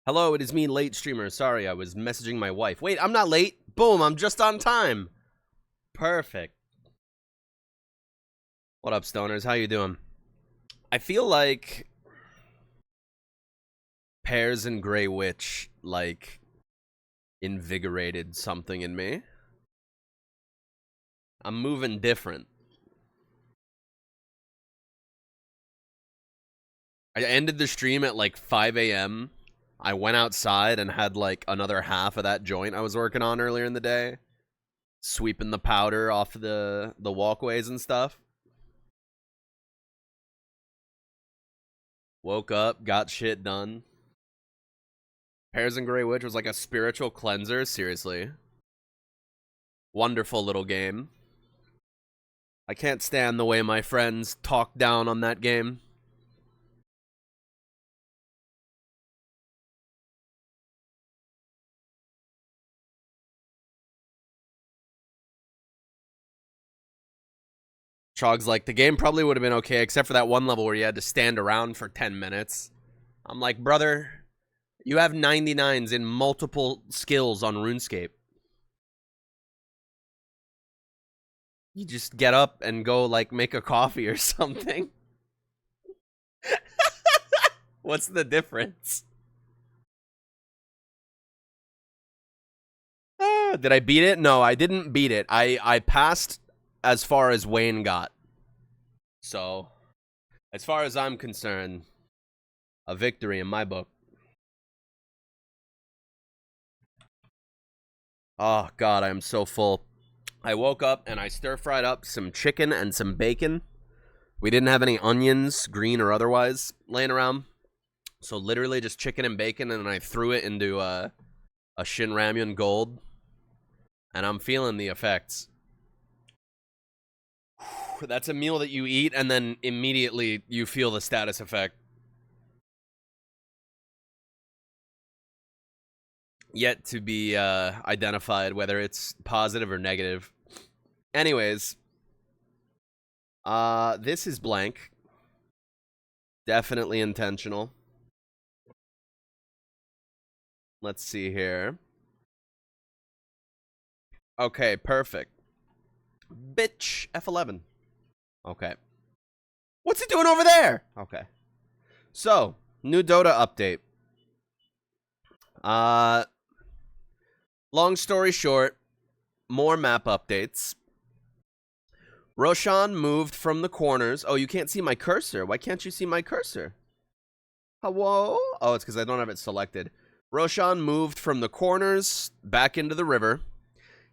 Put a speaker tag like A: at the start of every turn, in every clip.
A: Hello, it is me, late streamer. Sorry, I was messaging my wife. Wait, I'm not late. Boom, I'm just on time. Perfect. What up, stoners? How you doing? I feel like Pears and Grey Witch, like, invigorated something in me. I'm moving different. I ended the stream at like 5 a.m. I went outside and had like another half of that joint I was working on earlier in the day. Sweeping the powder off the walkways and stuff. Woke up, got shit done. Pears and Grey Witch was like a spiritual cleanser, seriously. Wonderful little game. I can't stand the way my friends talk down on that game. Chog's like, the game probably would have been okay, except for that one level where you had to stand around for 10 minutes. I'm like, brother, you have 99s in multiple skills on RuneScape. You just get up and go, like, make a coffee or something. What's the difference? Did I beat it? No, I didn't beat it. I passed as far as Wayne got. So, as far as I'm concerned, a victory in my book. Oh, God, I am so full. I woke up and I stir-fried up some chicken and some bacon. We didn't have any onions, green or otherwise, laying around. So literally just chicken and bacon, and then I threw it into a Shin Ramyun Gold. And I'm feeling the effects. That's a meal that you eat, and then immediately you feel the status effect. Yet to be identified whether it's positive or negative. Anyways, this is blank. Definitely intentional. Let's see here. Okay, perfect. Bitch, F11. Okay. What's it doing over there? Okay. So, new Dota update. Long story short, more map updates. Roshan moved from the corners. Oh, you can't see my cursor. Why can't you see my cursor? Hello? Oh, it's because I don't have it selected. Roshan moved from the corners back into the river.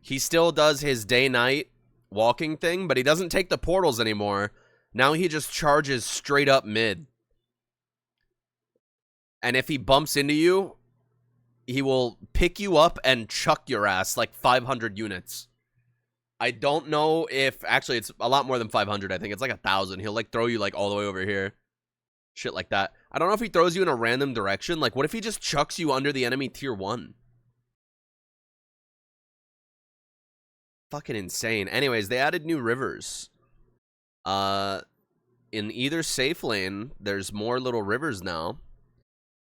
A: He still does his day-night walking thing, but he doesn't take the portals anymore. Now he just charges straight up mid. And if he bumps into you, he will pick you up and chuck your ass like 500 units. I don't know if... Actually, it's a lot more than 500, I think. It's like 1,000. He'll like throw you like all the way over here. Shit like that. I don't know if he throws you in a random direction. Like, what if he just chucks you under the enemy tier 1? Fucking insane. Anyways, they added new rivers. In either safe lane, there's more little rivers now.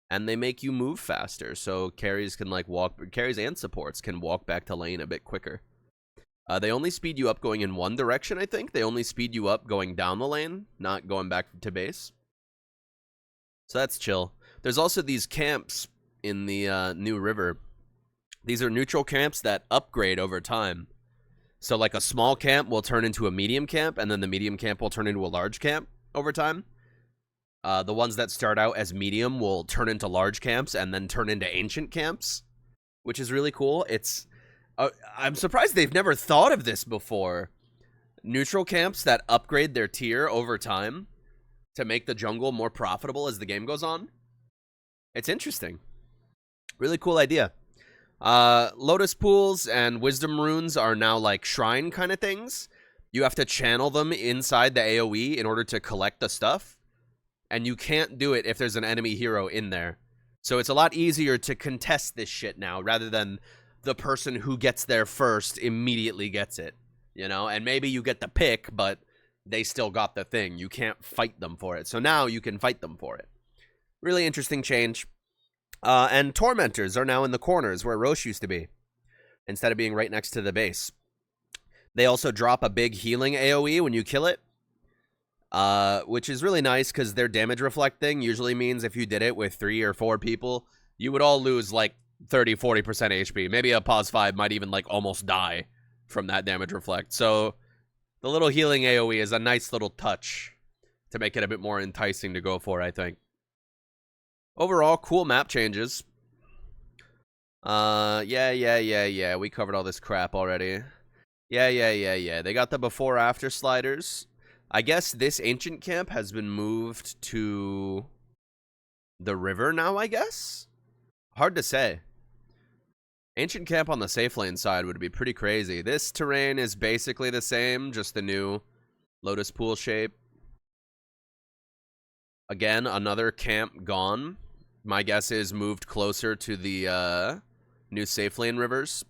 A: And they make you move faster. So carries can like walk... Carries and supports can walk back to lane a bit quicker. They only speed you up going in one direction, I think. They only speed you up going down the lane, not going back to base. So that's chill. There's also these camps in the new river. These are neutral camps that upgrade over time. So like a small camp will turn into a medium camp, and then the medium camp will turn into a large camp over time. The ones that start out as medium will turn into large camps and then turn into ancient camps, which is really cool. It's... I'm surprised they've never thought of this before. Neutral camps that upgrade their tier over time to make the jungle more profitable as the game goes on. It's interesting. Really cool idea. Lotus pools and wisdom runes are now like shrine kind of things. You have to channel them inside the AoE in order to collect the stuff. And you can't do it if there's an enemy hero in there. So it's a lot easier to contest this shit now rather than the person who gets there first immediately gets it. You know, and maybe you get the pick, but they still got the thing. You can't fight them for it. So now you can fight them for it. Really interesting change. And Tormentors are now in the corners where Roche used to be, instead of being right next to the base. They also drop a big healing AoE when you kill it, which is really nice because their damage reflecting usually means if you did it with 3 or 4 people, you would all lose like 30-40% HP. Maybe a pos 5 might even like almost die from that damage reflect. So the little healing AoE is a nice little touch to make it a bit more enticing to go for, I think. Overall, cool map changes. Yeah. We covered all this crap already. Yeah. They got the before-after sliders. I guess this ancient camp has been moved to the river now, I guess? Hard to say. Ancient camp on the safe lane side would be pretty crazy. This terrain is basically the same, just the new lotus pool shape. Again, another camp gone. My guess is moved closer to the new safe lane rivers.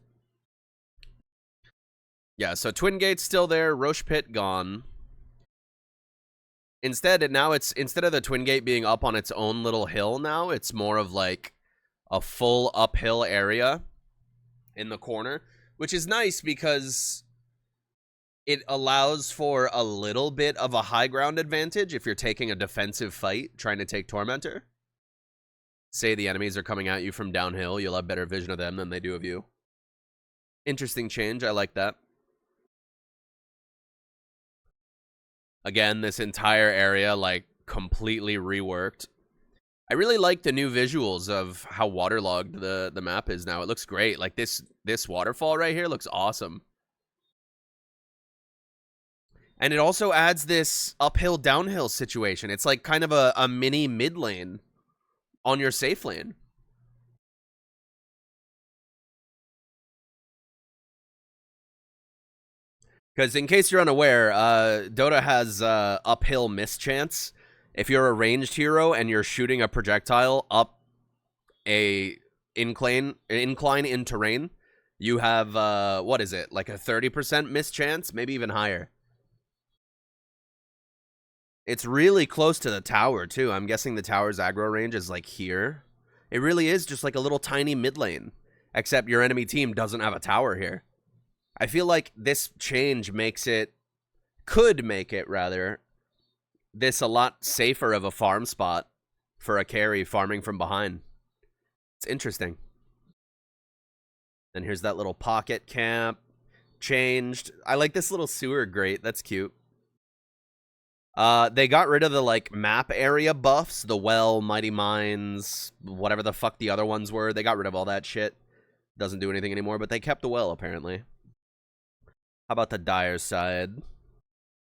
A: Yeah, so Twin Gate's still there, Roche Pit gone. Instead of the Twin Gate being up on its own little hill now, it's more of like a full uphill area in the corner, which is nice because it allows for a little bit of a high ground advantage if you're taking a defensive fight trying to take Tormentor. Say the enemies are coming at you from downhill, you'll have better vision of them than they do of you. Interesting change, I like that. Again, this entire area, like, completely reworked. I really like the new visuals of how waterlogged the map is now. It looks great. Like, this waterfall right here looks awesome. And it also adds this uphill-downhill situation. It's like kind of a mini mid lane on your safe lane. Because in case you're unaware, Dota has uphill miss chance. If you're a ranged hero and you're shooting a projectile up a incline in terrain, you have, what is it, like a 30% miss chance? Maybe even higher. It's really close to the tower, too. I'm guessing the tower's aggro range is, like, here. It really is just like a little tiny mid lane, except your enemy team doesn't have a tower here. I feel like this change could make it, this a lot safer of a farm spot for a carry farming from behind. It's interesting. And here's that little pocket camp. Changed. I like this little sewer grate. That's cute. They got rid of the, like, map area buffs. The well, mighty mines, whatever the fuck the other ones were. They got rid of all that shit. Doesn't do anything anymore, but they kept the well, apparently. How about the dire side?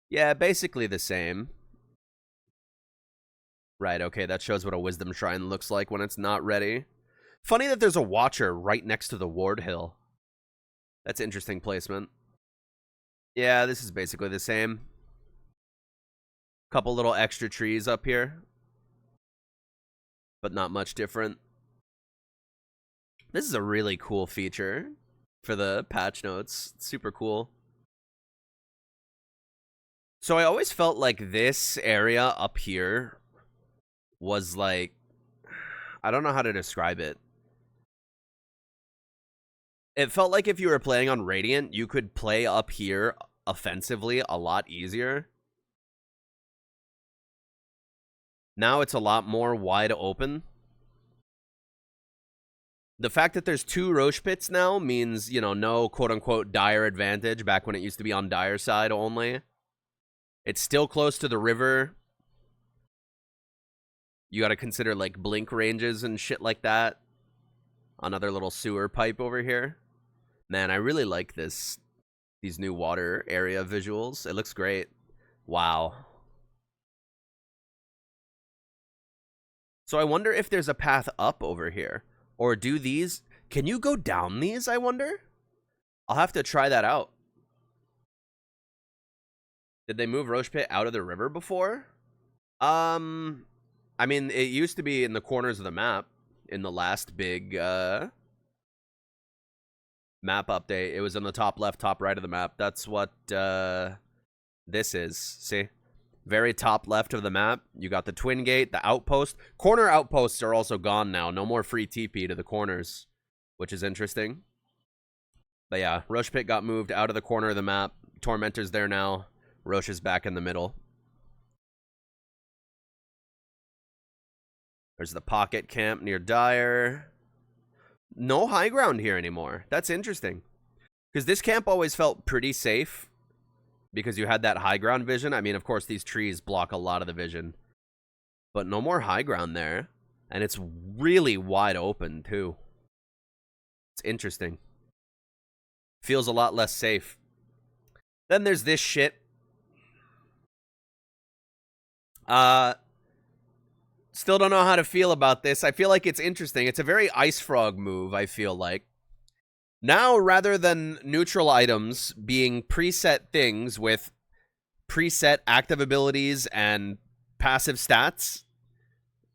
A: Yeah, basically the same. Right, okay, that shows what a wisdom shrine looks like when it's not ready. Funny that there's a watcher right next to the ward hill. That's interesting placement. Yeah, this is basically the same. Couple little extra trees up here, but not much different. This is a really cool feature for the patch notes. Super cool. So I always felt like this area up here was like, I don't know how to describe it. It felt like if you were playing on Radiant, you could play up here offensively a lot easier. Now it's a lot more wide open. The fact that there's 2 Roche pits now means, you know, no quote-unquote dire advantage back when it used to be on dire side only. It's still close to the river. You gotta consider, like, blink ranges and shit like that. Another little sewer pipe over here. Man, I really like these new water area visuals. It looks great. Wow. So I wonder if there's a path up over here. Or do these... Can you go down these, I wonder? I'll have to try that out. Did they move Roche Pit out of the river before? I mean, it used to be in the corners of the map in the last big map update. It was in the top left, top right of the map. That's what this is. See? Very top left of the map, you got the Twin Gate, the outpost. Corner outposts are also gone now. No more free TP to the corners, which is interesting. But yeah, Roche Pit got moved out of the corner of the map. Tormentor's there now. Roche is back in the middle. There's the pocket camp near Dire. No high ground here anymore. That's interesting. Because this camp always felt pretty safe. Because you had that high ground vision. I mean, of course, these trees block a lot of the vision. But no more high ground there. And it's really wide open, too. It's interesting. Feels a lot less safe. Then there's this shit. Still don't know how to feel about this. I feel like it's interesting. It's a very Ice Frog move, I feel like. Now, rather than neutral items being preset things with preset active abilities and passive stats,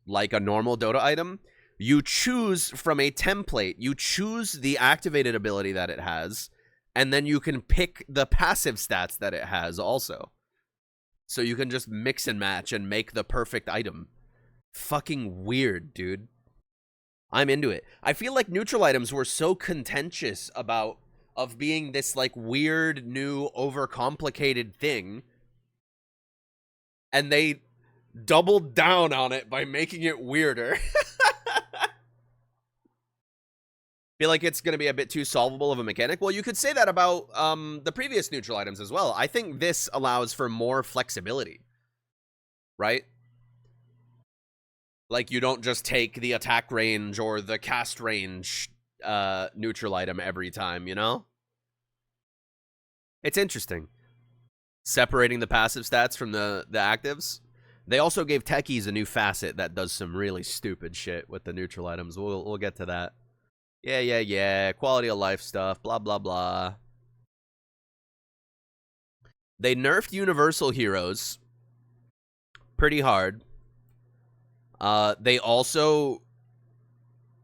A: like a normal Dota item, you choose from a template. You choose the activated ability that it has, and then you can pick the passive stats that it has also. So you can just mix and match and make the perfect item. Fucking weird, dude. I'm into it. I feel like neutral items were so contentious of being this like weird new overcomplicated thing, and they doubled down on it by making it weirder. Feel like it's going to be a bit too solvable of a mechanic. Well, you could say that about the previous neutral items as well. I think this allows for more flexibility, right? Like, you don't just take the attack range or the cast range neutral item every time, you know? It's interesting. Separating the passive stats from the actives. They also gave techies a new facet that does some really stupid shit with the neutral items. We'll get to that. Yeah. Quality of life stuff, blah, blah, blah. They nerfed Universal Heroes pretty hard. They also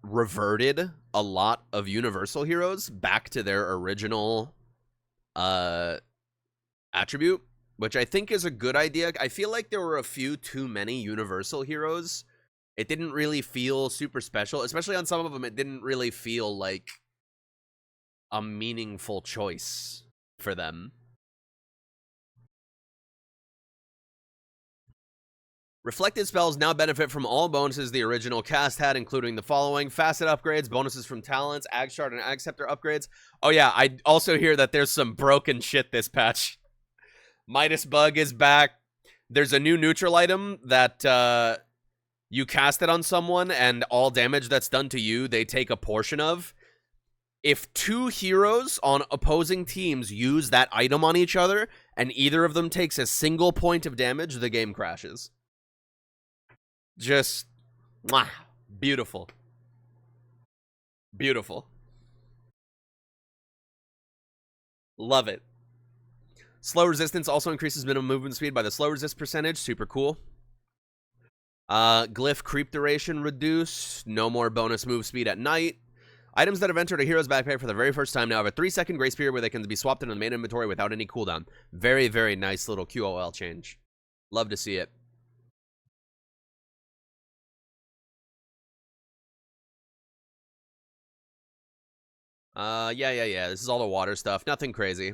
A: reverted a lot of Universal Heroes back to their original attribute, which I think is a good idea. I feel like there were a few too many Universal Heroes. It didn't really feel super special, especially on some of them. It didn't really feel like a meaningful choice for them. Reflected spells now benefit from all bonuses the original cast had, including the following: facet upgrades, bonuses from talents, Ag Shard and Ag Scepter upgrades. Oh yeah, I also hear that there's some broken shit this patch. Midas Bug is back. There's a new neutral item that you cast it on someone, and all damage that's done to you, they take a portion of. If two heroes on opposing teams use that item on each other, and either of them takes a single point of damage, the game crashes. Just, mwah, beautiful. Beautiful. Love it. Slow resistance also increases minimum movement speed by the slow resist percentage. Super cool. Glyph creep duration reduced. No more bonus move speed at night. Items that have entered a hero's backpack for the very first time now have a 3-second grace period where they can be swapped into the main inventory without any cooldown. Very, very nice little QOL change. Love to see it. Yeah. This is all the water stuff. Nothing crazy.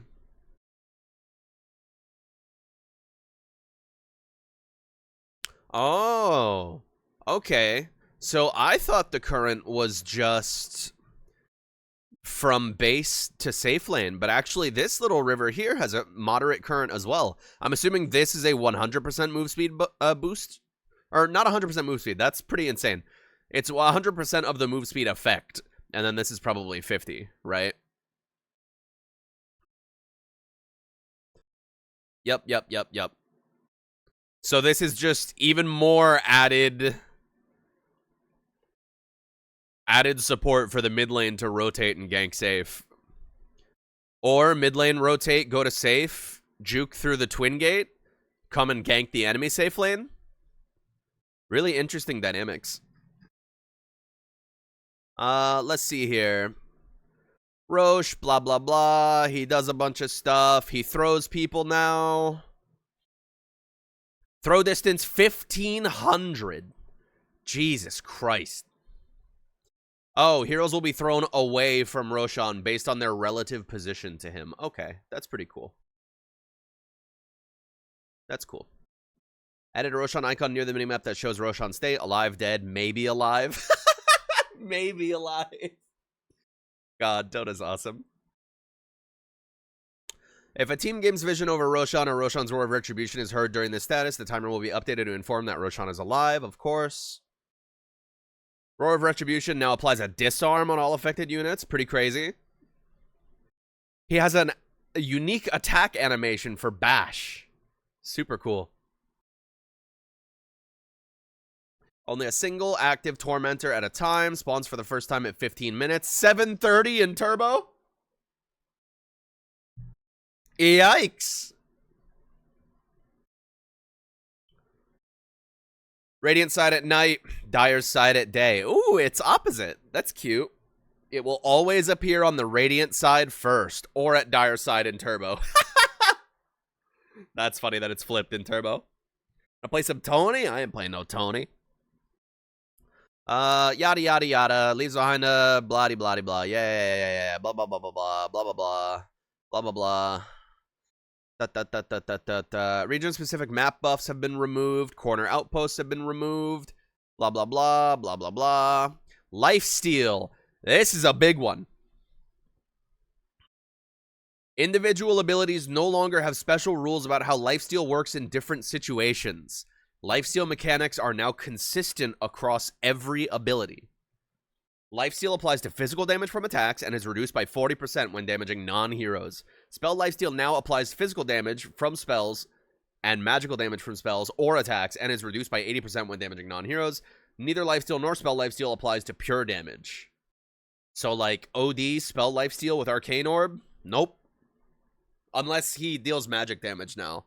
A: Oh, okay. So I thought the current was just from base to safe lane, but actually this little river here has a moderate current as well. I'm assuming this is a 100% move speed boost. Or not 100% move speed. That's pretty insane. It's 100% of the move speed effect. And then this is probably 50, right? Yep. So this is just even more added support for the mid lane to rotate and gank safe. Or mid lane rotate, go to safe, juke through the Twin Gate, come and gank the enemy safe lane. Really interesting dynamics. Let's see here. Roche, blah, blah, blah. He does a bunch of stuff. He throws people now. Throw distance 1,500. Jesus Christ. Oh, heroes will be thrown away from Roshan based on their relative position to him. Okay, that's pretty cool. That's cool. Added a Roshan icon near the minimap that shows Roshan state. Alive, dead, maybe alive. Maybe alive. God, Dota's awesome. If a team gains vision over Roshan or Roshan's Roar of Retribution is heard during this status, the timer will be updated to inform that Roshan is alive, of course. Roar of Retribution now applies a disarm on all affected units. Pretty crazy. He has a unique attack animation for Bash. Super cool. Only a single active Tormentor at a time. Spawns for the first time at 15 minutes. 7:30 in Turbo. Yikes. Radiant side at night. Dire's side at day. Ooh, it's opposite. That's cute. It will always appear on the Radiant side first. Or at Dire side in Turbo. That's funny that it's flipped in Turbo. I play some Tony? I ain't playing no Tony. Yada yada yada. Leaves behind a blah blah blah. Yeah. Blah blah blah blah blah blah blah blah blah blah blah. Region-specific map buffs have been removed. Corner outposts have been removed. Blah blah blah blah blah blah. Lifesteal. This is a big one. Individual abilities no longer have special rules about how lifesteal works in different situations. Lifesteal mechanics are now consistent across every ability. Lifesteal applies to physical damage from attacks and is reduced by 40% when damaging non-heroes. Spell Lifesteal now applies physical damage from spells and magical damage from spells or attacks and is reduced by 80% when damaging non-heroes. Neither Lifesteal nor Spell Lifesteal applies to pure damage. So like OD Spell Lifesteal with Arcane Orb? Nope. Unless he deals magic damage now.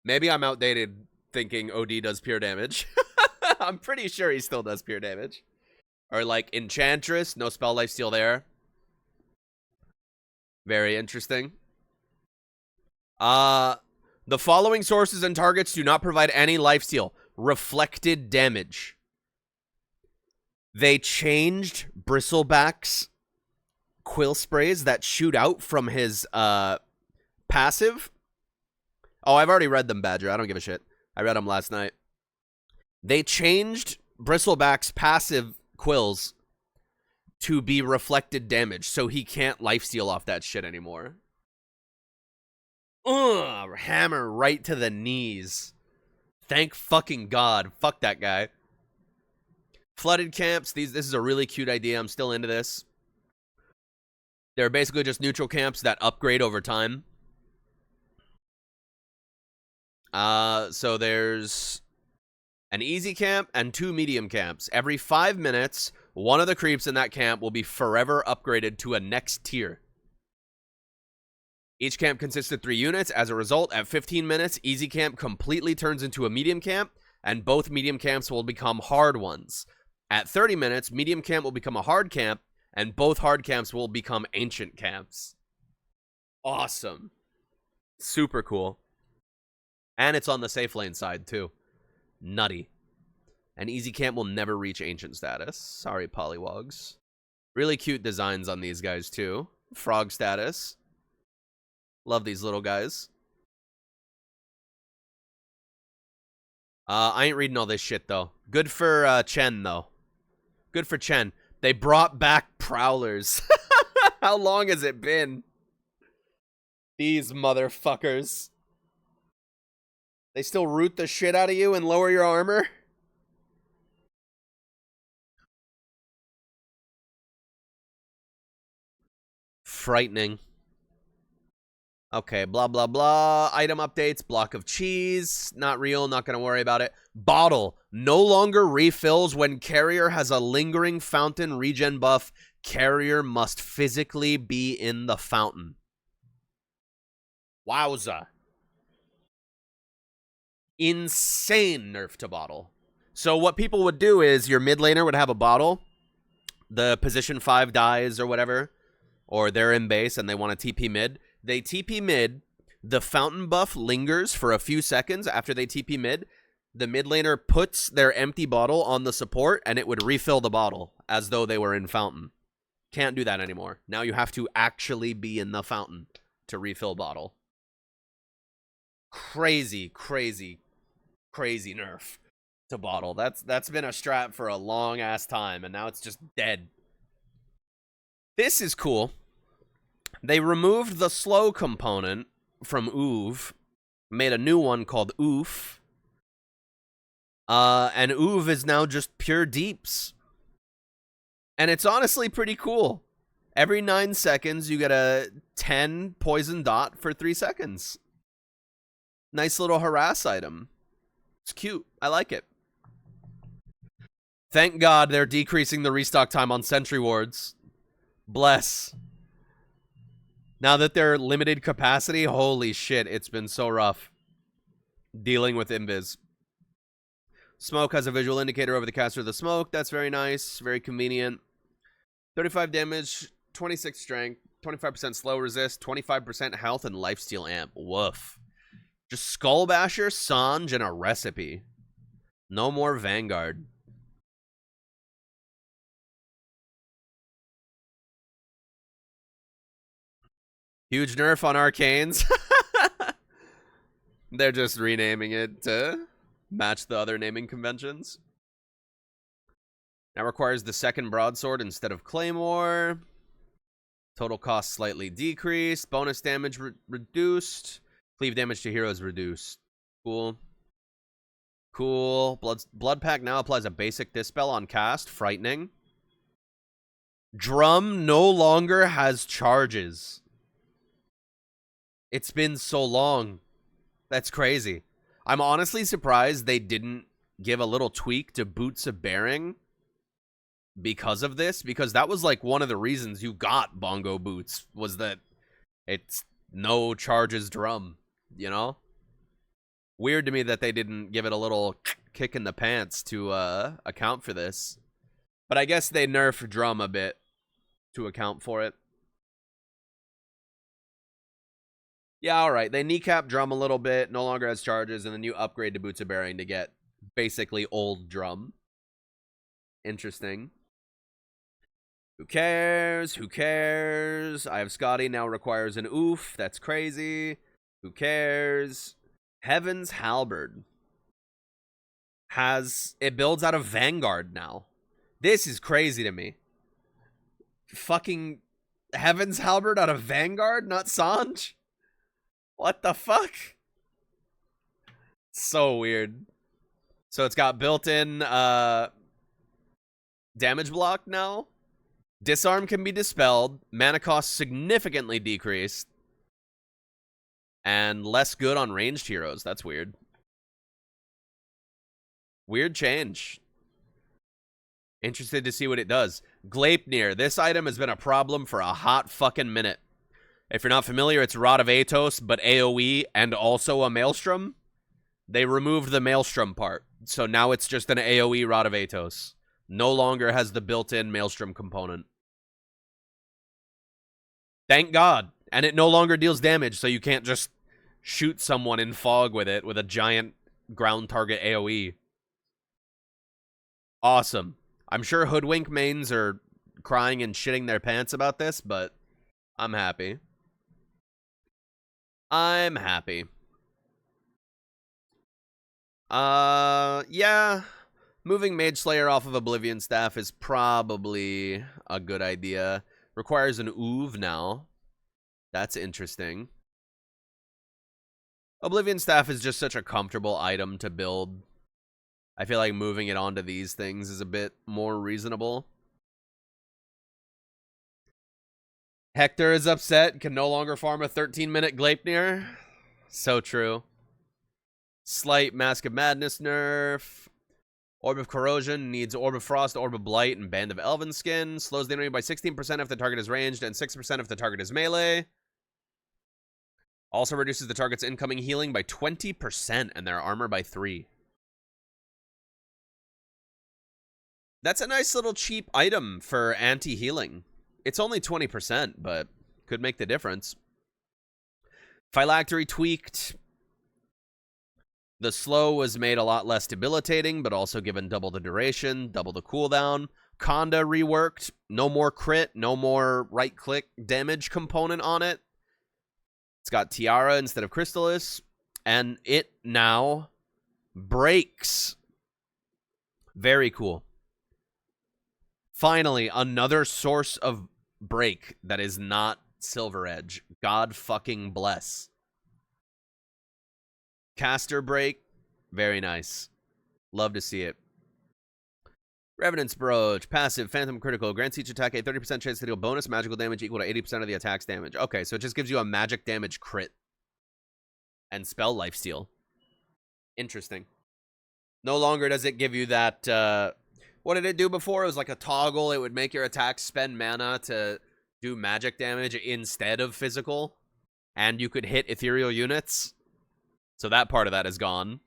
A: Maybe I'm outdated thinking OD does pure damage. I'm pretty sure he still does pure damage. Or like Enchantress, no Spell Lifesteal there. Very interesting. The following sources and targets do not provide any lifesteal. Reflected damage. They changed Bristleback's quill sprays that shoot out from his passive. Oh, I've already read them, Badger. I don't give a shit. I read them last night. They changed Bristleback's passive quills to be reflected damage, so he can't lifesteal off that shit anymore. Ugh, hammer right to the knees. Thank fucking God. Fuck that guy. Flooded camps. This is a really cute idea. I'm still into this. They're basically just neutral camps that upgrade over time. So there's an easy camp and 2 medium camps. Every 5 minutes, one of the creeps in that camp will be forever upgraded to a next tier. Each camp consists of 3 units. As a result, at 15 minutes, easy camp completely turns into a medium camp, and both medium camps will become hard ones. At 30 minutes, medium camp will become a hard camp, and both hard camps will become ancient camps. Awesome. Super cool. And it's on the safe lane side, too. Nutty. And easy camp will never reach ancient status. Sorry, Polywogs. Really cute designs on these guys, too. Frog status. Love these little guys. I ain't reading all this shit, though. Good for Chen, though. Good for Chen. They brought back Prowlers. How long has it been? These motherfuckers. They still root the shit out of you and lower your armor? Frightening. Okay, blah, blah, blah. Item updates. Block of cheese. Not real. Not going to worry about it. Bottle. No longer refills when carrier has a lingering fountain regen buff. Carrier must physically be in the fountain. Wowza. Insane nerf to bottle. So what people would do is your mid laner would have a bottle. The position 5 dies or whatever. Or they're in base and they want to TP mid. They TP mid. The fountain buff lingers for a few seconds after they TP mid. the mid laner puts their empty bottle on the support and it would refill the bottle as though they were in fountain. Can't do that anymore. Now you have to actually be in the fountain to refill bottle. Crazy, crazy, crazy nerf to bottle. That's been a strat for a long ass time, and now it's just dead. This is cool. They removed the slow component from Oov, made a new one called Oof. And Oov is now just pure deeps. And it's honestly pretty cool. Every 9 seconds, you get a 10 poison dot for 3 seconds. Nice little harass item. It's cute. I like it. Thank God they're decreasing the restock time on sentry wards. Bless. Now that they're limited capacity, holy shit, it's been so rough dealing with invis. Smoke has a visual indicator over the caster of the smoke. That's very nice. Very convenient. 35 damage, 26 strength, 25% slow resist, 25% health, and lifesteal amp. Woof. Just Skull Basher, Sanj, and a recipe. No more Vanguard. Huge nerf on Arcanes. They're just renaming it to match the other naming conventions. Now requires the second broadsword instead of Claymore. Total cost slightly decreased. Bonus damage reduced. Cleave damage to heroes reduced. Cool. Cool. Blood Pack now applies a basic dispel on cast. Frightening. Drum no longer has charges. It's been so long. That's crazy. I'm honestly surprised they didn't give a little tweak to Boots of Bearing because of this, because that was like one of the reasons you got Bongo Boots, was that it's no charges drum, you know? Weird to me that they didn't give it a little kick in the pants to account for this. But I guess they nerfed drum a bit to account for it. Yeah, alright. They kneecap drum a little bit, no longer has charges, and then you upgrade to Boots of Bearing to get basically old drum. Interesting. Who cares? Who cares? I have Scotty now requires an oof. That's crazy. Who cares? Heaven's Halberd it builds out of Vanguard now. This is crazy to me. Fucking Heaven's Halberd out of Vanguard, not Sanj? What the fuck? So weird. So it's got built-in damage block now. Disarm can be dispelled. Mana cost significantly decreased. And less good on ranged heroes. That's weird. Weird change. Interested to see what it does. Gleipnir. This item has been a problem for a hot fucking minute. If you're not familiar, it's Rod of Atos, but AoE and also a Maelstrom. They removed the Maelstrom part. So now it's just an AoE Rod of Atos. No longer has the built-in Maelstrom component. Thank God. And it no longer deals damage, so you can't just shoot someone in fog with it with a giant ground target AoE. Awesome. I'm sure Hoodwink mains are crying and shitting their pants about this, but I'm happy. I'm happy. Yeah. Moving Mage Slayer off of Oblivion Staff is probably a good idea. Requires an Oov now. That's interesting. Oblivion Staff is just such a comfortable item to build. I feel like moving it onto these things is a bit more reasonable. Hector is upset, can no longer farm a 13-minute Gleipnir. So true. Slight Mask of Madness nerf. Orb of Corrosion needs Orb of Frost, Orb of Blight, and Band of Elven Skin. Slows the enemy by 16% if the target is ranged and 6% if the target is melee. Also reduces the target's incoming healing by 20% and their armor by 3. That's a nice little cheap item for anti-healing. It's only 20%, but could make the difference. Phylactery tweaked. The slow was made a lot less debilitating, but also given double the duration, double the cooldown. Conda reworked. No more crit, no more right-click damage component on it. It's got Tiara instead of Crystallis. And it now breaks. Very cool. Finally, another source of break that is not Silver Edge. God fucking bless. Caster break. Very nice. Love to see it. Revenant's Brooch. Passive. Phantom Critical. Grants each attack a 30% chance to deal bonus magical damage equal to 80% of the attack's damage. Okay, so it just gives you a magic damage crit. And spell lifesteal. Interesting. No longer does it give you that... what did it do before? It was like a toggle. It would make your attack spend mana to do magic damage instead of physical. And you could hit ethereal units. So that part of that is gone.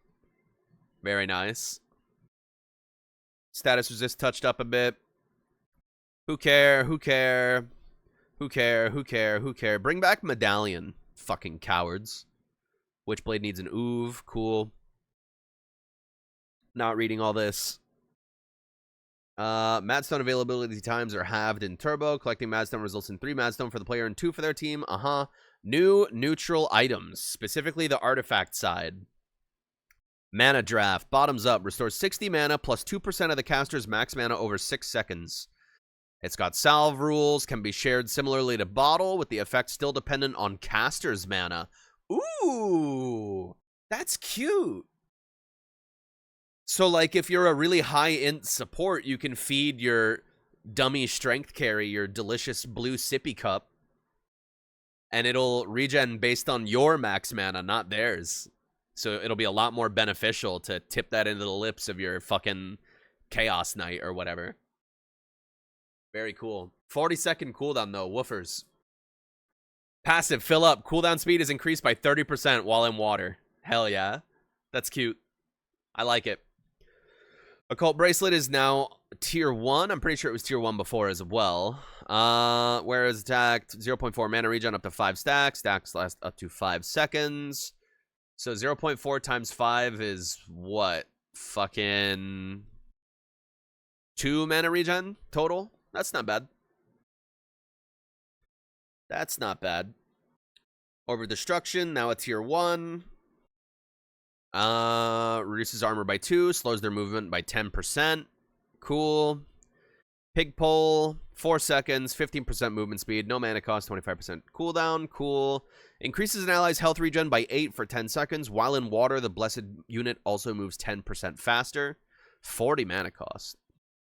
A: Very nice. Status resist touched up a bit. Who care? Who care? Who care? Who care? Who care? Bring back Medallion. Fucking cowards. Witchblade needs an oov. Cool. Not reading all this. Madstone availability times are halved in Turbo. Collecting Madstone results in 3 Madstone for the player and 2 for their team. New neutral items, specifically the artifact side. Mana Draft, bottoms up, restores 60 mana plus 2% of the caster's max mana over 6 seconds. It's got salve rules, can be shared similarly to Bottle, with the effect still dependent on caster's mana. Ooh, that's cute. So, like, if you're a really high-int support, you can feed your dummy strength carry, your delicious blue sippy cup, and it'll regen based on your max mana, not theirs. So it'll be a lot more beneficial to tip that into the lips of your fucking Chaos Knight or whatever. Very cool. 40-second cooldown, though. Woofers. Passive, fill up. Cooldown speed is increased by 30% while in water. Hell yeah. That's cute. I like it. Occult Bracelet is now tier 1. I'm pretty sure it was tier 1 before as well. Whereas attacked 0.4 mana regen up to 5 stacks. Stacks last up to 5 seconds. So 0.4 times 5 is what? Fucking 2 mana regen total? That's not bad. That's not bad. Over Destruction, now a tier 1. Reduces armor by 2, slows their movement by 10%. Cool. Pig Pole, 4 seconds, 15% movement speed, no mana cost, 25% cooldown. Cool. Increases an ally's health regen by 8 for 10 seconds. While in water, the blessed unit also moves 10% faster. 40 mana cost.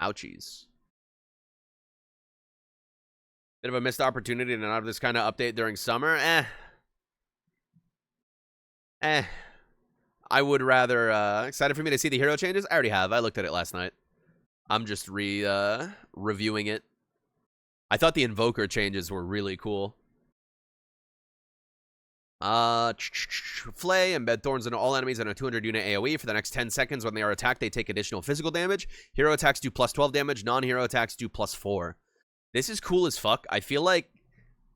A: Ouchies. Bit of a missed opportunity to not have this kind of update during summer. I would rather, excited for me to see the hero changes? I already have. I looked at it last night. I'm just reviewing it. I thought the Invoker changes were really cool. Flay, embed thorns into all enemies on a 200 unit AoE. For the next 10 seconds when they are attacked, they take additional physical damage. Hero attacks do plus 12 damage. Non-hero attacks do plus 4. This is cool as fuck. I feel like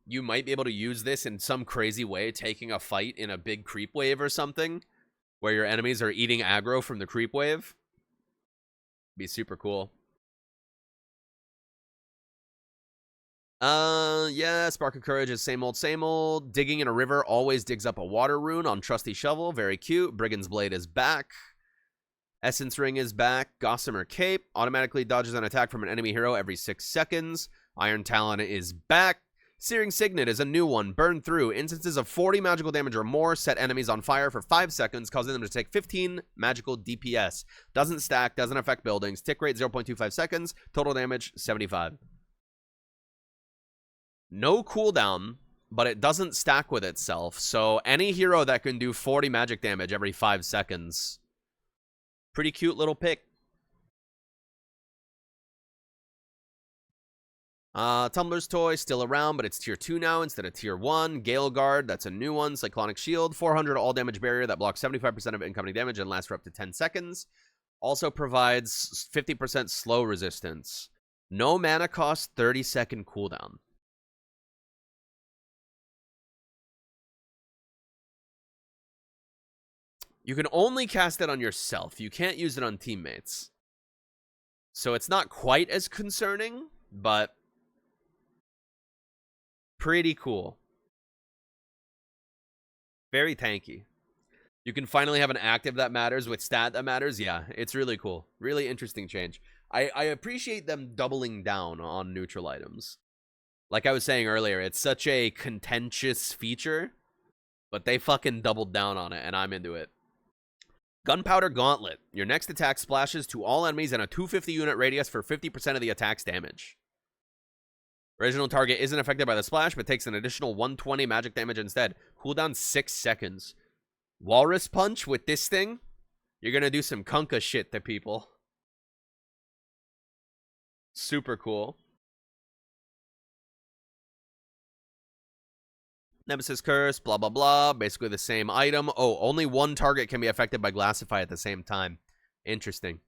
A: you might be able to use this in some crazy way, taking a fight in a big creep wave or something, where your enemies are eating aggro from the creep wave. Be super cool. Yeah, Spark of Courage is same old, same old. Digging in a river always digs up a water rune on Trusty Shovel. Very cute. Brigand's Blade is back. Essence Ring is back. Gossamer Cape automatically dodges an attack from an enemy hero every 6 seconds. Iron Talon is back. Searing Signet is a new one. Burn Through. Instances of 40 magical damage or more set enemies on fire for 5 seconds, causing them to take 15 magical DPS. Doesn't stack, doesn't affect buildings. Tick rate 0.25 seconds. Total damage 75. No cooldown, but it doesn't stack with itself. So any hero that can do 40 magic damage every 5 seconds. Pretty cute little pick. Tumbler's Toy, still around, but it's tier 2 now instead of tier 1. Gale Guard, that's a new one. Cyclonic Shield, 400 all damage barrier that blocks 75% of incoming damage and lasts for up to 10 seconds. Also provides 50% slow resistance. No mana cost, 30-second cooldown. You can only cast it on yourself. You can't use it on teammates. So it's not quite as concerning, but pretty cool. Very tanky. You can finally have an active that matters with stat that matters. Yeah, it's really cool. Really interesting change. I appreciate them doubling down on neutral items. Like I was saying earlier, it's such a contentious feature, but they fucking doubled down on it, and I'm into it. Gunpowder Gauntlet. Your next attack splashes to all enemies in a 250 unit radius for 50% of the attack's damage. Original target isn't affected by the splash, but takes an additional 120 magic damage instead. Cooldown 6 seconds. Walrus Punch with this thing, you're gonna do some kunka shit to people. Super cool. Nemesis Curse, blah, blah, blah. Basically the same item. Oh, only one target can be affected by Glassify at the same time. Interesting.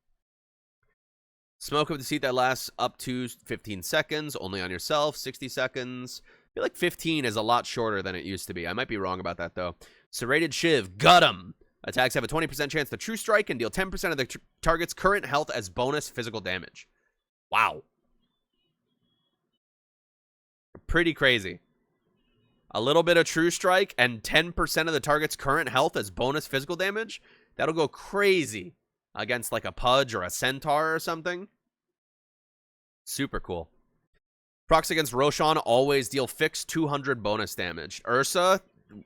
A: Smoke of Deceit that lasts up to 15 seconds. Only on yourself. 60 seconds. I feel like 15 is a lot shorter than it used to be. I might be wrong about that, though. Serrated Shiv. Gut 'em. Attacks have a 20% chance to true strike and deal 10% of the target's current health as bonus physical damage. Wow. Pretty crazy. A little bit of true strike and 10% of the target's current health as bonus physical damage. That'll go crazy against like a Pudge or a Centaur or something. Super cool. Procs against Roshan always deal fixed 200 bonus damage. Ursa,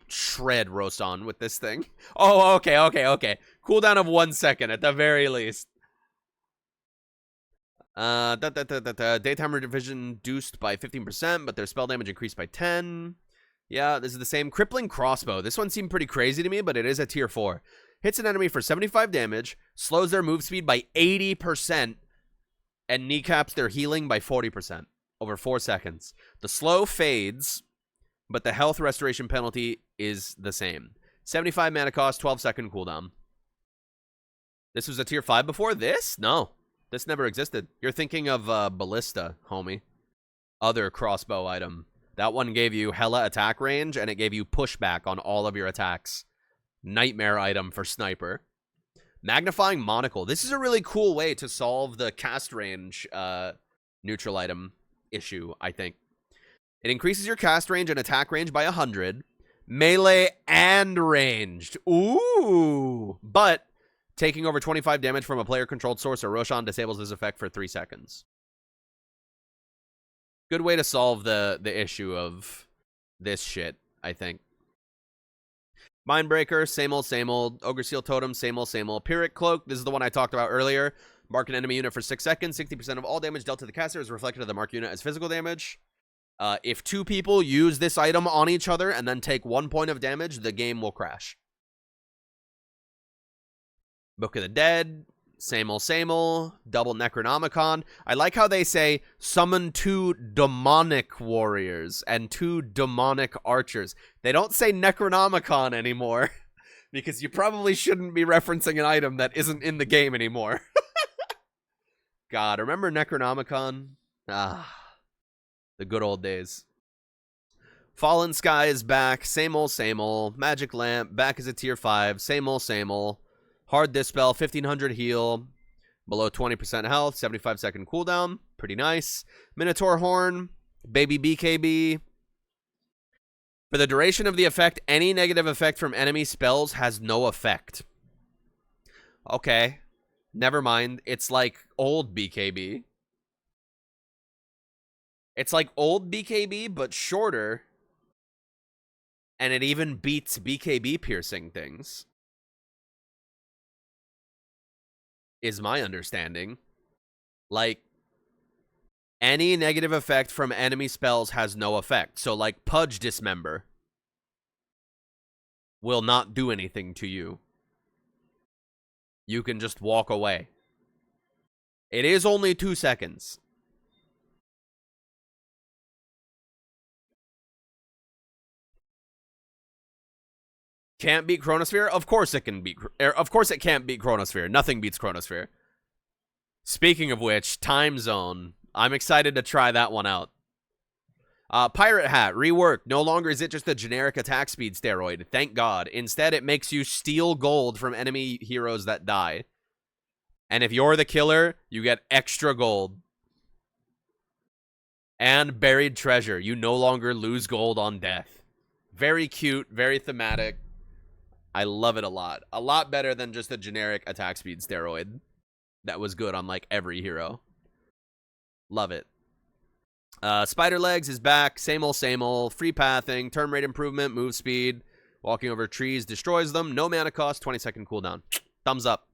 A: shred Roshan with this thing. Oh, okay. Cooldown of 1 second at the very least. Daytime vision reduced by 15%, but their spell damage increased by 10. Yeah, this is the same. Crippling Crossbow. This one seemed pretty crazy to me, but it is a tier 4. Hits an enemy for 75 damage, slows their move speed by 80%, and kneecaps their healing by 40% over 4 seconds. The slow fades, but the health restoration penalty is the same. 75 mana cost, 12-second cooldown. This was a tier 5 before this? No, this never existed. You're thinking of Ballista, homie. Other crossbow item. That one gave you hella attack range, and it gave you pushback on all of your attacks. Nightmare item for sniper. Magnifying Monocle. This is a really cool way to solve the cast range neutral item issue, I think. It increases your cast range and attack range by 100. Melee and ranged. Ooh. But taking over 25 damage from a player-controlled source or Roshan disables this effect for 3 seconds. Good way to solve the issue of this shit, I think. Mindbreaker, same old, same old. Ogre Seal Totem, same old, same old. Pyrrhic Cloak, this is the one I talked about earlier. Mark an enemy unit for 6 seconds. 60% of all damage dealt to the caster is reflected to the mark unit as physical damage. If 2 people use this item on each other and then take 1 point of damage, the game will crash. Book of the Dead, same old, same old. Double Necronomicon. I like how they say summon 2 demonic warriors and 2 demonic archers. They don't say Necronomicon anymore because you probably shouldn't be referencing an item that isn't in the game anymore. God, remember Necronomicon? Ah, the good old days. Fallen Sky is back. Same old, same old. Magic Lamp, back as a tier 5. Same old, same old. Hard Dispel, 1500 heal, below 20% health, 75-second cooldown. Pretty nice. Minotaur Horn, baby BKB. For the duration of the effect, any negative effect from enemy spells has no effect. Okay. Never mind. It's like old BKB. It's like old BKB, but shorter. And it even beats BKB piercing things. Is my understanding. Like, any negative effect from enemy spells has no effect. So, like, Pudge Dismember will not do anything to you. You can just walk away. It is only 2 seconds. Can't beat Chronosphere? Of course it can beat. Of course it can't beat Chronosphere. Nothing beats Chronosphere. Speaking of which, Time Zone. I'm excited to try that one out. Pirate Hat, reworked. No longer is it just a generic attack speed steroid. Thank God. Instead, it makes you steal gold from enemy heroes that die. And if you're the killer, you get extra gold. And buried treasure. You no longer lose gold on death. Very cute, very thematic. I love it a lot. A lot better than just a generic attack speed steroid that was good on, like, every hero. Love it. Spider Legs is back. Same old, same old. Free pathing, turn rate improvement, move speed. Walking over trees destroys them. No mana cost, 20-second cooldown. Thumbs up.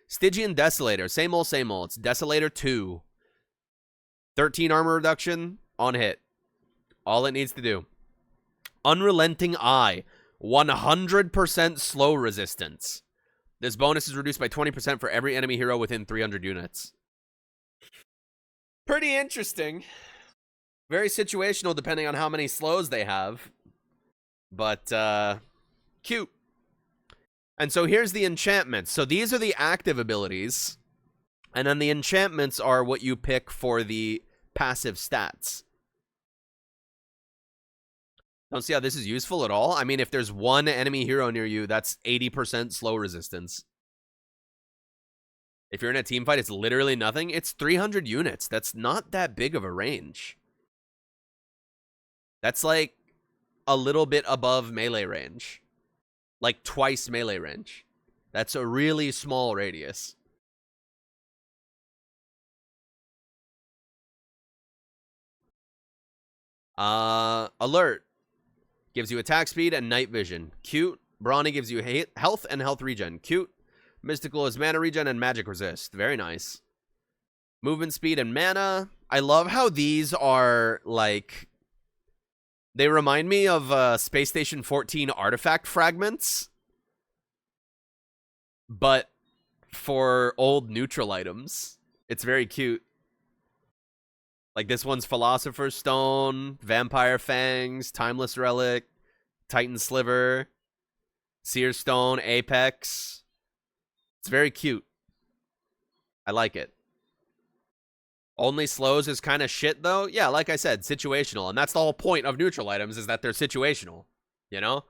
A: Stygian Desolator. Same old, same old. It's Desolator 2. 13 armor reduction on hit. All it needs to do. Unrelenting Eye. 100% slow resistance. This bonus is reduced by 20% for every enemy hero within 300 units. Pretty interesting. Very situational depending on how many slows they have. But, cute. And so here's the enchantments. So these are the active abilities. And then the enchantments are what you pick for the passive stats. Don't see how this is useful at all. I mean, if there's one enemy hero near you, that's 80% slow resistance. If you're in a team fight, it's literally nothing. It's 300 units. That's not that big of a range. That's like a little bit above melee range. Like twice melee range. That's a really small radius. Alert. Gives you attack speed and night vision. Cute. Brawny gives you health and health regen. Cute. Mystical is mana regen and magic resist. Very nice. Movement speed and mana. I love how these are like... They remind me of Space Station 14 artifact fragments. But for old neutral items. It's very cute. Like this one's Philosopher's Stone, Vampire Fangs, Timeless Relic, Titan Sliver, Seer Stone, Apex. It's very cute. I like it. Only slows is kind of shit, though. Yeah, like I said, situational. And that's the whole point of neutral items, is that they're situational. You know?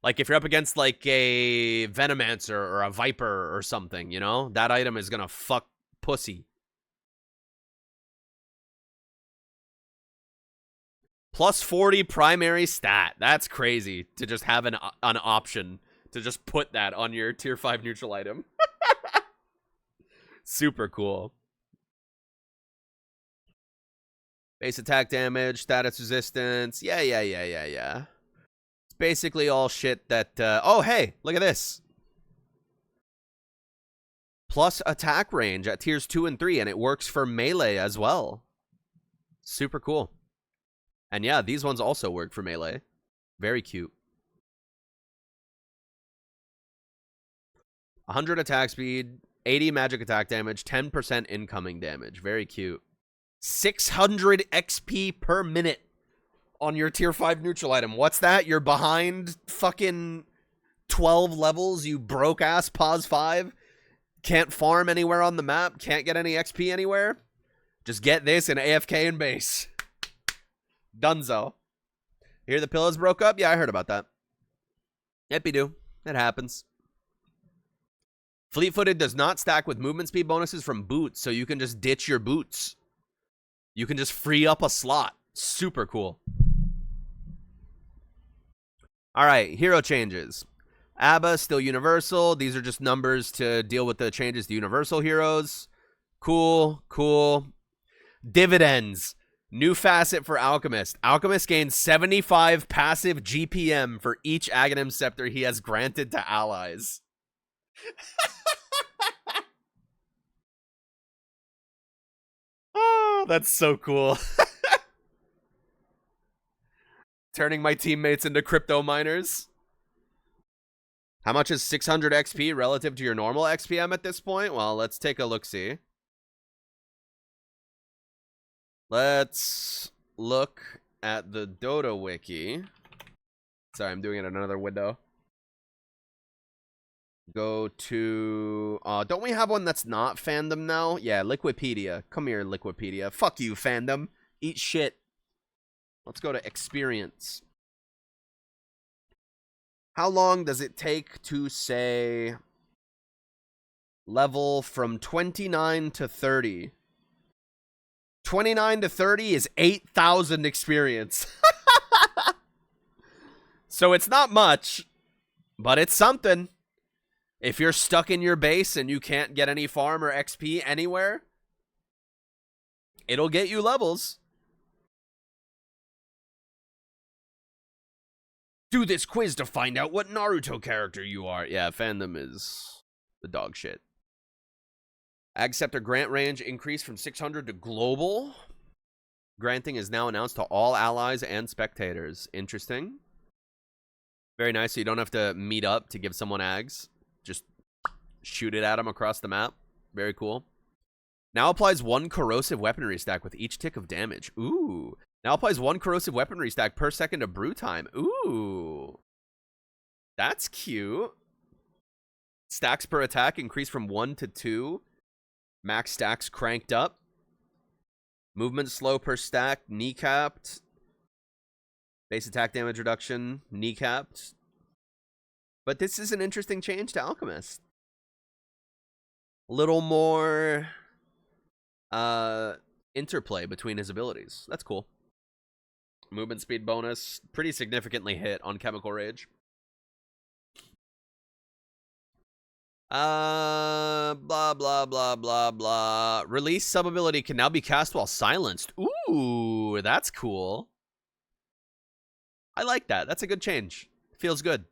A: Like, if you're up against, like, a Venomancer or a Viper or something, you know? That item is gonna fuck pussy. Plus 40 primary stat. That's crazy to just have an option to just put that on your tier 5 neutral item. Super cool. Base attack damage, status resistance. Yeah. It's basically all shit that... oh, hey, look at this. Plus attack range at tiers 2 and 3, and it works for melee as well. Super cool. And yeah, these ones also work for melee. Very cute. 100 attack speed, 80 magic attack damage, 10% incoming damage. Very cute. 600 XP per minute on your tier 5 neutral item. What's that? You're behind fucking 12 levels, you broke ass pause 5? Can't farm anywhere on the map? Can't get any XP anywhere? Just get this and AFK in base. Dunzo. Hear the pillows broke up? Yeah, I heard about that. Epido. It happens. Fleet-footed does not stack with movement speed bonuses from boots, so you can just ditch your boots. You can just free up a slot. Super cool. Alright, hero changes. ABBA, still universal. These are just numbers to deal with the changes to universal heroes. Cool, cool. Dividends. New facet for Alchemist. Alchemist gains 75 passive GPM for each Aghanim Scepter he has granted to allies. Oh, that's so cool. Turning my teammates into crypto miners. How much is 600 XP relative to your normal XPM at this point? Well, let's take a look-see. Let's look at the Dota wiki. Sorry, I'm doing it in another window. Go to... don't we have one that's not fandom now? Yeah, Liquipedia. Come here, Liquipedia. Fuck you, fandom. Eat shit. Let's go to experience. How long does it take to, say, level from 29 to 30? 29 to 30 is 8,000 experience. So it's not much, but it's something. If you're stuck in your base and you can't get any farm or XP anywhere, it'll get you levels. Do this quiz to find out what Naruto character you are. Yeah, fandom is the dog shit. Ag Scepter grant range increased from 600 to global. Granting is now announced to all allies and spectators. Interesting. Very nice, so you don't have to meet up to give someone Ags. Just shoot it at them across the map. Very cool. Now applies 1 corrosive weaponry stack with each tick of damage. Ooh. Now applies 1 corrosive weaponry stack per second of brew time. Ooh. That's cute. Stacks per attack increase from 1 to 2. Max stacks cranked up. Movement slow per stack, kneecapped. Base attack damage reduction, kneecapped. But this is an interesting change to Alchemist. A little more interplay between his abilities. That's cool. Movement speed bonus, pretty significantly hit on Chemical Rage. Blah, blah, blah, blah, blah. Release sub-ability can now be cast while silenced. Ooh, that's cool. I like that. That's a good change. Feels good.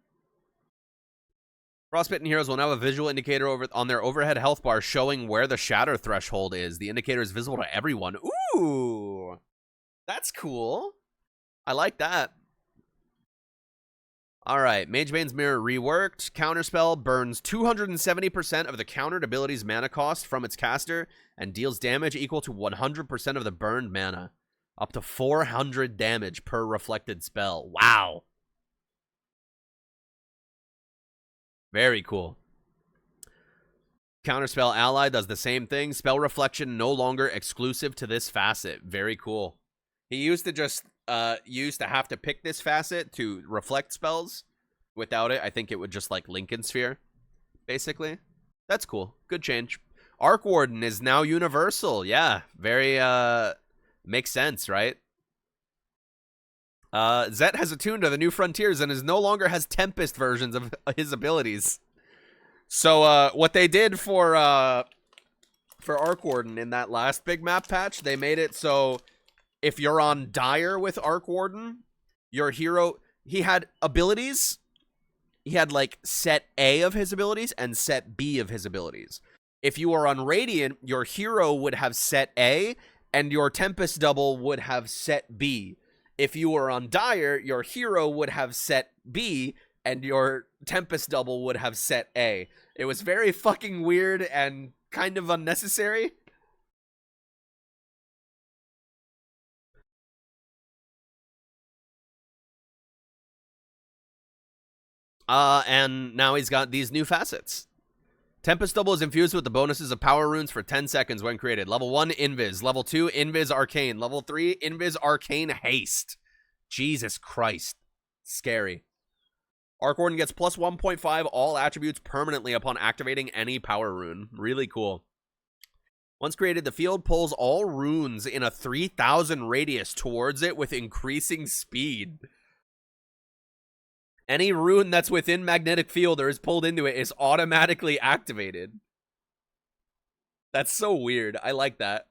A: Frostbitten heroes will now have a visual indicator on their overhead health bar showing where the shatter threshold is. The indicator is visible to everyone. Ooh, that's cool. I like that. All right, Magebane's Mirror reworked. Counterspell burns 270% of the countered ability's mana cost from its caster and deals damage equal to 100% of the burned mana. Up to 400 damage per reflected spell. Wow. Very cool. Counterspell ally does the same thing. Spell reflection no longer exclusive to this facet. Very cool. He used to just have to pick this facet to reflect spells. Without it, I think it would just like Lincoln Sphere, basically. That's cool. Good change. Arc Warden is now universal. Yeah, very makes sense, right? Zet has attuned to the new frontiers and is no longer has Tempest versions of his abilities. So what they did for Arc Warden in that last big map patch, they made it so if you're on Dire with Arc Warden, your hero, he had abilities. He had like set A of his abilities and set B of his abilities. If you are on Radiant, your hero would have set A and your Tempest double would have set B. If you were on Dire, your hero would have set B and your Tempest double would have set A. It was very fucking weird and kind of unnecessary. And now he's got these new facets. Tempest Double is infused with the bonuses of power runes for 10 seconds when created. Level 1, Invis. Level 2, Invis Arcane. Level 3, Invis Arcane Haste. Jesus Christ. Scary. Arc Warden gets plus 1.5 all attributes permanently upon activating any power rune. Really cool. Once created, the field pulls all runes in a 3,000 radius towards it with increasing speed. Any rune that's within magnetic field or is pulled into it is automatically activated. That's so weird. I like that.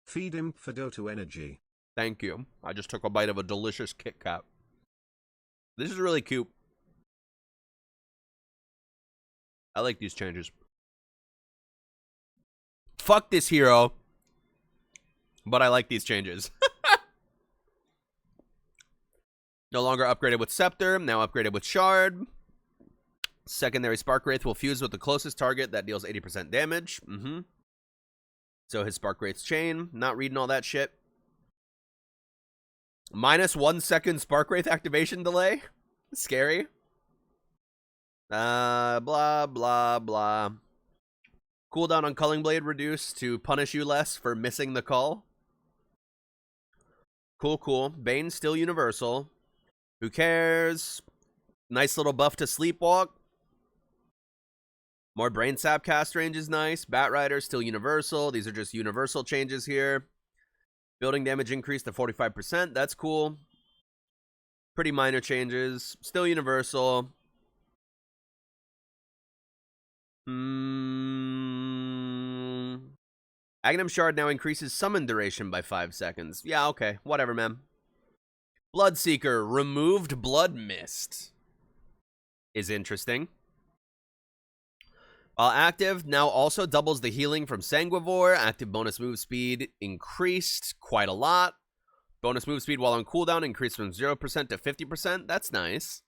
B: Feed him for Dota energy.
A: Thank you. I just took a bite of a delicious Kit Kat. This is really cute. I like these changes. Fuck this hero. But I like these changes. No longer upgraded with Scepter, now upgraded with Shard. Secondary Spark Wraith will fuse with the closest target that deals 80% damage. So his Spark Wraith's chain. Not reading all that shit. Minus 1 second Spark Wraith activation delay. Scary. Blah, blah, blah. Cooldown on Culling Blade reduced to punish you less for missing the call. Cool, cool. Bane still universal. Who cares? Nice little buff to Sleepwalk. More Brain Sap cast range is nice. Batrider still universal. These are just universal changes here. Building damage increased to 45%. That's cool. Pretty minor changes. Still universal. Aghanim Shard now increases summon duration by 5 seconds. Yeah, okay. Whatever, man. Bloodseeker, removed blood mist. Is interesting. While active, now also doubles the healing from Sanguivore. Active bonus move speed increased quite a lot. Bonus move speed while on cooldown increased from 0% to 50%. That's nice.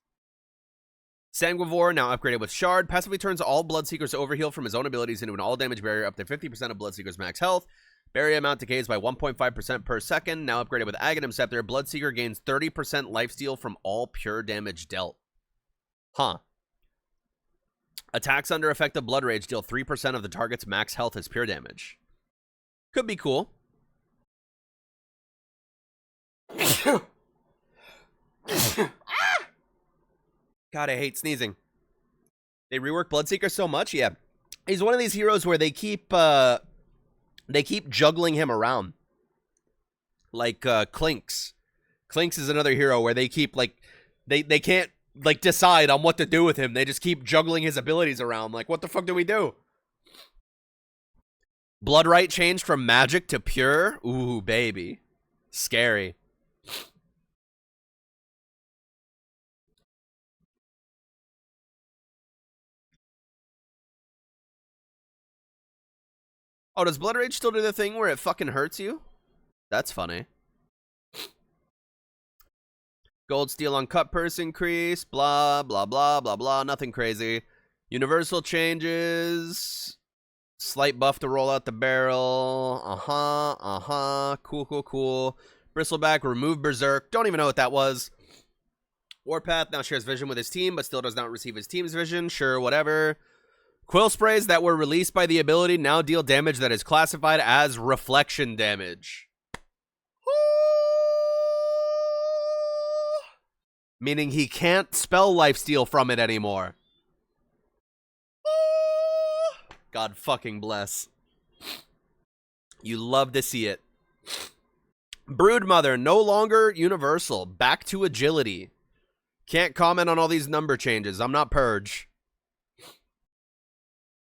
A: Sanguivore, now upgraded with Shard, passively turns all Bloodseeker's overheal from his own abilities into an all-damage barrier up to 50% of Bloodseeker's max health. Barrier amount decays by 1.5% per second. Now upgraded with Aghanim Scepter, Bloodseeker gains 30% lifesteal from all pure damage dealt. Huh. Attacks under effect of Blood Rage deal 3% of the target's max health as pure damage. Could be cool. God, I hate sneezing. They rework Bloodseeker so much, yeah. He's one of these heroes where they keep juggling him around. Like Clinks. Clinks is another hero where they keep like they can't like decide on what to do with him. They just keep juggling his abilities around. Like, what the fuck do we do? Bloodright changed from magic to pure. Ooh, baby. Scary. Oh, does Blood Rage still do the thing where it fucking hurts you? That's funny. Gold Steel on Cut Purse increase. Blah, blah, blah, blah, blah. Nothing crazy. Universal changes. Slight buff to roll out the barrel. Cool, cool, cool. Bristleback, remove Berserk. Don't even know what that was. Warpath now shares vision with his team, but still does not receive his team's vision. Sure, whatever. Quill sprays that were released by the ability now deal damage that is classified as reflection damage. Meaning he can't spell lifesteal from it anymore. God fucking bless. You love to see it. Broodmother, no longer universal. Back to agility. Can't comment on all these number changes. I'm not Purge.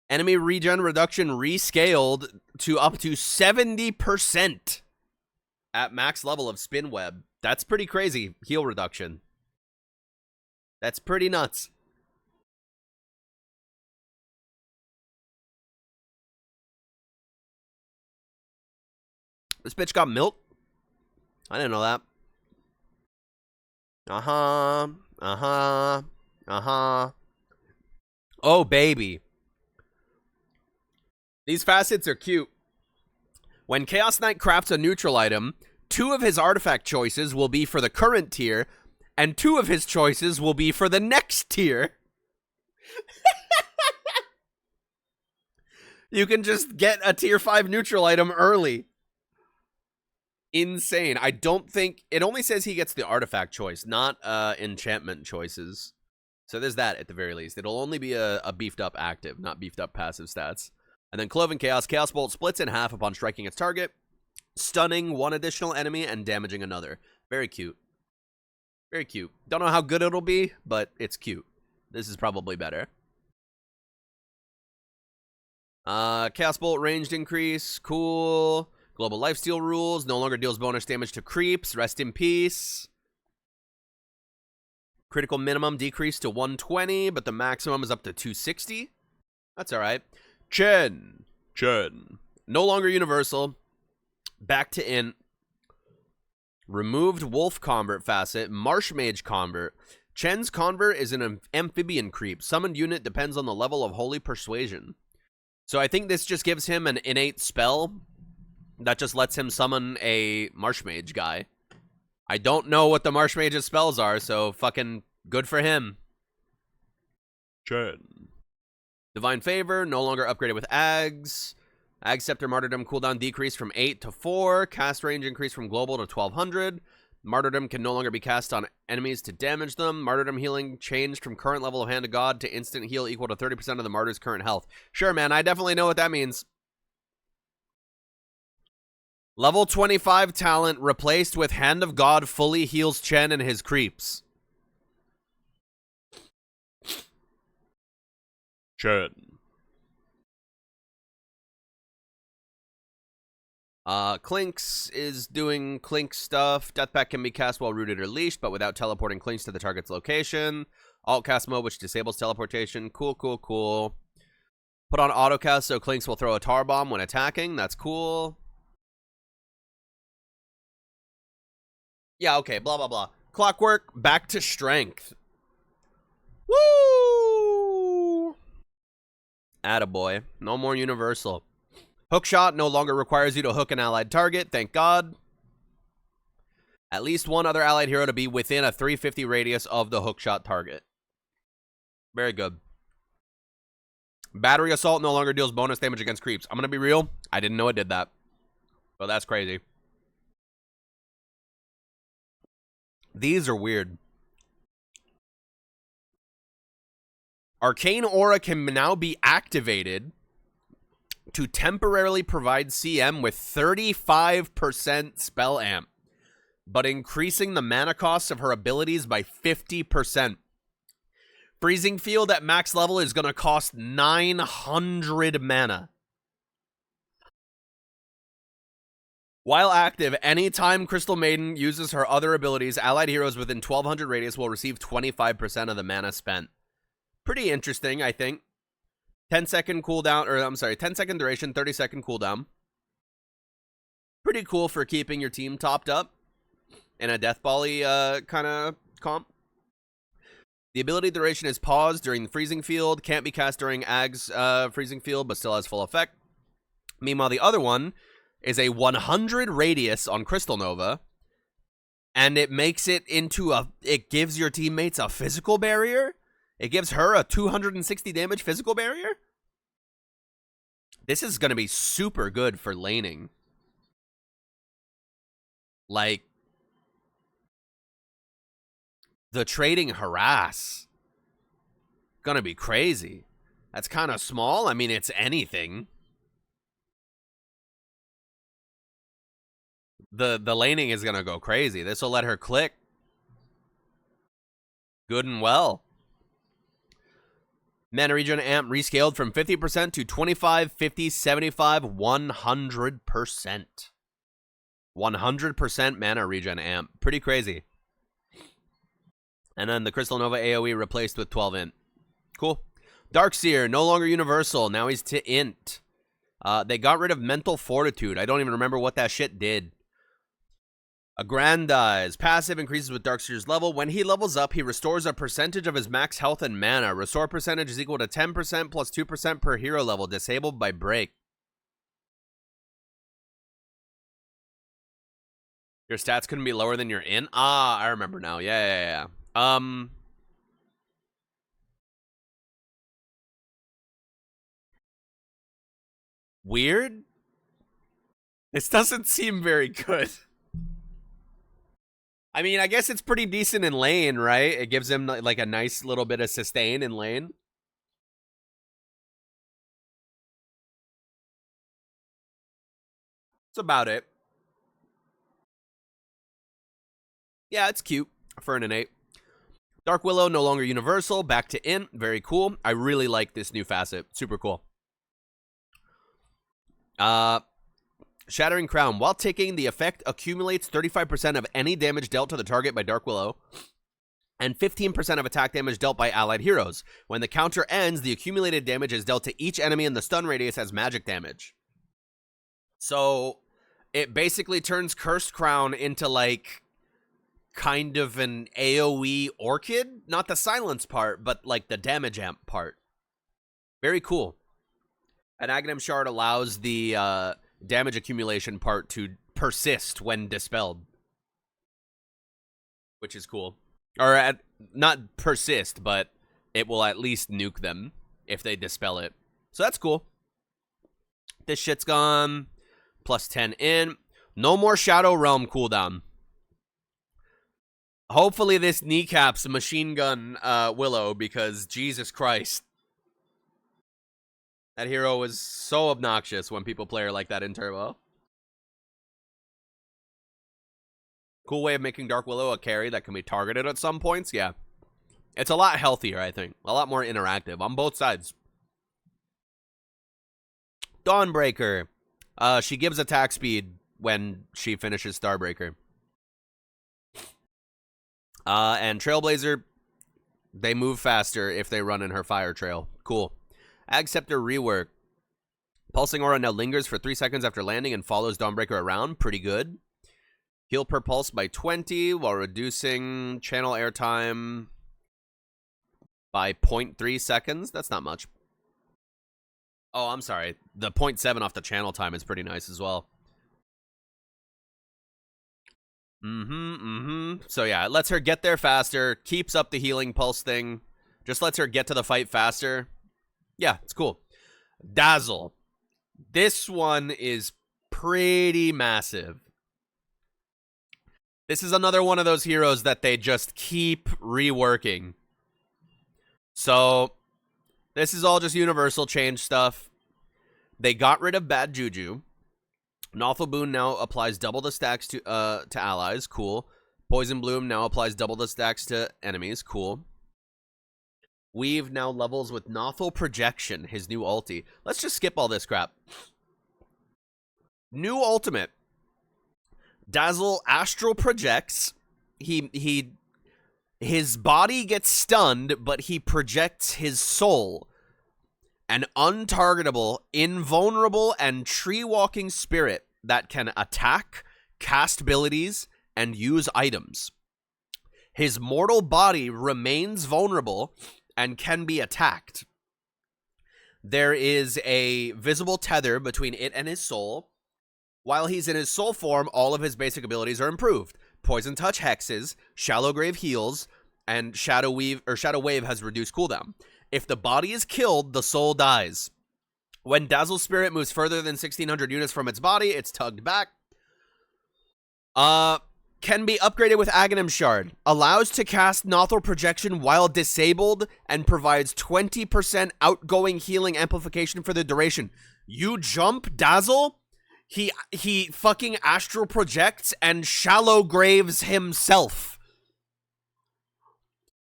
A: Enemy regen reduction rescaled to up to 70% at max level of Spin Web. That's pretty crazy. Heal reduction. That's pretty nuts. This bitch got milk? I didn't know that. Oh, baby. These facets are cute. When Chaos Knight crafts a neutral item, 2 of his artifact choices will be for the current tier, and 2 of his choices will be for the next tier. You can just get a tier 5 neutral item early. Insane. I don't think... It only says he gets the artifact choice, not enchantment choices. So there's that at the very least. It'll only be a beefed up active, not beefed up passive stats. And then Cloven Chaos. Chaos Bolt splits in half upon striking its target, stunning 1 additional enemy and damaging another. Very cute. Very cute. Don't know how good it'll be, but it's cute. This is probably better. Chaos Bolt ranged increase. Cool. Global Lifesteal rules. No longer deals bonus damage to creeps. Rest in peace. Critical minimum decreased to 120, but the maximum is up to 260. That's alright. Chen. No longer universal. Back to int. Removed Wolf Convert facet. Marsh Mage Convert. Chen's Convert is an amphibian creep. Summoned unit depends on the level of Holy Persuasion. So I think this just gives him an innate spell that just lets him summon a Marsh Mage guy. I don't know what the Marsh Mage's spells are, so fucking good for him. Chen. Divine Favor, no longer upgraded with Ags. Ag Scepter Martyrdom cooldown decreased from 8 to 4. Cast range increased from global to 1200. Martyrdom can no longer be cast on enemies to damage them. Martyrdom healing changed from current level of Hand of God to instant heal equal to 30% of the martyr's current health. Sure, man, I definitely know what that means. Level 25 talent replaced with Hand of God fully heals Chen and his creeps. Chen. Clinks is doing Clink stuff. Deathpack can be cast while rooted or leashed, but without teleporting Clinks to the target's location. Alt cast mode, which disables teleportation. Cool, cool, cool. Put on auto cast so Clinks will throw a tar bomb when attacking. That's cool. Yeah, okay, blah, blah, blah. Clockwork, back to strength. Woo! Attaboy. No more universal. Hookshot no longer requires you to hook an allied target, thank God. At least one other allied hero to be within a 350 radius of the hookshot target. Very good. Battery Assault no longer deals bonus damage against creeps. I'm going to be real, I didn't know it did that. But that's crazy. These are weird. Arcane Aura can now be activated to temporarily provide CM with 35% spell amp, but increasing the mana cost of her abilities by 50%. Freezing Field at max level is going to cost 900 mana. While active, anytime Crystal Maiden uses her other abilities, allied heroes within 1200 radius will receive 25% of the mana spent. Pretty interesting, I think. 10-second cooldown, or I'm sorry, 10-second duration, 30-second cooldown. Pretty cool for keeping your team topped up in a Death Volley kind of comp. The ability duration is paused during the Freezing Field. Can't be cast during Ag's Freezing Field, but still has full effect. Meanwhile, the other one is a 100 radius on Crystal Nova, and it makes it into a... It gives your teammates a physical barrier? It gives her a 260 damage physical barrier? This is going to be super good for laning. Like, the trading harass. Gonna be crazy. That's kind of small. I mean, it's anything. The laning is going to go crazy. This will let her click. Good and well. Mana regen amp rescaled from 50% to 25, 50, 75, 100%. 100% mana regen amp. Pretty crazy. And then the Crystal Nova AoE replaced with 12 int. Cool. Darkseer, no longer universal. Now he's to int. They got rid of mental fortitude. I don't even remember what that shit did. Aggrandize. Passive increases with Darkseer's level. When he levels up, he restores a percentage of his max health and mana. Restore percentage is equal to 10% plus 2% per hero level. Disabled by break. Your stats couldn't be lower than your in? Ah, I remember now. Yeah. Weird? This doesn't seem very good. I mean, I guess it's pretty decent in lane, right? It gives him like a nice little bit of sustain in lane. That's about it. Yeah, it's cute for an innate. Dark Willow, no longer universal. Back to int. Very cool. I really like this new facet. Super cool. Shattering Crown. While ticking, the effect accumulates 35% of any damage dealt to the target by Dark Willow and 15% of attack damage dealt by allied heroes. When the counter ends, the accumulated damage is dealt to each enemy in the stun radius as magic damage. So it basically turns Cursed Crown into like kind of an AoE Orchid. Not the silence part, but like the damage amp part. Very cool. An Aghanim Shard allows the damage accumulation part to persist when dispelled, which is cool. Or not persist, but it will at least nuke them if they dispel it. So that's cool. This shit's gone. Plus 10 in. No more Shadow Realm cooldown. Hopefully this kneecaps machine gun Willow, because Jesus Christ. That hero is so obnoxious when people play her like that in Turbo. Cool way of making Dark Willow a carry that can be targeted at some points. Yeah. It's a lot healthier, I think. A lot more interactive on both sides. Dawnbreaker. She gives attack speed when she finishes Starbreaker. And Trailblazer, they move faster if they run in her fire trail. Cool. Ag Scepter rework. Pulsing Aura now lingers for 3 seconds after landing and follows Dawnbreaker around. Pretty good. Heal per pulse by 20 while reducing channel airtime by 0.3 seconds. That's not much. Oh, I'm sorry. The 0.7 off the channel time is pretty nice as well. So yeah, it lets her get there faster, keeps up the healing pulse thing, just lets her get to the fight faster. Yeah, it's cool. Dazzle. This one is pretty massive. This is another one of those heroes that they just keep reworking. So, this is all just universal change stuff. They got rid of Bad Juju. Nothal Boon now applies double the stacks to allies. Cool. Poison Bloom now applies double the stacks to enemies. Cool. Weave now levels with Nothal Projection, his new ulti. Let's just skip all this crap. New ultimate. Dazzle astral projects. His body gets stunned, but he projects his soul. An untargetable, invulnerable, and tree-walking spirit that can attack, cast abilities, and use items. His mortal body remains vulnerable and can be attacked. There is a visible tether between it and his soul. While he's in his soul form, all of his basic abilities are improved. Poison Touch hexes, Shallow Grave heals, and Shadow Wave has reduced cooldown. If the body is killed, the soul dies. When Dazzle's spirit moves further than 1,600 units from its body, it's tugged back. Can be upgraded with Aghanim Shard. Allows to cast Nothal Projection while disabled and provides 20% outgoing healing amplification for the duration. You jump Dazzle, he fucking astral projects and Shallow Graves himself.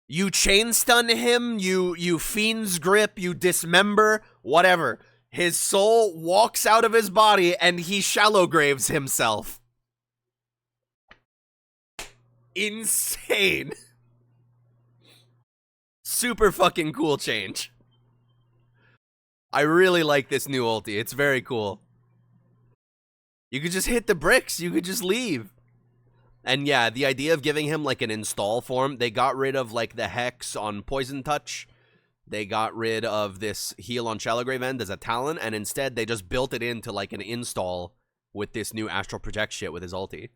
A: You chain stun him, you Fiend's Grip, you dismember, whatever. His soul walks out of his body and he Shallow Graves himself. Insane. Super fucking cool change. I really like this new ulti. It's very cool. You could just hit the bricks. You could just leave. And yeah, the idea of giving him like an install form, they got rid of like the hex on Poison Touch. They got rid of this heal on Shallow Grave End as a talent, and instead they just built it into like an install with this new Astral Project shit with his ulti.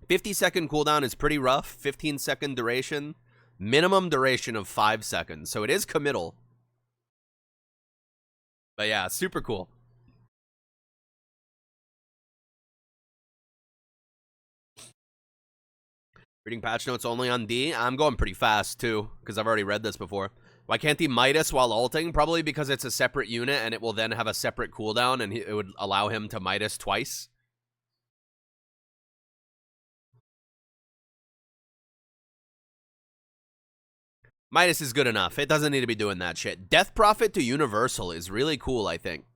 A: 50-second cooldown is pretty rough. 15-second duration. Minimum duration of 5 seconds. So it is committal. But yeah, super cool. Reading patch notes only on D. I'm going pretty fast, too, because I've already read this before. Why can't he Midas while ulting? Probably because it's a separate unit, and it will then have a separate cooldown, and it would allow him to Midas twice. Midas is good enough. It doesn't need to be doing that shit. Death Prophet to Universal is really cool, I think.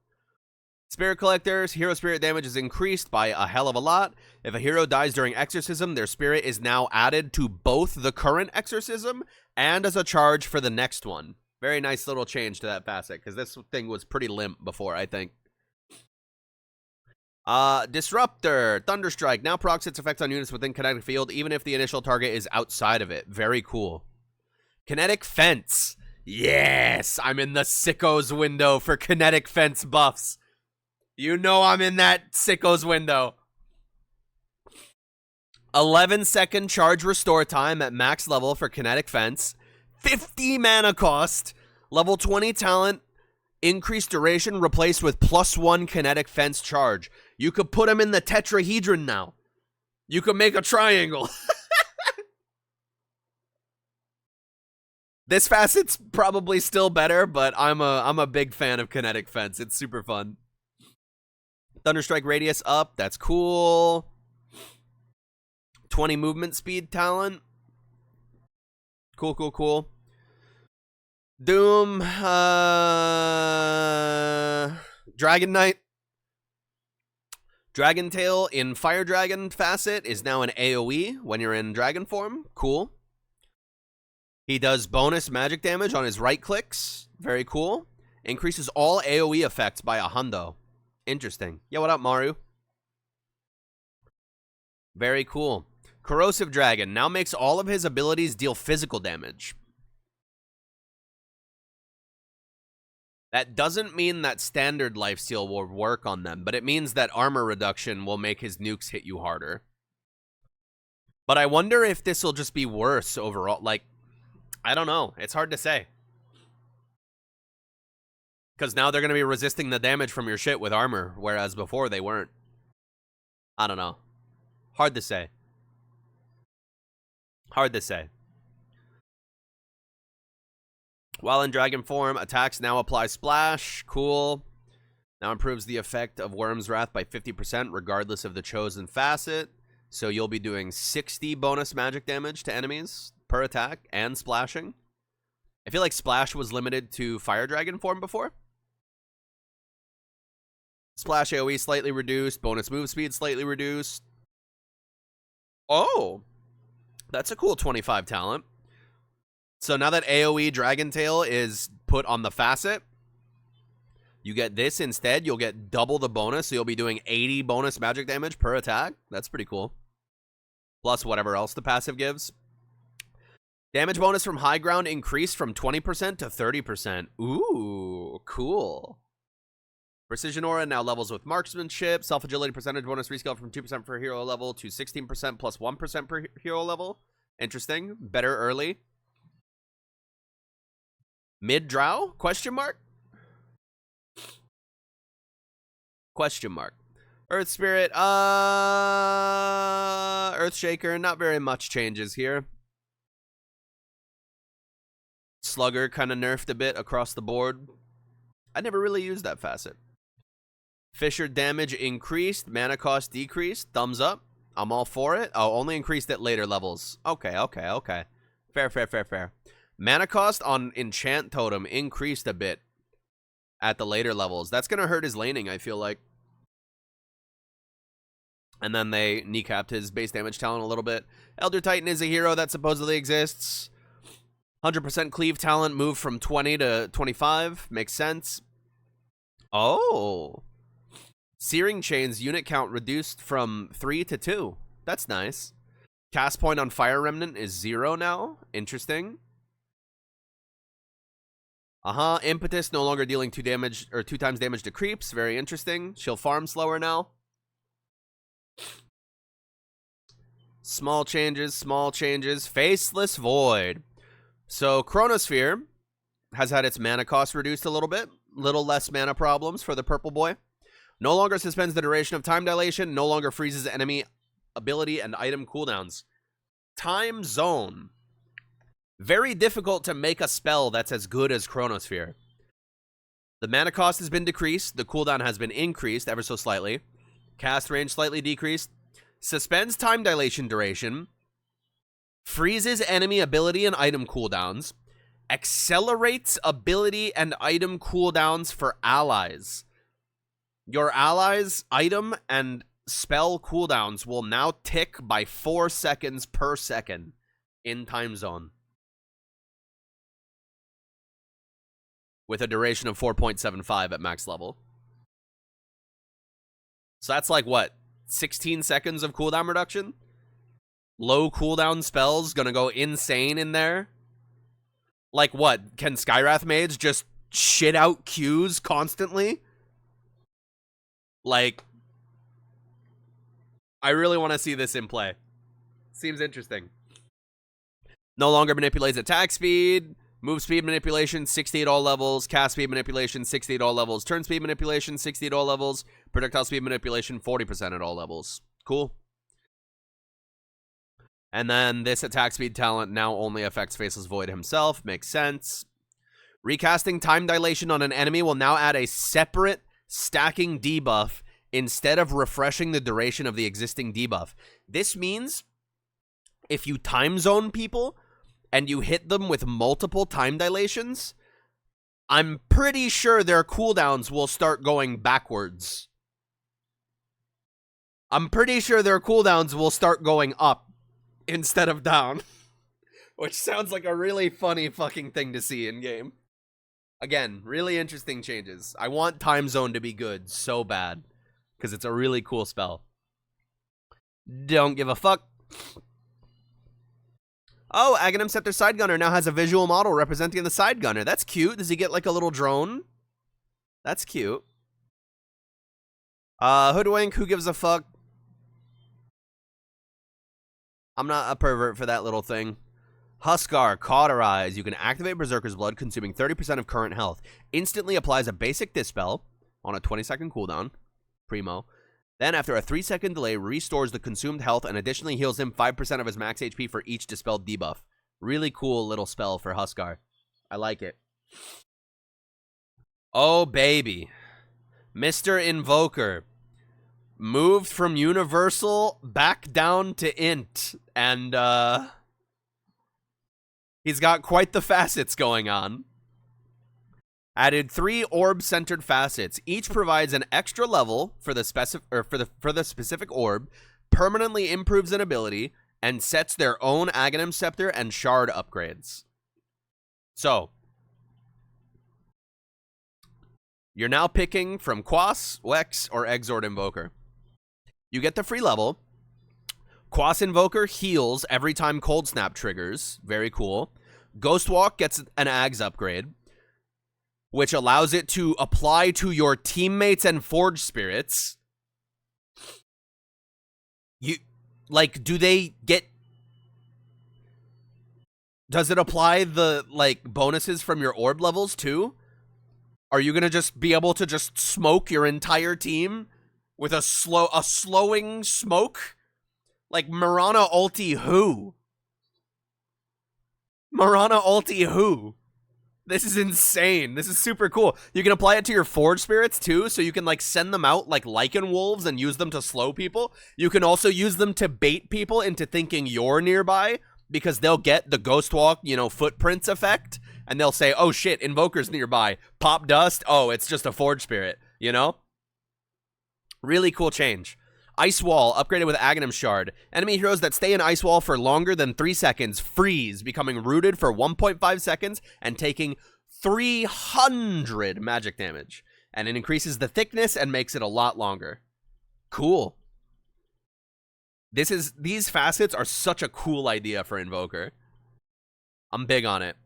A: Spirit Collectors, hero spirit damage is increased by a hell of a lot. If a hero dies during exorcism, their spirit is now added to both the current exorcism and as a charge for the next one. Very nice little change to that facet, because this thing was pretty limp before, I think. Disruptor, Thunderstrike, now procs its effects on units within kinetic field, even if the initial target is outside of it. Very cool. Kinetic Fence. Yes, I'm in the sickos window for Kinetic Fence buffs. You know I'm in that sickos window. 11-second charge restore time at max level for Kinetic Fence. 50 mana cost. Level 20 talent, increased duration replaced with +1 kinetic fence charge. You could put him in the tetrahedron now. You could make a triangle. This facet's probably still better, but I'm a big fan of kinetic fence. It's super fun. Thunderstrike radius up. That's cool. 20 movement speed talent. Cool, cool, cool. Doom. Dragon Knight. Dragon Tail in Fire Dragon facet is now an AoE when you're in dragon form. Cool. He does bonus magic damage on his right clicks. Very cool. Increases all AoE effects by a hundo. Interesting. Yeah, what up, Maru? Very cool. Corrosive Dragon now makes all of his abilities deal physical damage. That doesn't mean that standard lifesteal will work on them, but it means that armor reduction will make his nukes hit you harder. But I wonder if this will just be worse overall. Like, I don't know. It's hard to say. Because now they're going to be resisting the damage from your shit with armor, whereas before they weren't. I don't know. Hard to say. Hard to say. While in dragon form, attacks now apply splash. Cool. Now improves the effect of Worm's Wrath by 50% regardless of the chosen facet. So you'll be doing 60 bonus magic damage to enemies per attack and splashing. I feel like splash was limited to fire dragon form before. Splash AoE slightly reduced. Bonus move speed slightly reduced. Oh. That's a cool 25 talent. So now that AoE Dragon Tail is put on the facet, you get this instead. You'll get double the bonus, so you'll be doing 80 bonus magic damage per attack. That's pretty cool. Plus whatever else the passive gives. Damage bonus from high ground increased from 20% to 30%. Ooh, cool. Precision Aura now levels with marksmanship. Self-agility percentage bonus rescale from 2% per hero level to 16% plus 1% per hero level. Interesting. Better early. Mid-drow? Question mark? Question mark. Earth Spirit. Earthshaker. Not very much changes here. Slugger kind of nerfed a bit across the board. I never really used that facet. Fisher damage increased. Mana cost decreased. Thumbs up. I'm all for it. Oh, only increased at later levels. Okay, okay, okay. Fair, fair, fair, fair. Mana cost on Enchant Totem increased a bit at the later levels. That's going to hurt his laning, I feel like. And then they kneecapped his base damage talent a little bit. Elder Titan is a hero that supposedly exists. 100% cleave talent moved from 20 to 25. Makes sense. Oh. Searing Chains unit count reduced from 3 to 2. That's nice. Cast point on Fire Remnant is 0 now. Interesting. Impetus no longer dealing 2 times damage to creeps. Very interesting. She'll farm slower now. Small changes, small changes. Faceless Void. So Chronosphere has had its mana cost reduced a little bit. Little less mana problems for the purple boy. No longer suspends the duration of time dilation. No longer freezes enemy ability and item cooldowns. Time Zone. Very difficult to make a spell that's as good as Chronosphere. The mana cost has been decreased. The cooldown has been increased ever so slightly. Cast range slightly decreased. Suspends time dilation duration. Freezes enemy ability and item cooldowns. Accelerates ability and item cooldowns for allies. Your allies' item and spell cooldowns will now tick by 4 seconds per second in Time Zone. With a duration of 4.75 at max level. So that's like, what, 16 seconds of cooldown reduction? Low cooldown spells gonna go insane in there? Like what, can Skywrath Mage just shit out Qs constantly? Like, I really want to see this in play. Seems interesting. No longer manipulates attack speed. Move speed manipulation, 60 at all levels. Cast speed manipulation, 60 at all levels. Turn speed manipulation, 60 at all levels. Projectile speed manipulation, 40% at all levels. Cool. And then this attack speed talent now only affects Faceless Void himself. Makes sense. Recasting time dilation on an enemy will now add a separate stacking debuff instead of refreshing the duration of the existing debuff. This means if you time zone people and you hit them with multiple time dilations, I'm pretty sure their cooldowns will start going backwards. I'm pretty sure their cooldowns will start going up instead of down. Which sounds like a really funny fucking thing to see in game. Again, really interesting changes. I want Time Zone to be good so bad, because it's a really cool spell. Don't give a fuck. Oh, Aghanim Scepter Side Gunner now has a visual model representing the Side Gunner. That's cute. Does he get like a little drone? That's cute. Hoodwink, who gives a fuck? I'm not a pervert for that little thing. Huskar, Cauterize. You can activate Berserker's Blood, consuming 30% of current health. Instantly applies a basic Dispel on a 20-second cooldown. Primo. Then, after a 3-second delay, restores the consumed health and additionally heals him 5% of his max HP for each dispelled debuff. Really cool little spell for Huskar. I like it. Oh, baby. Mr. Invoker moved from Universal back down to Int. And, he's got quite the facets going on. Added 3 orb-centered facets. Each provides an extra level for the specific orb, permanently improves an ability, and sets their own Aghanim Scepter and Shard upgrades. So, you're now picking from Quas, Wex, or Exort Invoker. You get the free level. Quas Invoker heals every time Cold Snap triggers. Very cool. Ghostwalk gets an Ags upgrade, which allows it to apply to your teammates and Forge Spirits. Do they get... Does it apply the, bonuses from your orb levels, too? Are you gonna just be able to just smoke your entire team with a slowing smoke? Like, Mirana ulti who? Mirana ulti who? This is insane. This is super cool. You can apply it to your Forge Spirits, too, so you can, send them out like Lycan Wolves and use them to slow people. You can also use them to bait people into thinking you're nearby, because they'll get the Ghost Walk, footprints effect, and they'll say, oh shit, Invoker's nearby. Pop dust, oh, it's just a Forge Spirit, Really cool change. Ice Wall, upgraded with Aghanim Shard. Enemy heroes that stay in Ice Wall for longer than 3 seconds freeze, becoming rooted for 1.5 seconds and taking 300 magic damage. And it increases the thickness and makes it a lot longer. Cool. These facets are such a cool idea for Invoker. I'm big on it.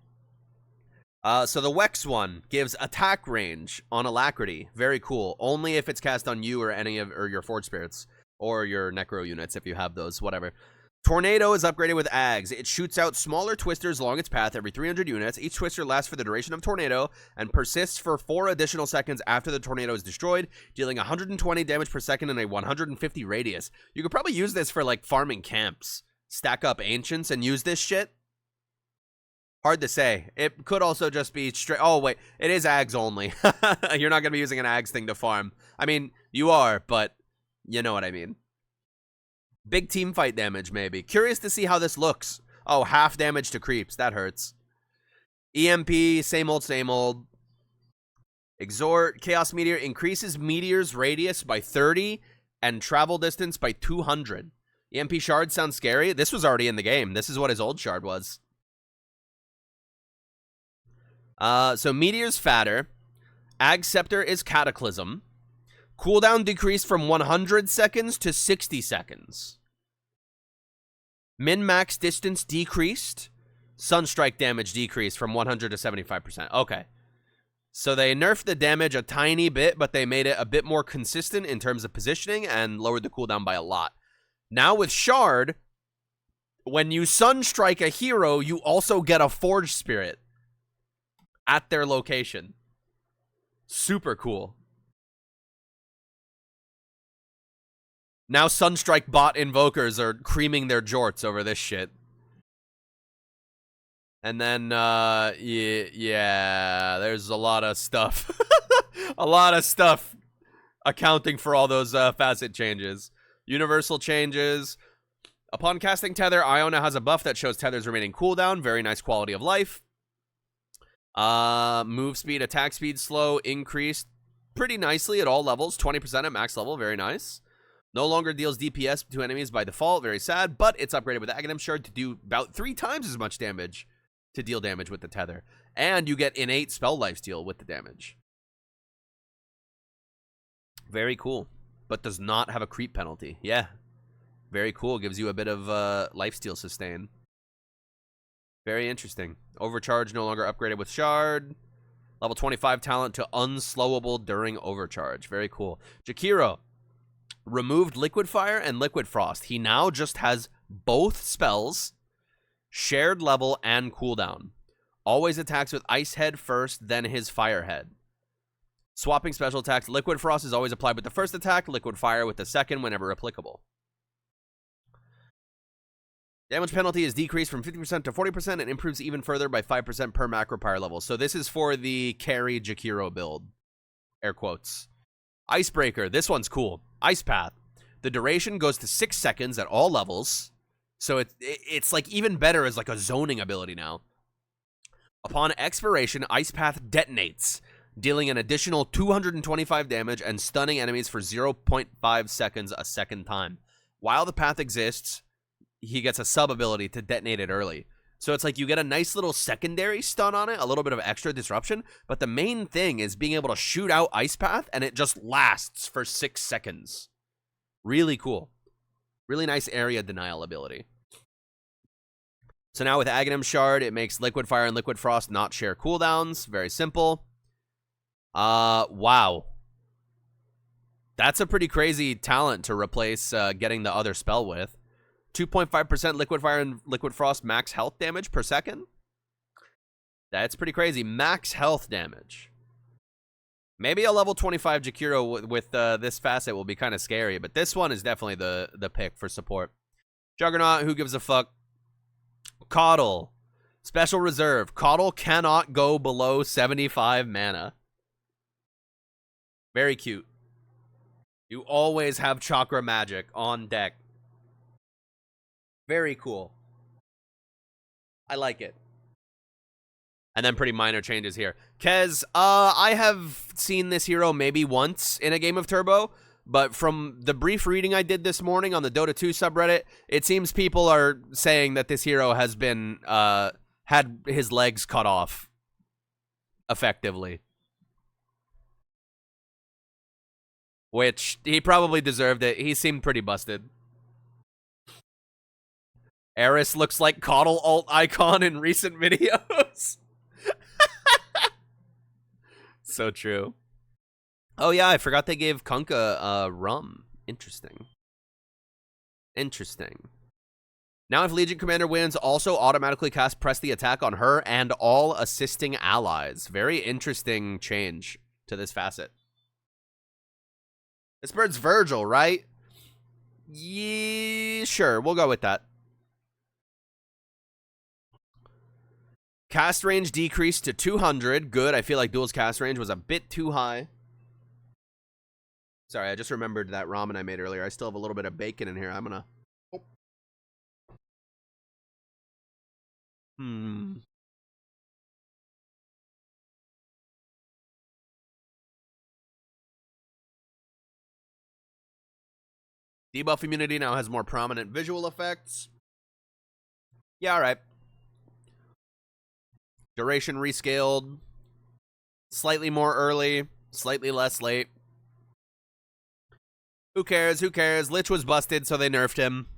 A: So the Wex one gives attack range on Alacrity. Very cool. Only if it's cast on you or any of your Forge Spirits. Or your Necro units, if you have those, whatever. Tornado is upgraded with Ags. It shoots out smaller twisters along its path every 300 units. Each twister lasts for the duration of Tornado and persists for 4 additional seconds after the tornado is destroyed, dealing 120 damage per second in a 150 radius. You could probably use this for, farming camps. Stack up Ancients and use this shit. Hard to say. It could also just be straight... Oh, wait. It is Ags only. You're not going to be using an Ags thing to farm. I mean, you are, but... You know what I mean. Big team fight damage, maybe. Curious to see how this looks. Oh, half damage to creeps. That hurts. EMP, same old, same old. Exhort, Chaos Meteor increases Meteor's radius by 30 and travel distance by 200. EMP Shard sounds scary. This was already in the game. This is what his old shard was. So Meteor's fatter. Ag Scepter is Cataclysm. Cooldown decreased from 100 seconds to 60 seconds. Min-max distance decreased. Sunstrike damage decreased from 100 to 75%. Okay. So they nerfed the damage a tiny bit, but they made it a bit more consistent in terms of positioning and lowered the cooldown by a lot. Now with Shard, when you Sunstrike a hero, you also get a Forge Spirit. at their location. Super cool. Now Sunstrike bot invokers are creaming their jorts over this shit. And then, yeah, there's a lot of stuff. A lot of stuff accounting for all those facet changes. Universal changes. Upon casting Tether, Iona has a buff that shows Tether's remaining cooldown. Very nice quality of life. Move speed, attack speed, slow, increased pretty nicely at all levels. 20% at max level, very nice. No longer deals DPS to enemies by default, very sad, but it's upgraded with the Aghanim Shard to do about 3 times as much damage to deal damage with the Tether. And you get innate spell lifesteal with the damage. Very cool, but does not have a creep penalty. Yeah, very cool. Gives you a bit of lifesteal sustain. Very interesting. Overcharge no longer upgraded with Shard. Level 25 talent to unslowable during overcharge. Very cool. Jakiro removed Liquid Fire and Liquid Frost. He now just has both spells, shared level, and cooldown. Always attacks with Ice Head first, then his Fire Head. Swapping special attacks, Liquid Frost is always applied with the first attack, Liquid Fire with the second whenever applicable. Damage penalty is decreased from 50% to 40% and improves even further by 5% per macro power level. So this is for the carry Jakiro build. Air quotes. Icebreaker, this one's cool. Ice Path. The duration goes to 6 seconds at all levels. So it's like even better as like a zoning ability now. Upon expiration, Ice Path detonates, dealing an additional 225 damage and stunning enemies for 0.5 seconds a second time. While the path exists, he gets a sub ability to detonate it early. So it's like you get a nice little secondary stun on it, a little bit of extra disruption, but the main thing is being able to shoot out Ice Path, and it just lasts for 6 seconds. Really cool. Really nice area denial ability. So now with Aghanim Shard, it makes Liquid Fire and Liquid Frost not share cooldowns. Very simple. Wow. That's a pretty crazy talent to replace getting the other spell with. 2.5% Liquid Fire and Liquid Frost max health damage per second. That's pretty crazy. Max health damage. Maybe a level 25 Jakiro with this facet will be kind of scary, but this one is definitely the pick for support. Juggernaut, who gives a fuck? Coddle. Special reserve. Coddle cannot go below 75 mana. Very cute. You always have Chakra Magic on deck. Very cool. I like it. And then pretty minor changes here. Kez, I have seen this hero maybe once in a game of Turbo, but from the brief reading I did this morning on the Dota 2 subreddit, it seems people are saying that this hero has been, had his legs cut off. Effectively. Which, he probably deserved it. He seemed pretty busted. Eris looks like Coddle alt icon in recent videos. So true. Oh yeah, I forgot they gave Kunkka rum. Interesting. Interesting. Now if Legion Commander wins, also automatically cast Press the Attack on her and all assisting allies. Very interesting change to this facet. This bird's Virgil, right? Yeah, sure, we'll go with that. Cast range decreased to 200. Good. I feel like Duel's cast range was a bit too high. Sorry, I just remembered that ramen I made earlier. I still have a little bit of bacon in here. I'm gonna... Debuff immunity now has more prominent visual effects. Yeah, alright. Duration rescaled. Slightly more early. Slightly less late. Who cares? Who cares? Lich was busted, so they nerfed him.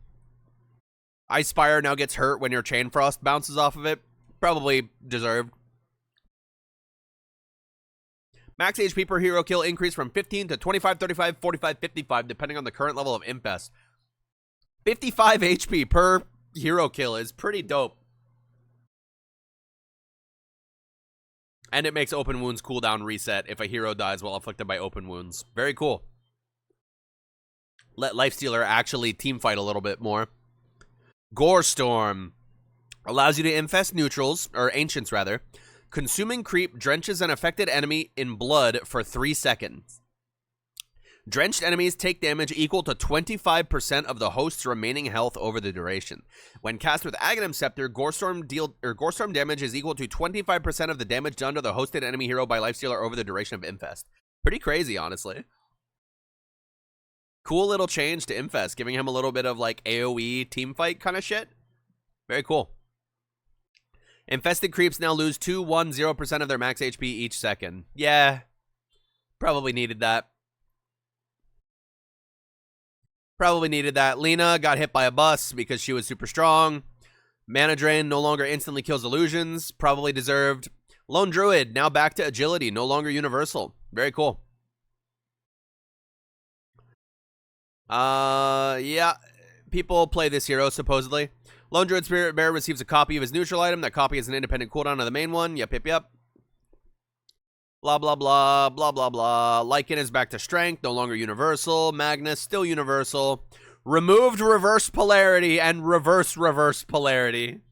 A: Ice Spire now gets hurt when your Chain Frost bounces off of it. Probably deserved. Max HP per hero kill increased from 15 to 25, 35, 45, 55, depending on the current level of Impest. 55 HP per hero kill is pretty dope. And it makes open wounds cooldown reset if a hero dies while afflicted by open wounds. Very cool. Let Lifestealer actually teamfight a little bit more. Gore Storm allows you to infest neutrals, or ancients rather. Consuming creep drenches an affected enemy in blood for 3 seconds. Drenched enemies take damage equal to 25% of the host's remaining health over the duration. When cast with Aghanim Scepter, Gorestorm damage is equal to 25% of the damage done to the hosted enemy hero by Lifestealer over the duration of Infest. Pretty crazy, honestly. Cool little change to Infest, giving him a little bit of like AoE teamfight kind of shit. Very cool. Infested creeps now lose 2, 1, 0% of their max HP each second. Yeah, probably needed that. Probably needed that. Lena got hit by a bus because she was super strong. Mana Drain no longer instantly kills illusions. Probably deserved. Lone Druid now back to agility. No longer universal. Very cool. Yeah. People play this hero, supposedly. Lone Druid Spirit Bearer receives a copy of his neutral item. That copy is an independent cooldown of the main one. Yep, yep, yep. Blah, blah, blah, blah, blah, blah. Lycan is back to strength, no longer universal. Magnus, still universal. Removed reverse polarity and reverse polarity.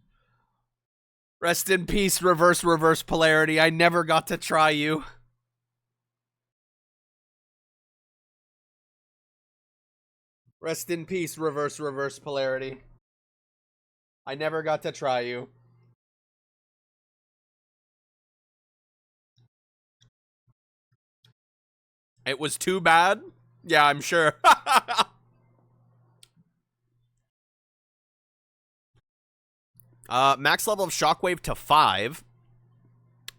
A: Rest in peace, reverse polarity. I never got to try you. Rest in peace, reverse polarity. I never got to try you. It was too bad? Yeah, I'm sure. Max level of Shockwave to 5.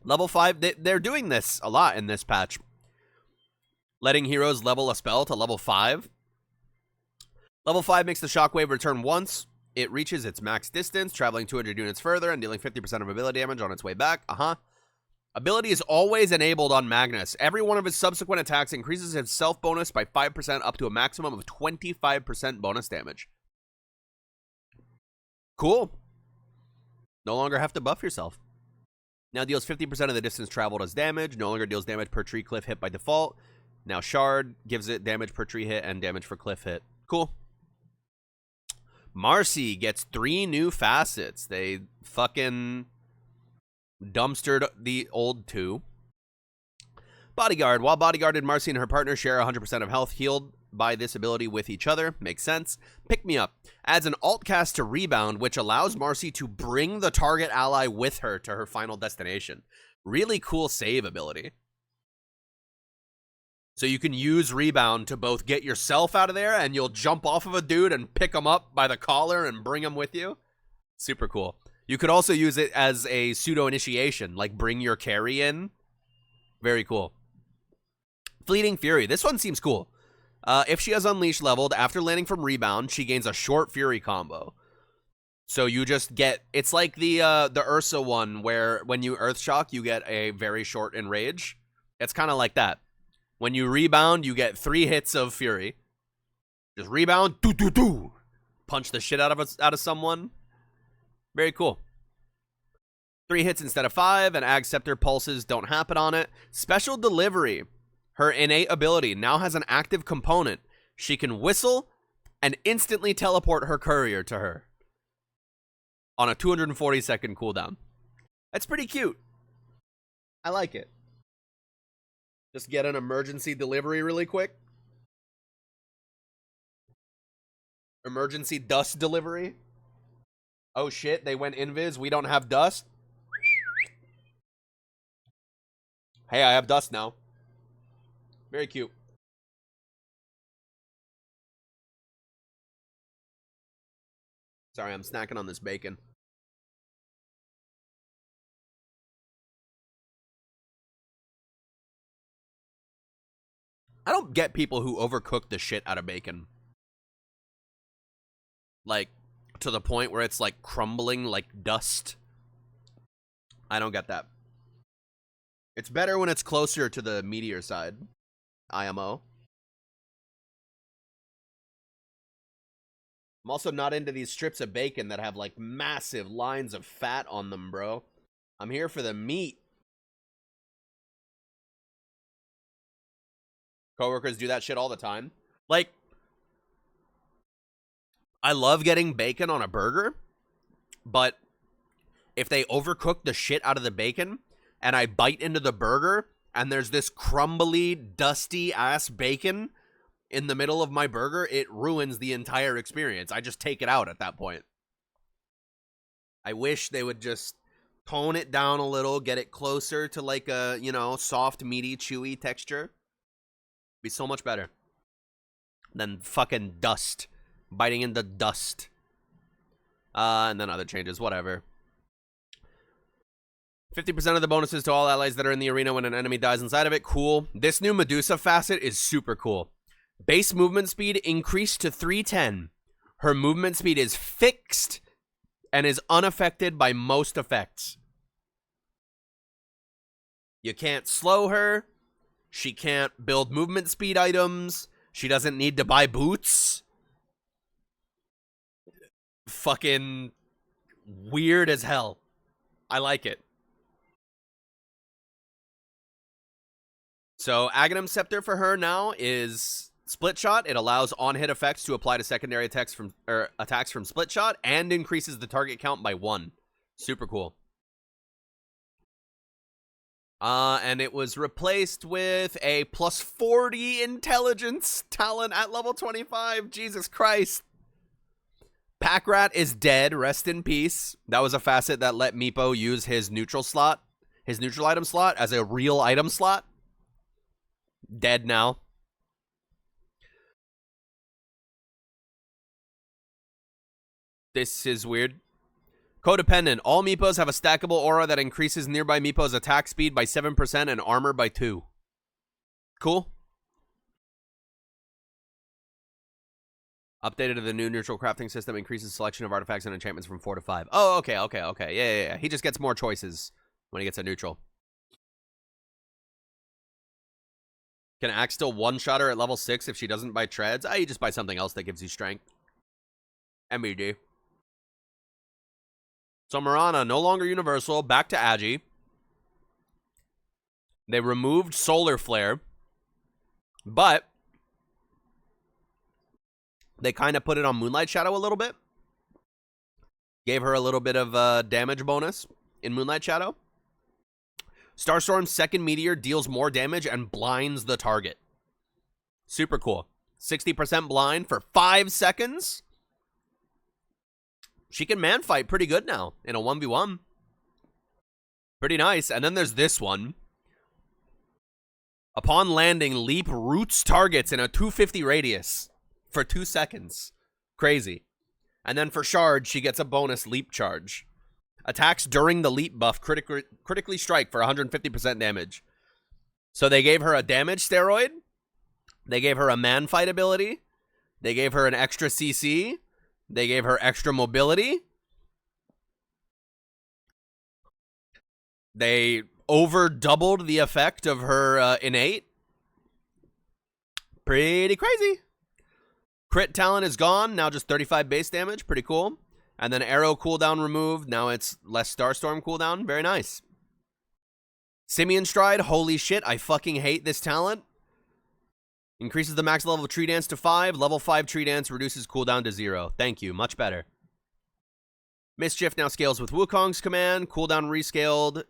A: Level 5, they're doing this a lot in this patch. Letting heroes level a spell to level 5. Level 5 makes the Shockwave return once. It reaches its max distance, traveling 200 units further and dealing 50% of ability damage on its way back. Ability is always enabled on Magnus. Every one of his subsequent attacks increases his self bonus by 5% up to a maximum of 25% bonus damage. Cool. No longer have to buff yourself. Now deals 50% of the distance traveled as damage. No longer deals damage per tree cliff hit by default. Now Shard gives it damage per tree hit and damage for cliff hit. Cool. Marcy gets 3 new facets. They fucking dumpstered the old 2. Bodyguard. While bodyguarded, Marcy and her partner share 100% of health healed by this ability with each other. Makes sense. Pick Me Up. Adds an alt cast to Rebound, which allows Marcy to bring the target ally with her to her final destination. Really cool save ability. So you can use Rebound to both get yourself out of there and you'll jump off of a dude and pick him up by the collar and bring him with you. Super cool. You could also use it as a pseudo initiation, like bring your carry in. Very cool. Fleeting Fury. This one seems cool. If she has Unleash leveled, after landing from Rebound, she gains a short Fury combo. So you just get, it's like the Ursa one where when you Earth Shock, you get a very short Enrage. It's kind of like that. When you Rebound, you get 3 hits of Fury. Just Rebound, do. Punch the shit out of someone. Very cool. 3 hits instead of 5, and Ag Scepter pulses don't happen on it. Special Delivery. Her innate ability now has an active component. She can whistle and instantly teleport her courier to her on a 240-second cooldown. That's pretty cute. I like it. Just get an emergency delivery really quick. Emergency dust delivery. Oh shit, they went invis. We don't have dust. Hey, I have dust now. Very cute. Sorry, I'm snacking on this bacon. I don't get people who overcook the shit out of bacon. Like, to the point where it's like crumbling like dust. I don't get that. It's better when it's closer to the meteor side. IMO. I'm also not into these strips of bacon that have like massive lines of fat on them, bro. I'm here for the meat. Coworkers do that shit all the time. Like, I love getting bacon on a burger, but if they overcook the shit out of the bacon and I bite into the burger and there's this crumbly, dusty ass bacon in the middle of my burger, it ruins the entire experience. I just take it out at that point. I wish they would just tone it down a little, get it closer to like a, you know, soft, meaty, chewy texture. Be so much better than fucking dust. Biting into dust. And then other changes, whatever. 50% of the bonuses to all allies that are in the arena when an enemy dies inside of it. Cool. This new Medusa facet is super cool. Base movement speed increased to 310. Her movement speed is fixed and is unaffected by most effects. You can't slow her. She can't build movement speed items. She doesn't need to buy boots. Fucking weird as hell. I like it. So Aghanim Scepter for her now is Split Shot. It allows on-hit effects to apply to secondary attacks from Split Shot and increases the target count by 1. Super cool. And it was replaced with a plus 40 intelligence talent at level 25. Jesus Christ. Packrat is dead. Rest in peace. That was a facet that let Meepo use his neutral slot, his neutral item slot, as a real item slot. Dead now. This is weird. Codependent. All Meepos have a stackable aura that increases nearby Meepos' attack speed by 7% and armor by 2. Cool. Updated to the new neutral crafting system, increases selection of artifacts and enchantments from 4 to 5. Oh, okay. Yeah. He just gets more choices when he gets a neutral. Can Axe still one-shot her at level 6 if she doesn't buy treads? You just buy something else that gives you strength. MED. So Mirana, no longer universal, back to Agi. They removed Solar Flare, but they kind of put it on Moonlight Shadow a little bit. Gave her a little bit of damage bonus in Moonlight Shadow. Starstorm's second meteor deals more damage and blinds the target. Super cool. 60% blind for 5 seconds. She can man fight pretty good now in a 1v1. Pretty nice. And then there's this one. Upon landing, Leap roots targets in a 250 radius for 2 seconds. Crazy. And then for Shard, she gets a bonus Leap charge. Attacks during the Leap buff critically strike for 150% damage. So they gave her a damage steroid. They gave her a man fight ability. They gave her an extra CC. They gave her extra mobility. They over doubled the effect of her innate. Pretty crazy. Crit talent is gone. Now just 35 base damage. Pretty cool. And then arrow cooldown removed. Now it's less Starstorm cooldown. Very nice. Simian Stride. Holy shit. I fucking hate this talent. Increases the max level of Tree Dance to 5. Level 5 Tree Dance reduces cooldown to 0. Thank you. Much better. Mischief now scales with Wukong's command. Cooldown rescaled.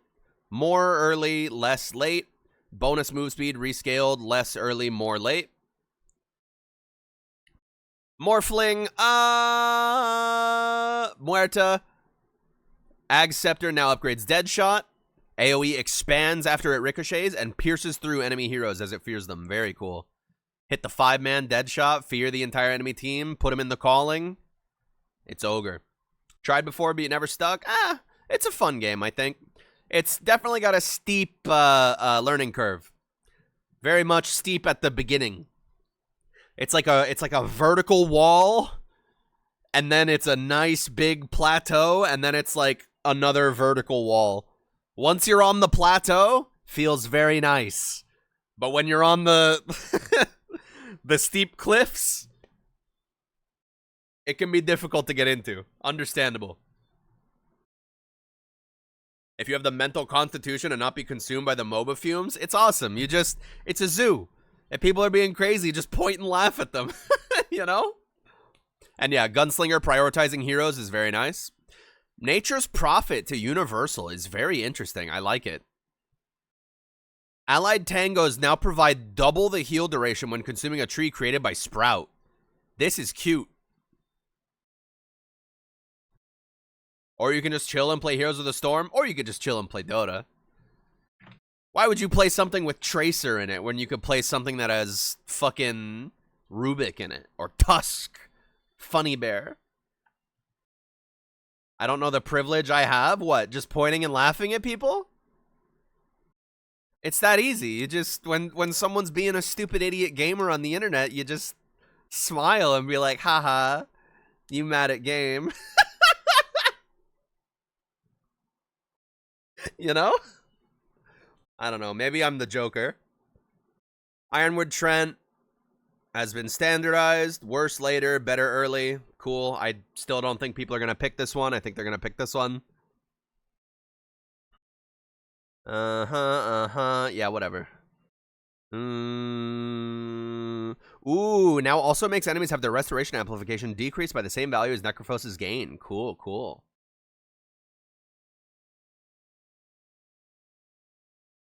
A: More early, less late. Bonus move speed rescaled. Less early, more late. Morphling. Muerta. Ag Scepter now upgrades Deadshot. AoE expands after it ricochets and pierces through enemy heroes as it fears them. Very cool. Hit the 5-man Deadshot, fear the entire enemy team, put him in the calling. It's Ogre. Tried before, but it never stuck. It's a fun game, I think. It's definitely got a steep learning curve. Very much steep at the beginning. It's like a vertical wall, and then it's a nice big plateau, and then it's like another vertical wall. Once you're on the plateau, feels very nice. But when you're on the the steep cliffs, it can be difficult to get into. Understandable. If you have the mental constitution and not be consumed by the MOBA fumes, it's awesome. It's a zoo. If people are being crazy, just point and laugh at them, you know? And yeah, Gunslinger prioritizing heroes is very nice. Nature's Prophet to Universal is very interesting. I like it. Allied Tangos now provide double the heal duration when consuming a tree created by Sprout. This is cute. Or you can just chill and play Heroes of the Storm, or you could just chill and play Dota. Why would you play something with Tracer in it when you could play something that has fucking Rubik in it? Or Tusk. Funny Bear. I don't know the privilege I have. What? Just pointing and laughing at people? It's that easy. You just, when someone's being a stupid idiot gamer on the internet, you just smile and be like, haha, you mad at game. You know? I don't know. Maybe I'm the Joker. Ironwood Trent has been standardized. Worse later, better early. Cool. I still don't think people are going to pick this one. I think they're going to pick this one. Yeah, whatever. Ooh, now also makes enemies have their restoration amplification decreased by the same value as Necrophos's gain. Cool, cool.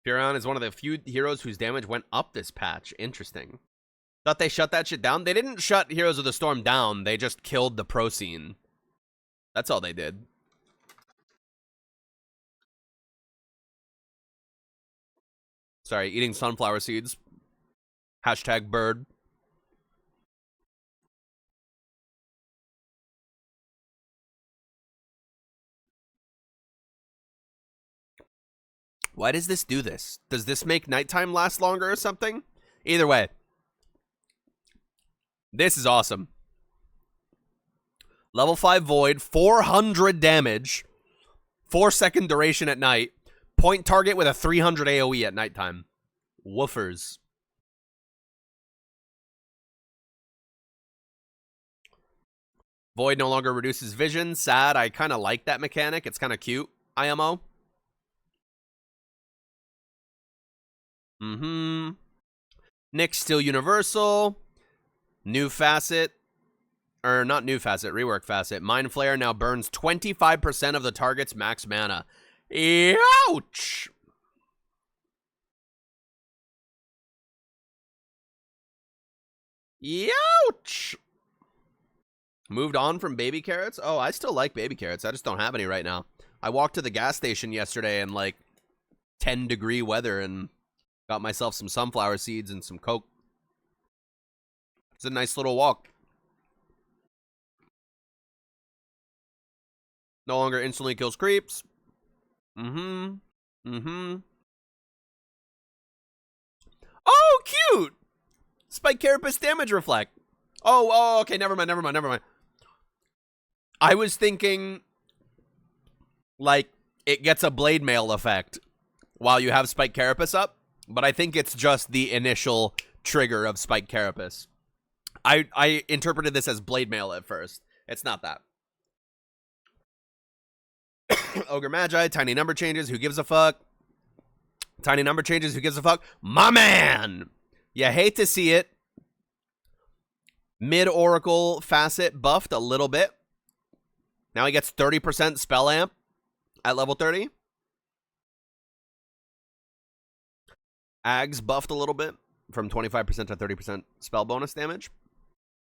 A: Furion is one of the few heroes whose damage went up this patch. Interesting. Thought they shut that shit down? They didn't shut Heroes of the Storm down. They just killed the pro scene. That's all they did. Sorry, eating sunflower seeds. Hashtag bird. Why does this do this? Does this make nighttime last longer or something? Either way. This is awesome. Level 5 Void, 400 damage, 4-second duration at night, point target with a 300 AoE at nighttime. Woofers. Void no longer reduces vision. Sad. I kind of like that mechanic. It's kind of cute. IMO. Nick's still universal. New facet. Or not new facet, rework facet. Mind Flare now burns 25% of the target's max mana. Ouch! Ouch! Moved on from baby carrots? Oh, I still like baby carrots. I just don't have any right now. I walked to the gas station yesterday in like 10-degree weather and got myself some sunflower seeds and some Coke. It's a nice little walk. No longer instantly kills creeps. Oh, cute! Spike Carapace damage reflect. Oh, okay, never mind. I was thinking, like, it gets a blade mail effect while you have Spike Carapace up, but I think it's just the initial trigger of Spike Carapace. I interpreted this as blade mail at first. It's not that. Ogre Magi, tiny number changes, who gives a fuck? Tiny number changes, who gives a fuck? My man! You hate to see it. Mid-Oracle facet buffed a little bit. Now he gets 30% spell amp at level 30. Ags buffed a little bit from 25% to 30% spell bonus damage.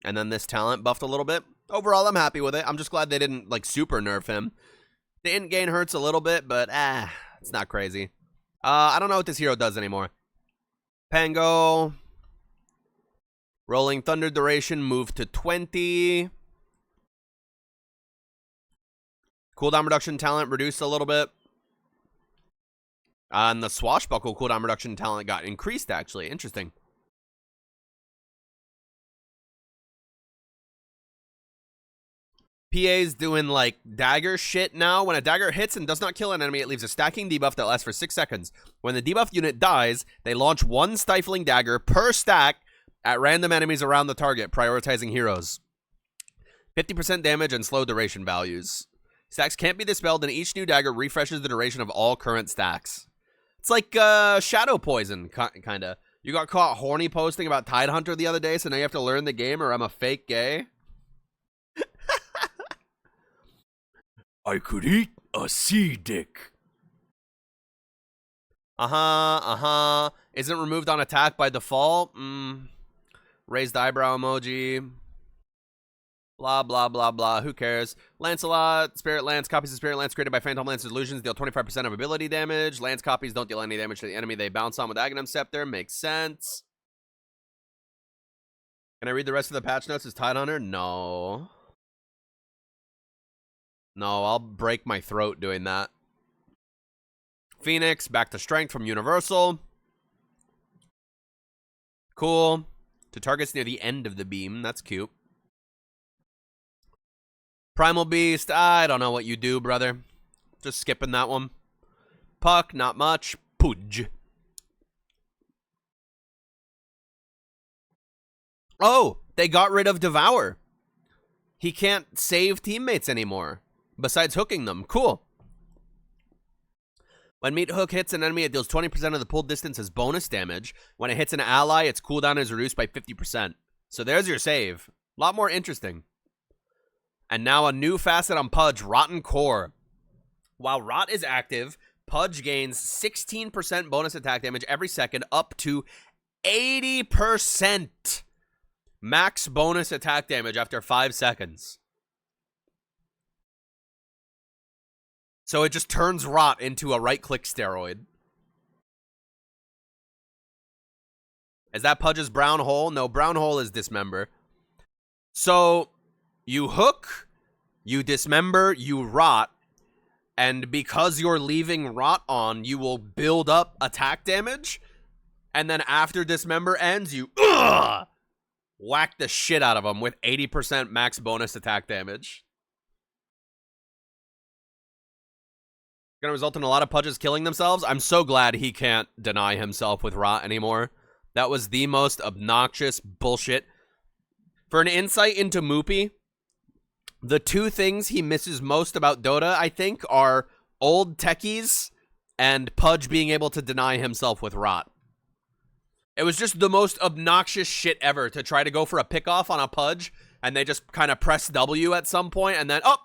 A: And then this talent buffed a little bit. Overall, I'm happy with it. I'm just glad they didn't, like, super nerf him. The int gain hurts a little bit, but, it's not crazy. I don't know what this hero does anymore. Pango. Rolling Thunder duration moved to 20. Cooldown reduction talent reduced a little bit. And the Swashbuckle cooldown reduction talent got increased, actually. Interesting. PA's doing, like, dagger shit now. When a dagger hits and does not kill an enemy, it leaves a stacking debuff that lasts for 6 seconds. When the debuffed unit dies, they launch one stifling dagger per stack at random enemies around the target, prioritizing heroes. 50% damage and slow duration values. Stacks can't be dispelled, and each new dagger refreshes the duration of all current stacks. It's like Shadow Poison, kind of. You got caught horny posting about Tidehunter the other day, so now you have to learn the game or I'm a fake gay? I could eat a sea dick. Isn't removed on attack by default? Raised eyebrow emoji. Blah, blah, blah, blah. Who cares? Lancelot, Spirit Lance, copies of Spirit Lance created by Phantom Lance's illusions deal 25% of ability damage. Lance copies don't deal any damage to the enemy they bounce on with Aghanim Scepter. Makes sense. Can I read the rest of the patch notes as Tidehunter? No. No, I'll break my throat doing that. Phoenix, back to strength from Universal. Cool. To targets near the end of the beam. That's cute. Primal Beast, I don't know what you do, brother. Just skipping that one. Puck, not much. Pudge. Oh, they got rid of Devour. He can't save teammates anymore, besides hooking them. Cool. When Meat Hook hits an enemy, it deals 20% of the pulled distance as bonus damage. When it hits an ally, its cooldown is reduced by 50%. So there's your save. A lot more interesting. And now a new facet on Pudge, Rotten Core. While Rot is active, Pudge gains 16% bonus attack damage every second, up to 80% max bonus attack damage after 5 seconds. So it just turns Rot into a right-click steroid. Is that Pudge's brown hole? No, brown hole is dismember. So you hook, you dismember, you rot, and because you're leaving rot on, you will build up attack damage, and then after dismember ends, you whack the shit out of them with 80% max bonus attack damage. Gonna result in a lot of Pudges killing themselves. I'm so glad he can't deny himself with rot anymore. That was the most obnoxious bullshit. For an insight into Moopy, the two things he misses most about Dota, I think, are old techies and Pudge being able to deny himself with rot. It was just the most obnoxious shit ever to try to go for a pickoff on a Pudge, and they just kind of press W at some point, and then, oh,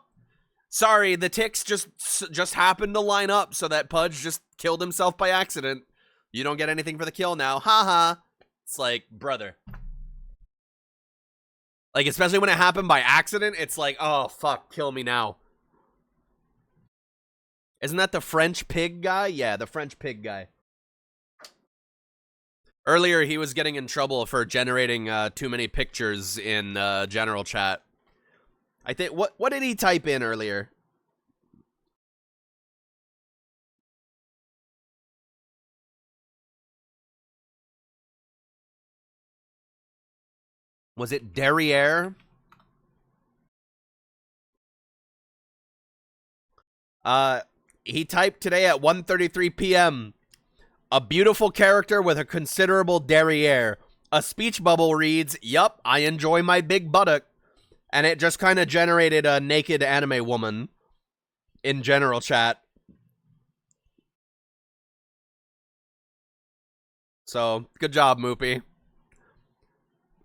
A: sorry, the ticks just happened to line up so that Pudge just killed himself by accident. You don't get anything for the kill now. Haha. It's like, brother. Like, especially when it happened by accident, it's like, oh, fuck, kill me now. Isn't that the French pig guy? Yeah, the French pig guy. Earlier, he was getting in trouble for generating too many pictures in general chat. I think, what did he type in earlier? Was it Derriere? He typed today at 1:33 p.m. A beautiful character with a considerable derriere. A speech bubble reads, "Yup, I enjoy my big buttock." And it just kind of generated a naked anime woman in general chat. So, good job, Moopy.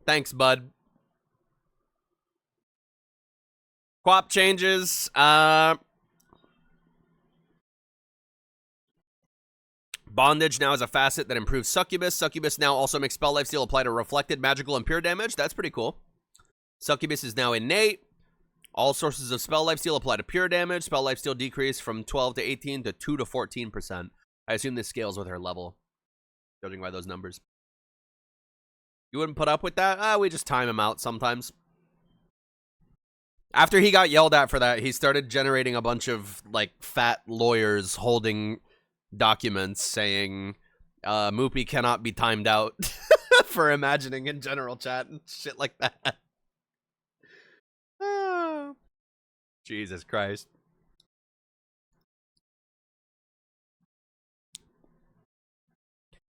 A: Thanks, bud. Quap changes. Bondage now has a facet that improves Succubus. Succubus now also makes spell lifesteal apply to reflected, magical, and pure damage. That's pretty cool. Succubus is now innate. All sources of spell lifesteal apply to pure damage. Spell lifesteal decrease from 12 to 18 to 2 to 14%. I assume this scales with her level, judging by those numbers. You wouldn't put up with that? We just time him out sometimes. After he got yelled at for that, he started generating a bunch of, like, fat lawyers holding documents saying Moopy cannot be timed out for imagining in general chat and shit like that. Jesus Christ.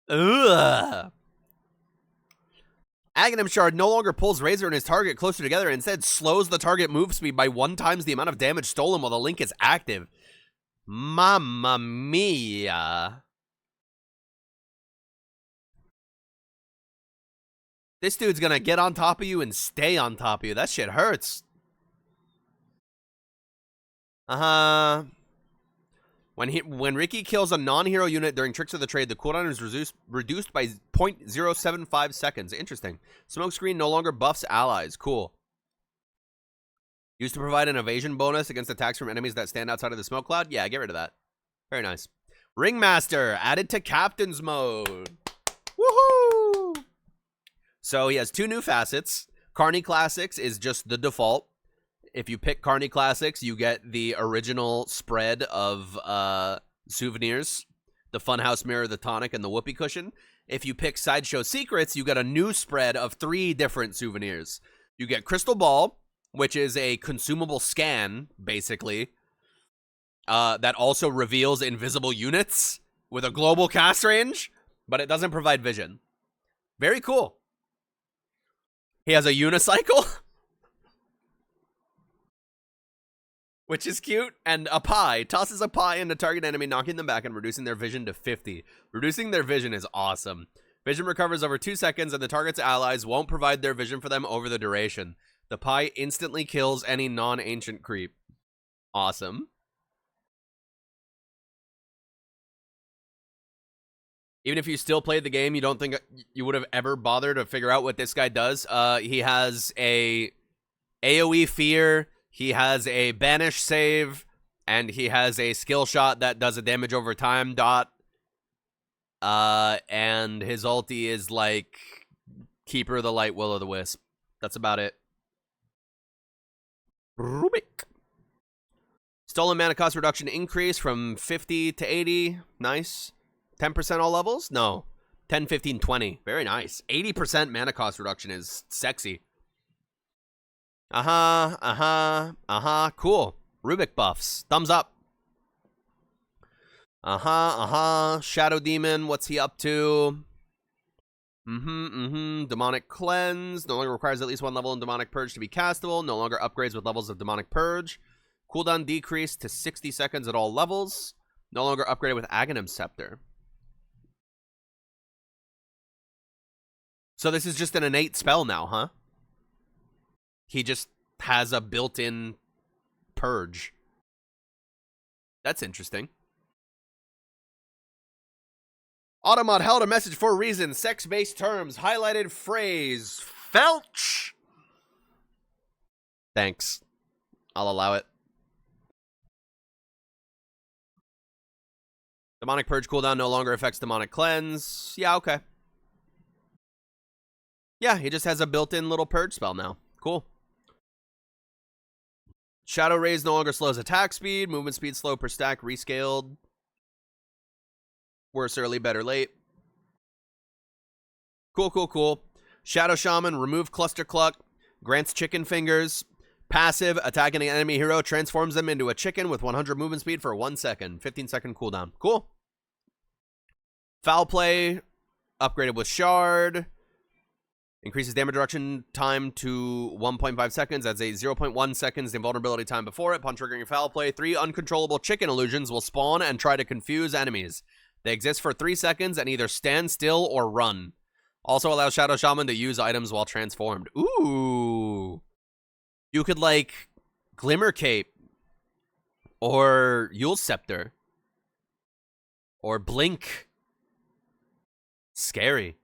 A: Ugh. Aghanim Shard no longer pulls Razor and his target closer together, and instead slows the target move speed by 1 times the amount of damage stolen while the link is active. Mamma mia. This dude's gonna get on top of you and stay on top of you. That shit hurts. When Ricky kills a non-hero unit during Tricks of the Trade, the cooldown is reduced by 0.075 seconds. Interesting. Smokescreen no longer buffs allies. Cool. Used to provide an evasion bonus against attacks from enemies that stand outside of the smoke cloud. Yeah, get rid of that. Very nice. Ringmaster added to Captain's mode. Woohoo! So he has 2 new facets. Carney Classics is just the default. If you pick Carney Classics, you get the original spread of souvenirs. The Funhouse Mirror, the Tonic, and the Whoopee Cushion. If you pick Sideshow Secrets, you get a new spread of 3 different souvenirs. You get Crystal Ball, which is a consumable scan, basically, that also reveals invisible units with a global cast range, but it doesn't provide vision. Very cool. He has a unicycle, which is cute, and a pie. Tosses a pie into target enemy, knocking them back and reducing their vision to 50. Reducing their vision is awesome. Vision recovers over 2 seconds, and the target's allies won't provide their vision for them over the duration. The pie instantly kills any non-ancient creep. Awesome. Even if you still played the game, you don't think you would have ever bothered to figure out what this guy does. He has a AoE fear, he has a banish save, and he has a skill shot that does a damage over time dot. And his ulti is like Keeper of the Light, Will of the Wisp. That's about it. Rubik. Stolen mana cost reduction increase from 50 to 80. Nice. 10% all levels? No. 10, 15, 20. Very nice. 80% mana cost reduction is sexy. Cool. Rubik buffs. Thumbs up. Shadow Demon, what's he up to? Demonic Cleanse. No longer requires at least 1 level in Demonic Purge to be castable. No longer upgrades with levels of Demonic Purge. Cooldown decreased to 60 seconds at all levels. No longer upgraded with Aghanim Scepter. So this is just an innate spell now, huh? He just has a built-in purge. That's interesting. Automod held a message for a reason. Sex-based terms. Highlighted phrase. Felch. Thanks. I'll allow it. Demonic Purge cooldown no longer affects Demonic Cleanse. Yeah, okay. Yeah, he just has a built-in little purge spell now. Cool. Shadow Rays no longer slows attack speed. Movement speed slow per stack. Rescaled. Worse early, better late. Cool. Shadow Shaman, remove Cluster Cluck. Grants chicken fingers. Passive, attacking an enemy hero, transforms them into a chicken with 100 movement speed for 1 second. 15-second cooldown. Cool. Foul Play, upgraded with Shard. Increases damage reduction time to 1.5 seconds. Adds a 0.1 seconds invulnerability time before it. Upon triggering Foul Play, 3 uncontrollable chicken illusions will spawn and try to confuse enemies. They exist for 3 seconds and either stand still or run. Also allows Shadow Shaman to use items while transformed. Ooh. You could, like, Glimmer Cape. Or Yule Scepter. Or Blink. Scary.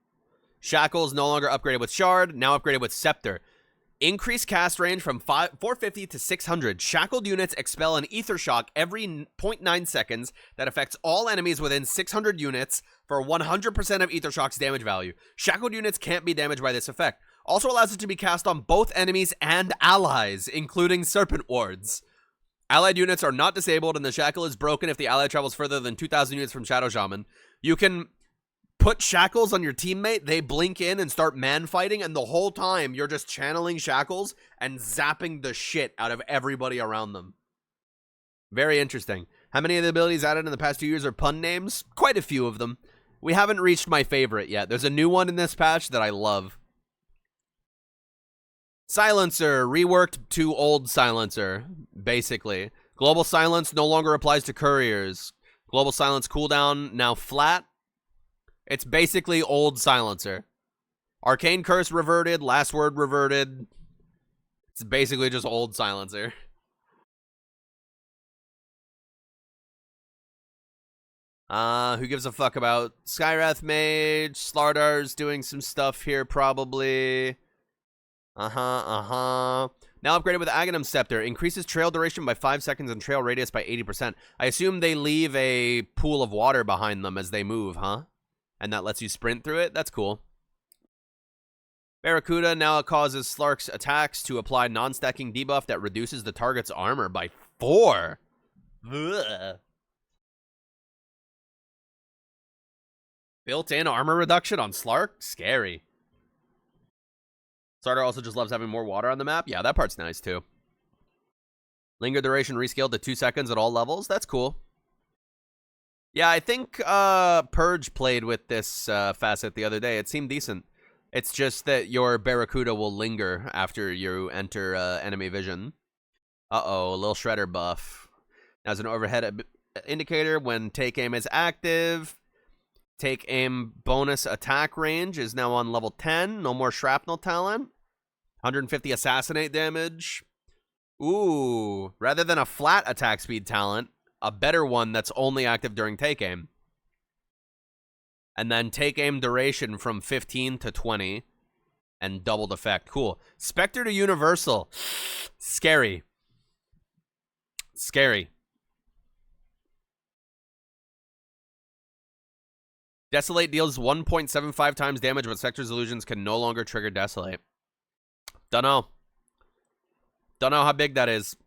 A: Shackles no longer upgraded with Shard, now upgraded with Scepter. Increased cast range from 450 to 600. Shackled units expel an Ether Shock every 0.9 seconds that affects all enemies within 600 units for 100% of Ether Shock's damage value. Shackled units can't be damaged by this effect. Also allows it to be cast on both enemies and allies, including Serpent Wards. Allied units are not disabled, and the shackle is broken if the ally travels further than 2,000 units from Shadow Shaman. You can put shackles on your teammate, they blink in and start man-fighting, and the whole time you're just channeling shackles and zapping the shit out of everybody around them. Very interesting. How many of the abilities added in the past 2 years are pun names? Quite a few of them. We haven't reached my favorite yet. There's a new one in this patch that I love. Silencer, reworked to old Silencer, basically. Global Silence no longer applies to couriers. Global Silence cooldown now flat. It's basically old Silencer. Arcane Curse reverted. Last Word reverted. It's basically just old Silencer. Who gives a fuck about Skywrath Mage? Slardar's doing some stuff here, probably. Now upgraded with Aghanim Scepter. Increases trail duration by 5 seconds and trail radius by 80%. I assume they leave a pool of water behind them as they move, huh? And that lets you sprint through it? That's cool. Barracuda now causes Slark's attacks to apply non-stacking debuff that reduces the target's armor by 4. Ugh. Built-in armor reduction on Slark? Scary. Starter also just loves having more water on the map. Yeah, that part's nice, too. Linger duration rescaled to 2 seconds at all levels. That's cool. Yeah, I think Purge played with this facet the other day. It seemed decent. It's just that your Barracuda will linger after you enter enemy vision. Uh-oh, a little Shredder buff. As an overhead indicator, when Take Aim is active... Take Aim bonus attack range is now on level 10. No more shrapnel talent. 150 assassinate damage. Ooh. Rather than a flat attack speed talent, a better one that's only active during Take Aim. And then Take Aim duration from 15 to 20. And doubled effect. Cool. Spectre to Universal. Scary. Scary. Desolate deals 1.75 times damage, but Spectre's illusions can no longer trigger Desolate. Dunno. Dunno how big that is.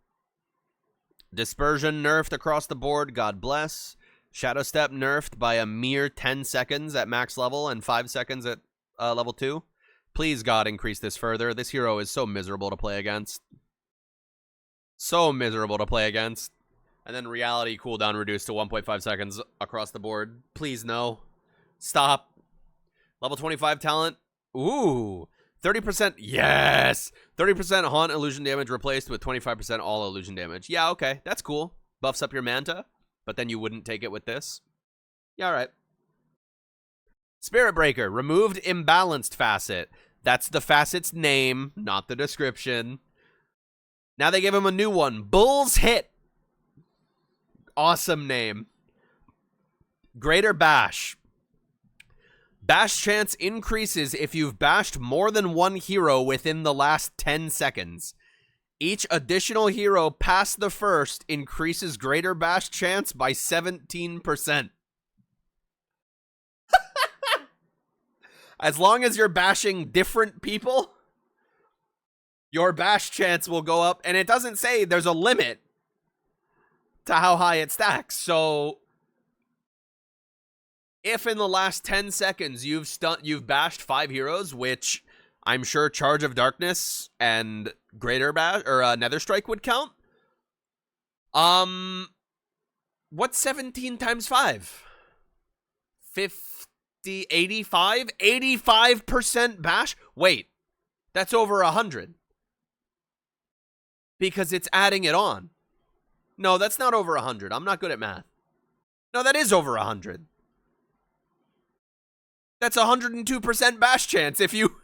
A: Dispersion nerfed across the board, God bless. Shadow Step nerfed by a mere 10 seconds at max level and 5 seconds at level 2. Please, God, increase this further. This hero is so miserable to play against. So miserable to play against. And then reality cooldown reduced to 1.5 seconds across the board. Please, no. Stop. Level 25 talent. Ooh. 30%. Yes. 30% haunt illusion damage replaced with 25% all illusion damage. Yeah, okay. That's cool. Buffs up your Manta, but then you wouldn't take it with this. Yeah, all right. Spirit Breaker. Removed imbalanced facet. That's the facet's name, not the description. Now they give him a new one. Bull's Hit. Awesome name. Greater Bash. Bash chance increases if you've bashed more than one hero within the last 10 seconds. Each additional hero past the first increases greater bash chance by 17%. As long as you're bashing different people, your bash chance will go up. And it doesn't say there's a limit to how high it stacks. So if in the last 10 seconds you've bashed 5 heroes, which I'm sure Charge of Darkness and Greater Bash or Nether Strike would count. What's 17 times 5? 50, 85? 85% bash? Wait, that's over 100. Because it's adding it on. No, that's not over 100. I'm not good at math. No, that is over 100. That's 102% bash chance if you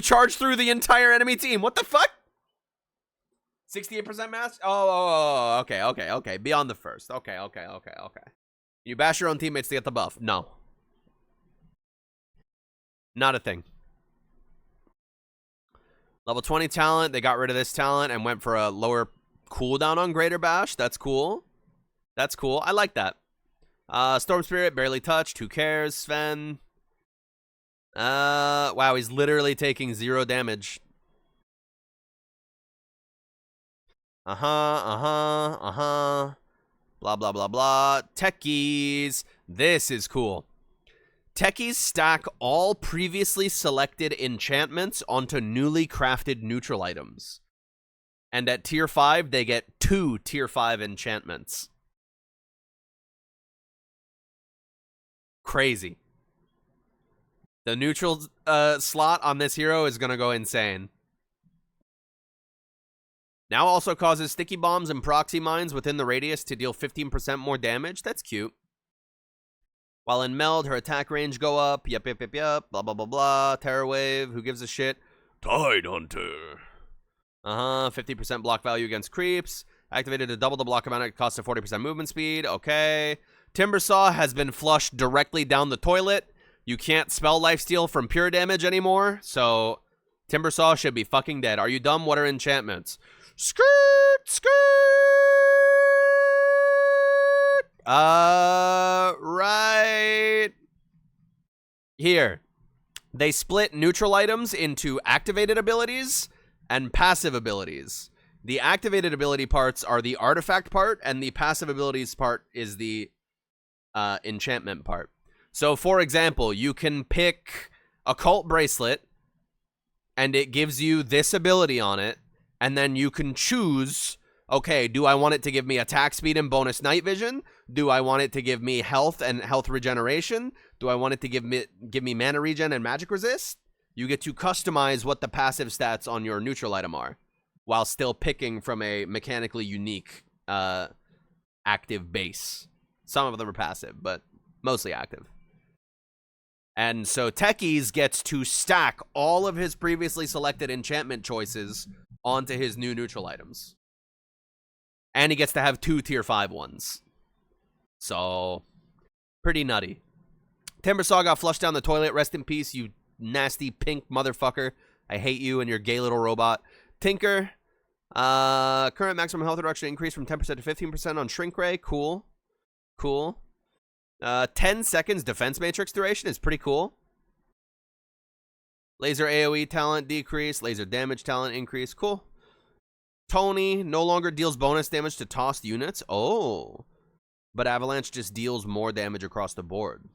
A: charge through the entire enemy team. What the fuck? 68% mass? Oh, okay. Beyond the first. Okay. You bash your own teammates to get the buff. No. Not a thing. Level 20 talent. They got rid of this talent and went for a lower cooldown on Greater Bash. That's cool. That's cool. I like that. Storm Spirit, barely touched. Who cares, Sven? Wow, he's literally taking 0 damage. Blah, blah, blah, blah. Techies. This is cool. Techies stack all previously selected enchantments onto newly crafted neutral items. And at tier 5, they get 2 tier 5 enchantments. Crazy. The neutral slot on this hero is going to go insane. Now also causes sticky bombs and proxy mines within the radius to deal 15% more damage. That's cute. While in Meld, her attack range go up. Yep. Blah, blah, blah, blah. Terror Wave. Who gives a shit? Tide Hunter. 50% block value against creeps. Activated to double the block amount at cost of 40% movement speed. Okay. Timbersaw has been flushed directly down the toilet. You can't spell lifesteal from pure damage anymore. So, Timbersaw should be fucking dead. Are you dumb? What are enchantments? Skirt! Right here. They split neutral items into activated abilities and passive abilities. The activated ability parts are the artifact part, and the passive abilities part is the enchantment part. So, for example, you can pick Occult Bracelet, and it gives you this ability on it, and then you can choose, okay, do I want it to give me attack speed and bonus night vision? Do I want it to give me health and health regeneration? Do I want it to give me mana regen and magic resist? You get to customize what the passive stats on your neutral item are, while still picking from a mechanically unique active base. Some of them are passive, but mostly active. And so Techies gets to stack all of his previously selected enchantment choices onto his new neutral items. And he gets to have 2 tier 5 ones. So, pretty nutty. Timbersaw got flushed down the toilet. Rest in peace, you nasty pink motherfucker. I hate you and your gay little robot. Tinker. Current maximum health reduction increased from 10% to 15% on Shrink Ray. Cool. 10 seconds defense matrix duration is pretty cool. Laser AoE talent decrease. Laser damage talent increase. Cool. Tony no longer deals bonus damage to tossed units. Oh. But Avalanche just deals more damage across the board.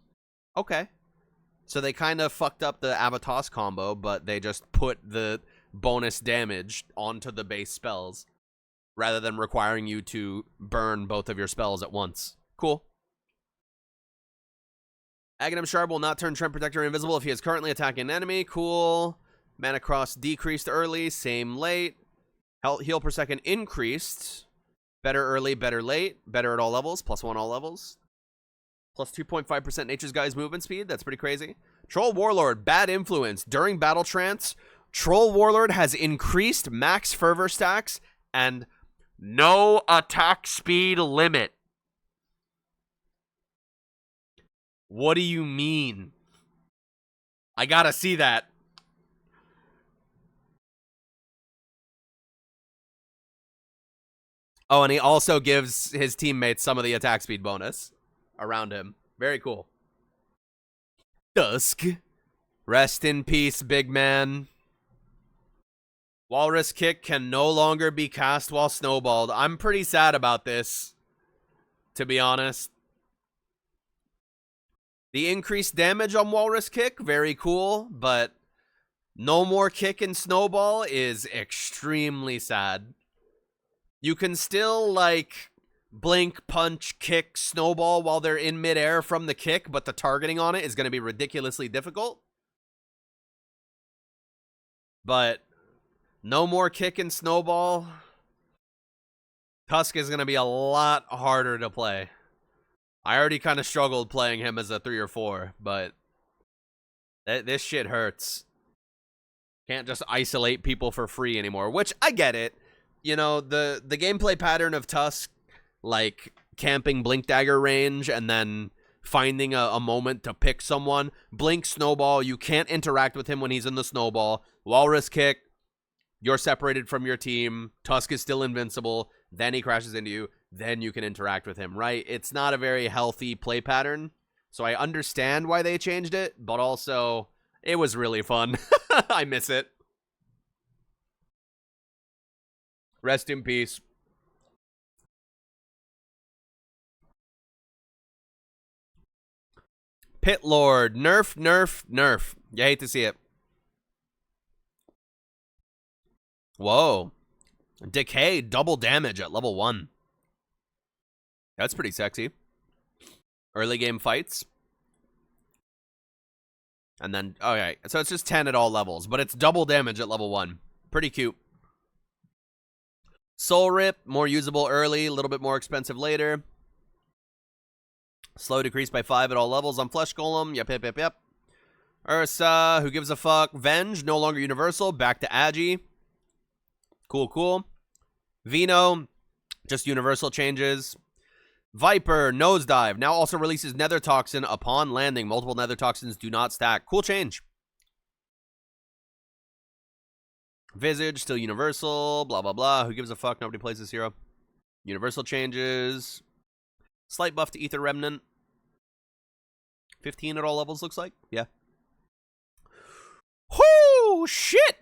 A: Okay. So they kind of fucked up the Avatos combo, but they just put the bonus damage onto the base spells rather than requiring you to burn both of your spells at once. Cool. Aghanim Shard will not turn Trent Protector invisible if he is currently attacking an enemy. Cool. Mana Cross decreased early, same late. Heal per second increased. Better early, better late. Better at all levels, +1 all levels. Plus 2.5% Nature's Guy's movement speed. That's pretty crazy. Troll Warlord, bad influence. During Battle Trance, Troll Warlord has increased max fervor stacks and no attack speed limit. What do you mean? I gotta see that. Oh, and he also gives his teammates some of the attack speed bonus around him. Very cool. Dusk. Rest in peace, big man. Walrus Kick can no longer be cast while snowballed. I'm pretty sad about this, to be honest. The increased damage on Walrus Kick, very cool, but no more kick and snowball is extremely sad. You can still, like, blink, punch, kick, snowball while they're in midair from the kick, but the targeting on it is going to be ridiculously difficult. But no more kick and snowball. Tusk is going to be a lot harder to play. I already kind of struggled playing him as a 3 or 4, but this shit hurts. Can't just isolate people for free anymore, which I get it. You know, the gameplay pattern of Tusk, like camping Blink Dagger range and then finding a moment to pick someone. Blink, snowball, you can't interact with him when he's in the snowball. Walrus Kick, you're separated from your team. Tusk is still invincible. Then he crashes into you. Then you can interact with him, right? It's not a very healthy play pattern. So I understand why they changed it, but also it was really fun. I miss it. Rest in peace. Pit Lord. Nerf, nerf, nerf. You hate to see it. Whoa. Decay, double damage at level 1. That's pretty sexy. Early game fights. And then, okay, so it's just 10 at all levels, but it's double damage at level 1. Pretty cute. Soul Rip, more usable early, a little bit more expensive later. Slow decreased by 5 at all levels on Flesh Golem. Yep. Ursa, who gives a fuck? Venge, no longer universal. Back to Agi. Cool. Vino, just universal changes. Viper, Nosedive, now also releases Nether Toxin upon landing. Multiple Nether Toxins do not stack. Cool change. Visage, still universal. Blah. Who gives a fuck? Nobody plays this hero. Universal changes. Slight buff to Ether Remnant. 15 at all levels, looks like. Yeah. Whoo! Shit!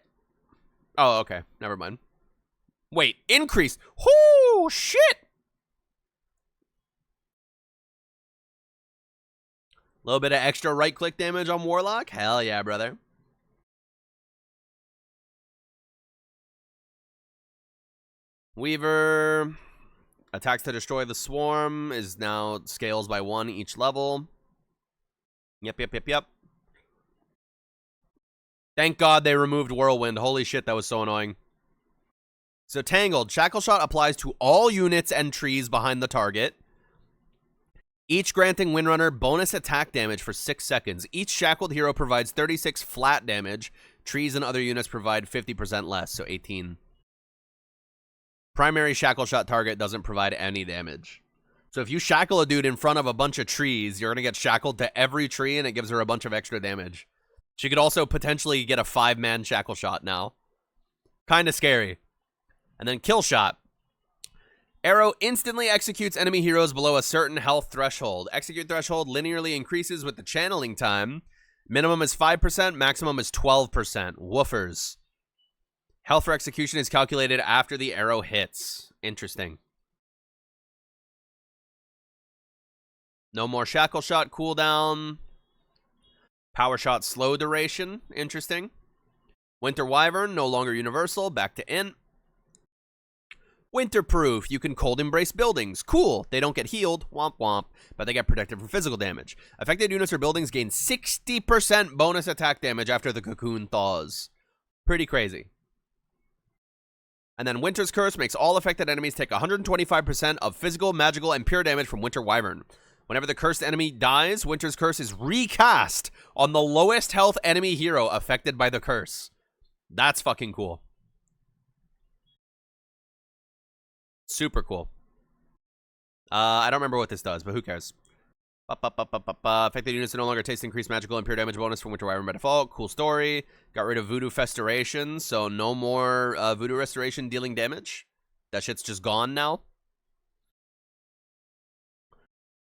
A: Oh, okay. Never mind. Wait, increase. Whoo! Shit! A little bit of extra right-click damage on Warlock. Hell yeah, brother. Weaver. Attacks to destroy the swarm is now scales by 1 each level. Yep. Thank God they removed Whirlwind. Holy shit, that was so annoying. So Tangled. Shackle Shot applies to all units and trees behind the target. Each granting Windrunner bonus attack damage for 6 seconds. Each shackled hero provides 36 flat damage. Trees and other units provide 50% less, so 18. Primary Shackle Shot target doesn't provide any damage. So if you shackle a dude in front of a bunch of trees, you're going to get shackled to every tree, and it gives her a bunch of extra damage. She could also potentially get a 5-man Shackle Shot now. Kind of scary. And then Kill Shot. Arrow instantly executes enemy heroes below a certain health threshold. Execute threshold linearly increases with the channeling time. Minimum is 5%, maximum is 12%. Woofers. Health for execution is calculated after the arrow hits. Interesting. No more Shackle Shot cooldown. Power Shot slow duration. Interesting. Winter Wyvern, no longer universal. Back to int. Winterproof. You can cold embrace buildings. Cool. They don't get healed. Womp womp. But they get protected from physical damage. Affected units or buildings gain 60% bonus attack damage after the cocoon thaws. Pretty crazy. And then Winter's Curse makes all affected enemies take 125% of physical, magical, and pure damage from Winter Wyvern. Whenever the cursed enemy dies, Winter's Curse is recast on the lowest health enemy hero affected by the curse. That's fucking cool. Super cool. I don't remember what this does, but who cares? Affected units no longer taste increased magical and pure damage bonus from Winter Wyvern by default. Cool story. Got rid of Voodoo Festoration, so no more Voodoo Restoration dealing damage. That shit's just gone now.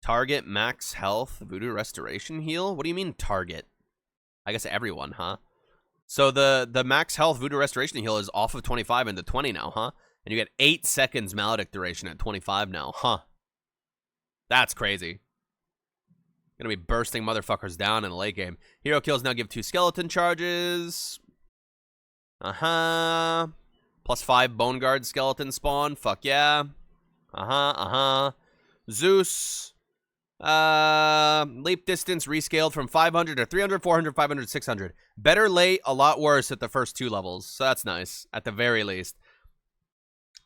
A: Target max health Voodoo Restoration heal? What do you mean target? I guess everyone, huh? So the max health Voodoo Restoration heal is off of 25 into 20 now, huh? And you get 8 seconds Maledict duration at 25 now, huh? That's crazy. Gonna be bursting motherfuckers down in the late game. Hero kills now give 2 skeleton charges. Plus 5 Bone Guard skeleton spawn. Fuck yeah. Zeus. Leap distance rescaled from 500 to 300, 400, 500, 600. Better late, a lot worse at the first 2 levels. So that's nice, at the very least.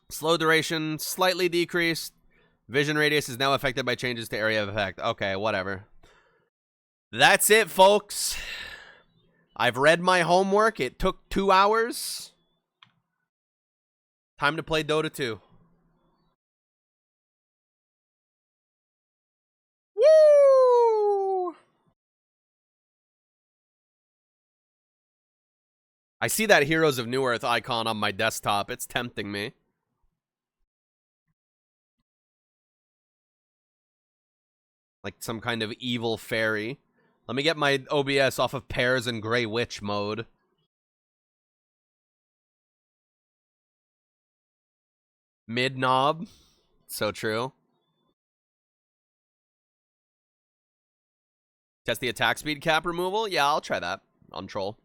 A: Slow duration, slightly decreased. Vision radius is now affected by changes to area of effect. Okay, whatever. That's it, folks. I've read my homework. It took 2 hours. Time to play Dota 2. Woo! I see that Heroes of Newerth icon on my desktop. It's tempting me. Like some kind of evil fairy. Let me get my OBS off of Pears and Grey Witch mode. Mid-knob. So true. Test the attack speed cap removal? Yeah, I'll try that on Troll.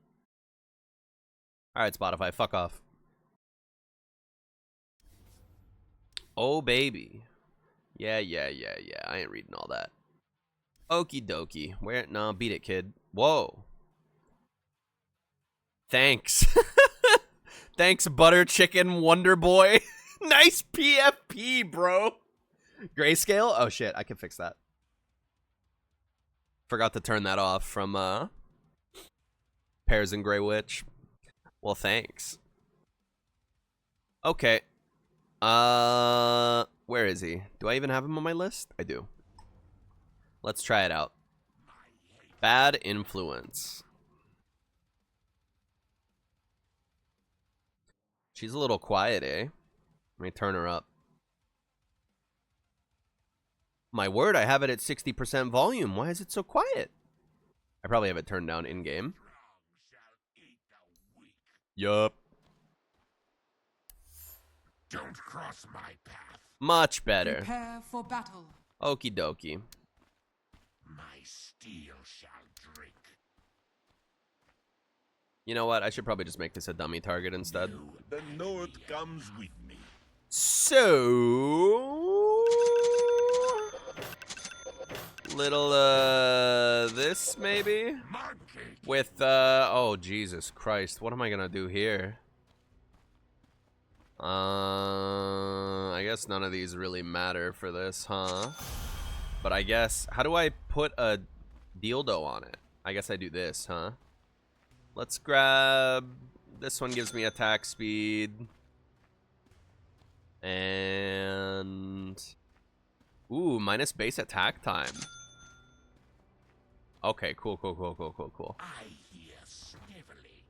A: Alright, Spotify, fuck off. Oh, baby. Yeah. I ain't reading all that. Okie dokie. Where? No, beat it, kid. Whoa. Thanks. Thanks, Butter Chicken Wonder Boy. Nice PFP, bro. Grayscale? Oh, shit. I can fix that. Forgot to turn that off from Pears and Grey Witch. Well, thanks. Okay. Where is he? Do I even have him on my list? I do. Let's try it out. Bad influence. She's a little quiet, eh? Let me turn her up. My word, I have it at 60% volume. Why is it so quiet? I probably have it turned down in-game. Yup.
C: Don't cross my path.
A: Much better.
D: Prepare for battle.
A: Okie dokie.
C: My steel shall drink.
A: You know what? I should probably just make this a dummy target instead.
C: The North comes with me.
A: So... little, this maybe? With, oh, Jesus Christ. What am I gonna do here? I guess none of these really matter for this, huh? But I guess, how do I put a dildo on it? I guess I do this, huh? Let's grab, this one gives me attack speed. And, ooh, minus base attack time. Okay, cool.
C: I hear sniveling.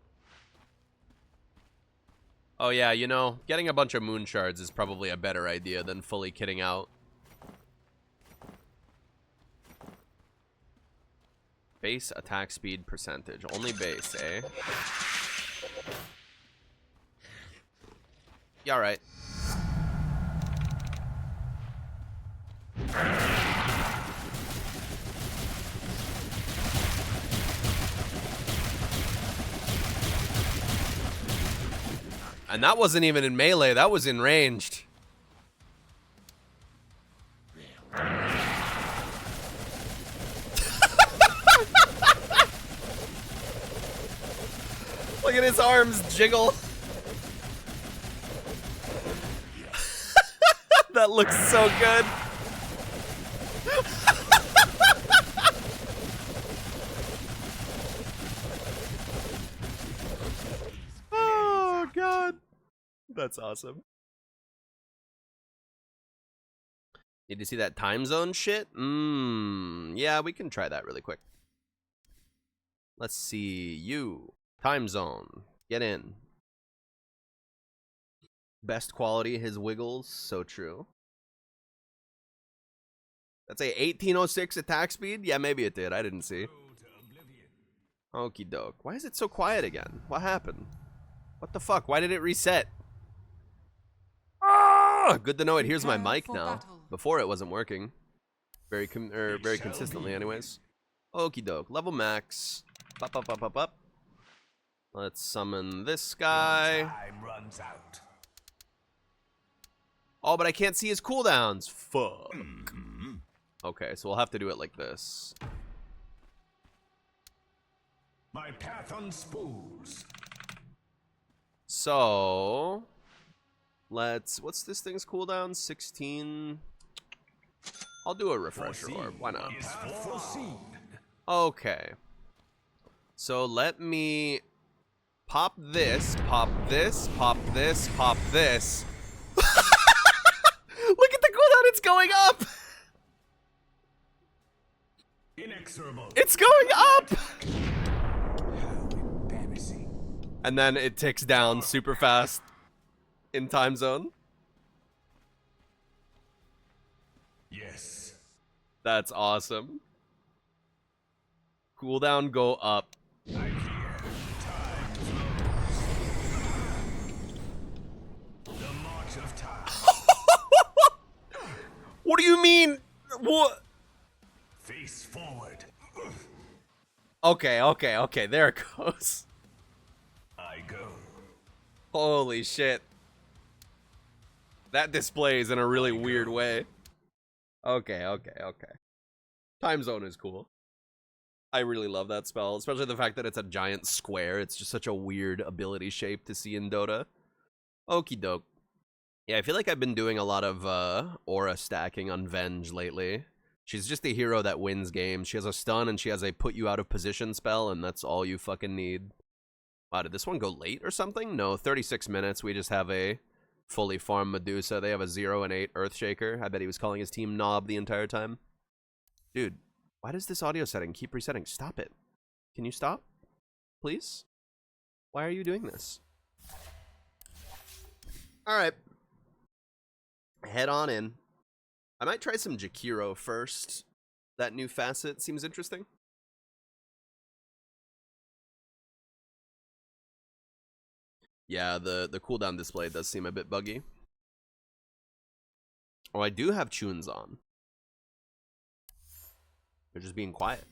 A: Oh yeah, you know, getting a bunch of moon shards is probably a better idea than fully kitting out. Base attack speed percentage. Only base, eh? Yeah, alright. And that wasn't even in melee, that was in ranged. Look at his arms jiggle. That looks so good. Oh, God. That's awesome. Need to see that time zone shit? Yeah, we can try that really quick. Let's see. You. Time zone. Get in. Best quality, his wiggles. So true. That's a 1806 attack speed? Yeah, maybe it did. I didn't see. Okie doke. Why is it so quiet again? What happened? What the fuck? Why did it reset? Ah! Good to know it hears my mic now. Before it wasn't working. Very consistently anyways. Okie doke. Level max. Up. Let's summon this guy.
C: Time runs out.
A: Oh, but I can't see his cooldowns. Fuck. Okay, so we'll have to do it like this.
C: My path unspools.
A: So, let's, what's this thing's cooldown? 16. I'll do a refresher orb. Why not? Okay. So let me pop this, pop this, pop this, pop this. Look at the cooldown, it's going up!
C: Inexorable.
A: It's going up!
C: How embarrassing.
A: And then it ticks down super fast in time zone.
C: Yes.
A: That's awesome. Cooldown go up.
C: I hear time flows. The march of time.
A: What do you mean? What?
C: Face forward.
A: Okay. There it goes.
C: I go.
A: Holy shit. That displays in a really weird way. Okay. Time zone is cool. I really love that spell, especially the fact that it's a giant square. It's just such a weird ability shape to see in Dota. Okie doke. Yeah, I feel like I've been doing a lot of aura stacking on Venge lately. She's just a hero that wins games. She has a stun and she has a put you out of position spell, and that's all you fucking need. Wow, did this one go late or something? No, 36 minutes. We just have a fully farmed Medusa. They have a 0 and 8 Earthshaker. I bet he was calling his team Knob the entire time. Dude, why does this audio setting keep resetting? Stop it. Can you stop? Please? Why are you doing this? Alright. Head on in. I might try some Jakiro first. That new facet seems interesting. Yeah, the cooldown display does seem a bit buggy. Oh, I do have tunes on. They're just being quiet.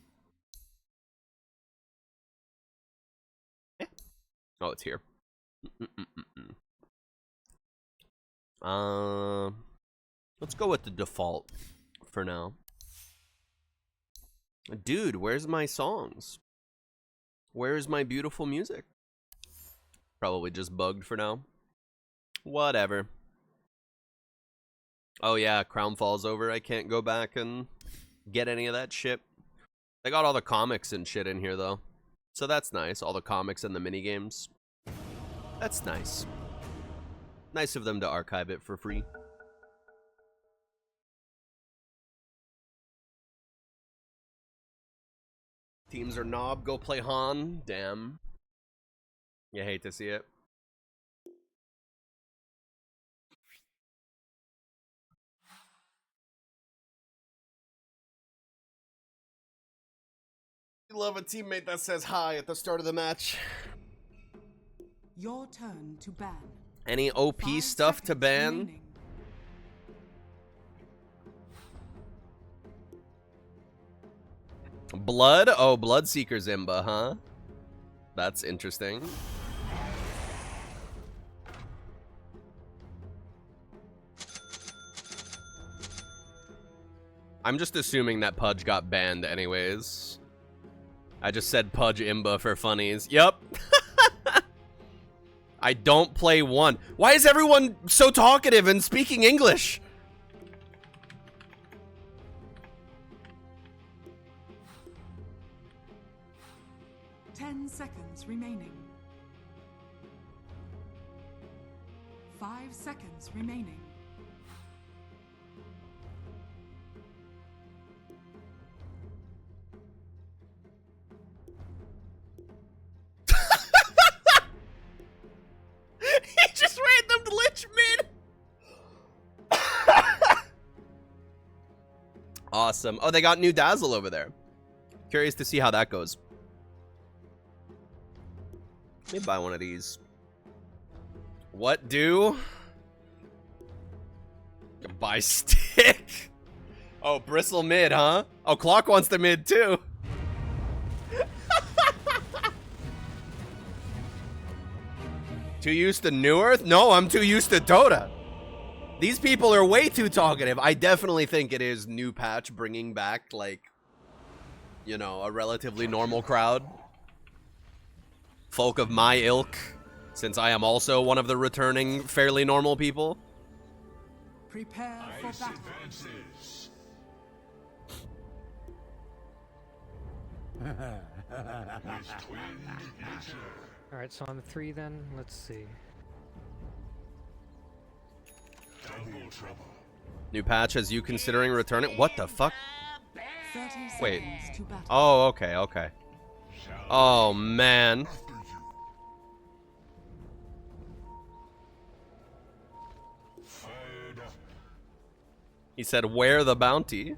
A: Yeah. Oh, it's here. Let's go with the default for now. Dude, where's my songs? Where's my beautiful music? Probably just bugged for now. Whatever. Oh yeah, Crown Falls over. I can't go back and get any of that shit. They got all the comics and shit in here though. So that's nice. All the comics and the minigames. That's nice. Nice of them to archive it for free. Teams are Knob. Go play Han. Damn. You hate to see it. You love a teammate that says hi at the start of the match.
D: Your turn to ban.
A: Any OP
D: 5
A: stuff to
D: seconds
A: ban?
D: remaining.
A: Blood? Oh, Bloodseeker Zimba, huh? That's interesting. I'm just assuming that Pudge got banned anyways. I just said Pudge Imba for funnies. Yup. I don't play one. Why is everyone so talkative and speaking English?
D: Seconds remaining. 5 seconds remaining.
A: He just random glitch mid. Awesome. Oh, they got new Dazzle over there. Curious to see how that goes. Let me buy one of these. What do? Buy stick. Oh, bristle mid, huh? Oh, Clock wants the mid too. Too used to New Earth? No, I'm too used to Dota. These people are way too talkative. I definitely think it is new patch bringing back, like, you know, a relatively normal crowd. Folk of my ilk, since I am also one of the returning fairly normal people.
D: Prepare for battle.
C: Advances. With twin nature.
E: Alright, so on the 3 then, let's see.
C: Double trouble.
A: New patch has you considering returning? What the fuck?
D: 30 seconds
A: Wait.
D: to battle.
A: Oh, okay, okay. Oh, man.
C: Fired up.
A: He said, where the bounty?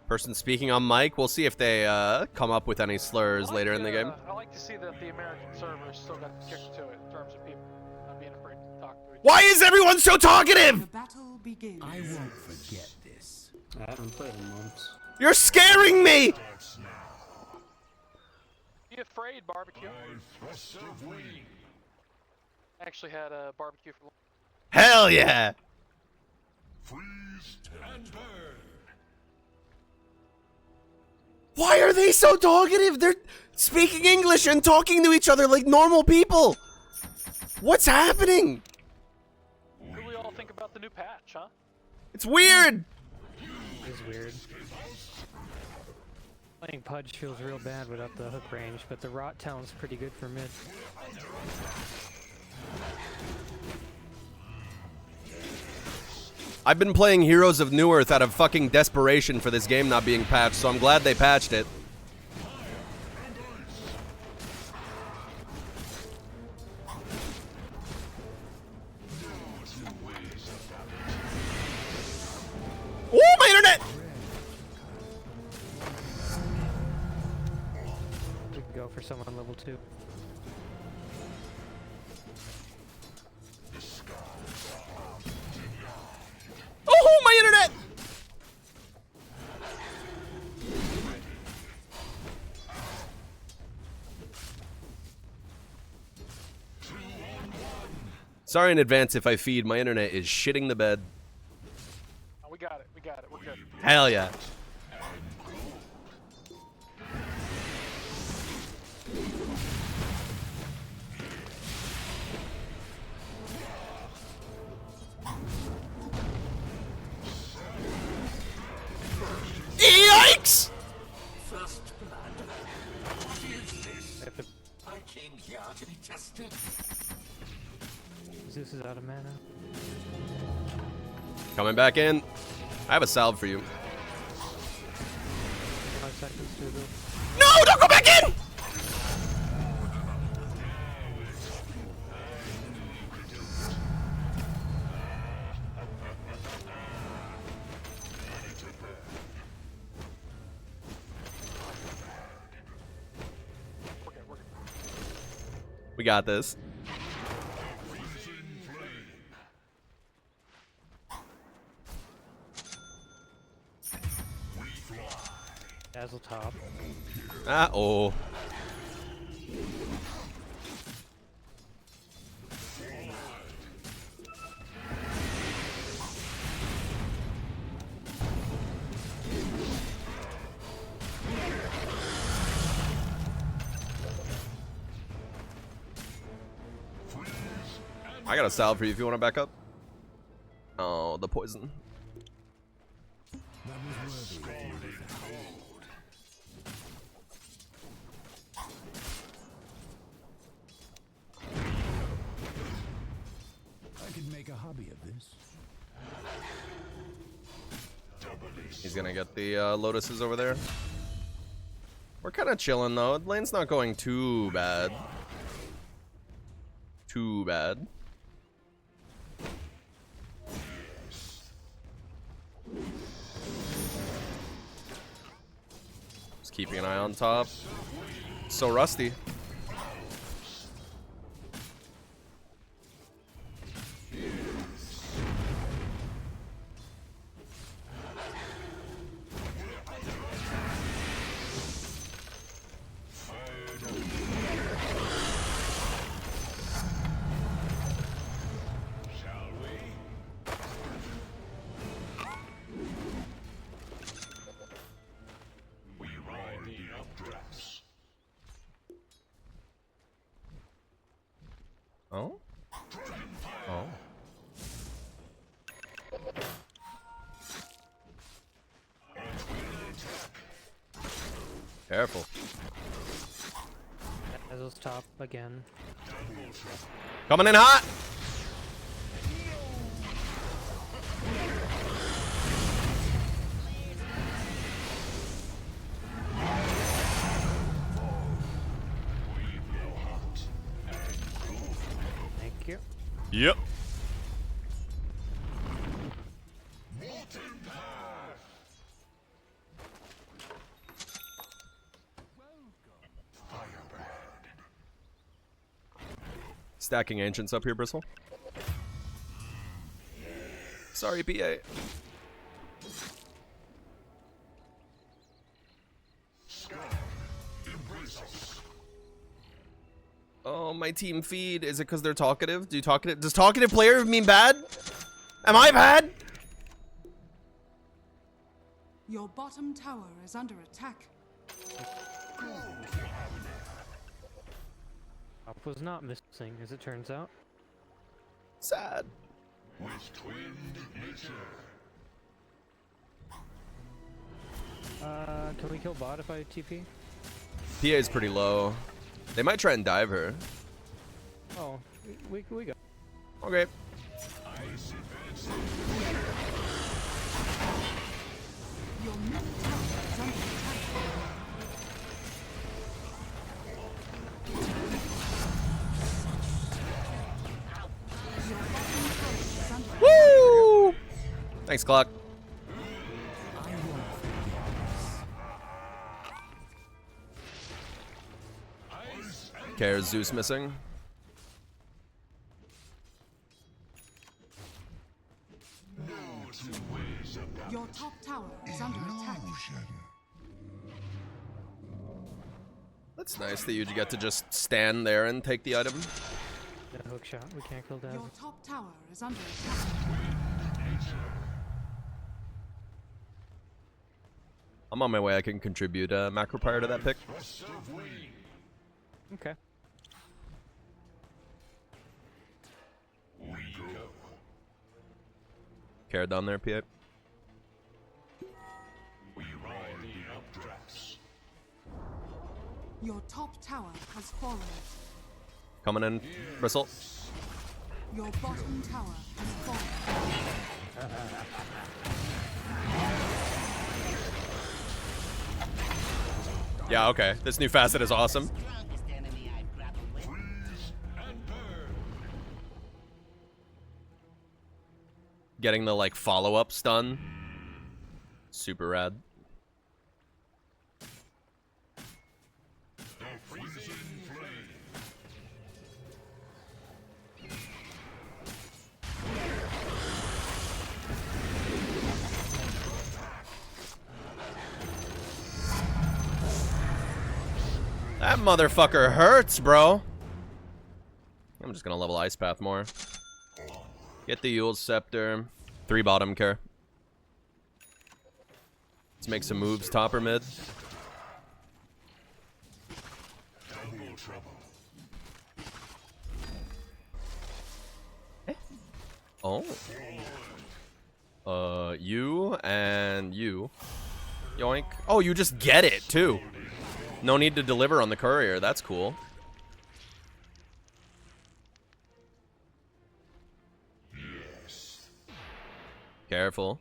A: Person speaking on mic. We'll see if they come up with any slurs later in the game.
F: I like to see that the American servers still got the kick to it in terms of people not being afraid to talk to each other.
A: Why is everyone so
D: The
A: talkative?
D: battle begins.
B: I won't forget this.
G: I haven't played in months.
A: You're scaring me!
C: Starts now.
F: Be afraid, barbecue.
C: By thrust of wing.
F: Actually had a barbecue for
A: Hell yeah!
C: Freeze and burn.
A: Why are they so talkative? They're speaking English and talking to each other like normal people. What's happening?
F: What do we all think about the new patch, huh?
A: It's weird!
E: It is weird. Playing Pudge feels real bad without the hook range, but the Rot Talon's pretty good for mid.
A: I've been playing Heroes of Newerth out of fucking desperation for this game not being patched, so I'm glad they patched it. Oh, my internet!
E: We can go for someone level 2.
A: Oh, my internet! Sorry in advance if I feed. My internet is shitting the bed.
F: Oh, we got it. We got it. We're good.
A: Hell yeah. Yikes!
B: I came here to be tested.
E: Zeus is out of mana.
A: Coming back in. I have a salve for you.
E: 5 seconds to go.
A: No, don't go back in!
F: We're good. We're good.
A: We got this.
E: Dazzle top.
A: Oh. I got a salve for you if you want to back up. Oh, the poison.
B: That was worthy. I could make a hobby of this.
A: He's gonna get the lotuses over there. We're kind of chilling though. Lane's not going too bad. Too bad. Just keeping an eye on top. So rusty. Oh? Oh. Careful.
E: Dazzle's top again.
A: Coming in hot!
E: Thank you.
A: Yep. Stacking ancients up here, Bristle. Sorry, PA. Oh, my team feed. Is it because they're talkative? Does talkative player mean bad? Am I bad?
D: Your bottom tower is under attack.
E: Top was not missing, as it turns out.
A: Sad.
C: With twinned nature.
E: Can we kill bot if I TP?
A: PA is pretty low. They might try and dive her.
E: Oh, we go.
A: Okay.
D: Your middle tower is under attack. Your bottom tower is under attack.
A: Woo! Thanks, Clock. Okay, is Zeus missing?
D: Your top tower is under attack.
A: That's nice that you get to just stand there and take the item.
E: The hook shot. We can't kill Daz.
D: Your top tower is under attack.
A: I'm on my way. I can contribute macro prior to that pick.
E: Okay.
A: Care down there, PA.
D: Your top tower has fallen.
A: Coming in, Bristle.
D: Your bottom tower has fallen.
A: Yeah, okay. This new facet is awesome. Getting the like follow-up stun. Super rad. That motherfucker hurts, bro. I'm just gonna level Ice Path more. Get the Yule's Scepter. 3 bottom care. Let's make some moves, top or mid. Oh. You and you. Yoink. Oh, you just get it, too. No need to deliver on the courier. That's cool. Careful.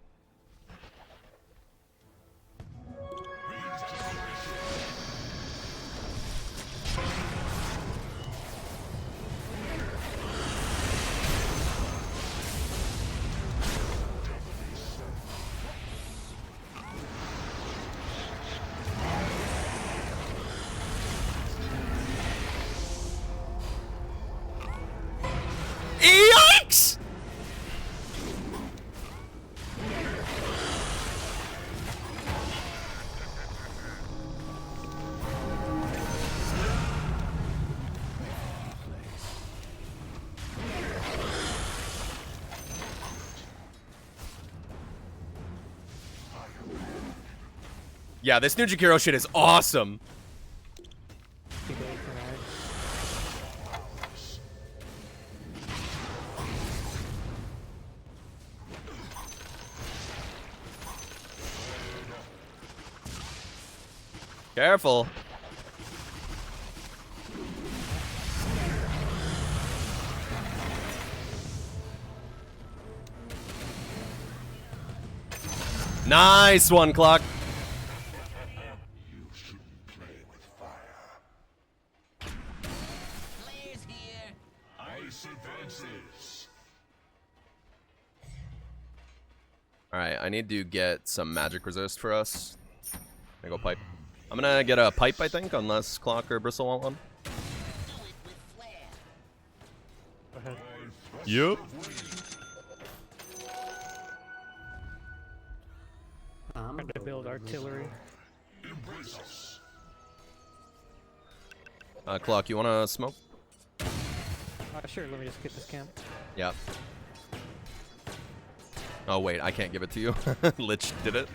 A: Yikes! Yeah, this Ninja Kiro shit is awesome.
E: Keep going for mag.
A: Careful. Nice one, Clock.
C: You shouldn't play with fire.
G: Players here.
C: Ice advances.
A: Alright, I need to get some magic resist for us. I'm gonna go pipe. I'm gonna get a pipe, I think, unless Clock or Bristle want one.
G: Do it with flair.
E: Go ahead.
A: Yep.
E: Trying to build artillery.
A: Clock, you wanna smoke?
E: Sure, let me just get this camp.
A: Yeah. Oh wait, I can't give it to you. Lich did it.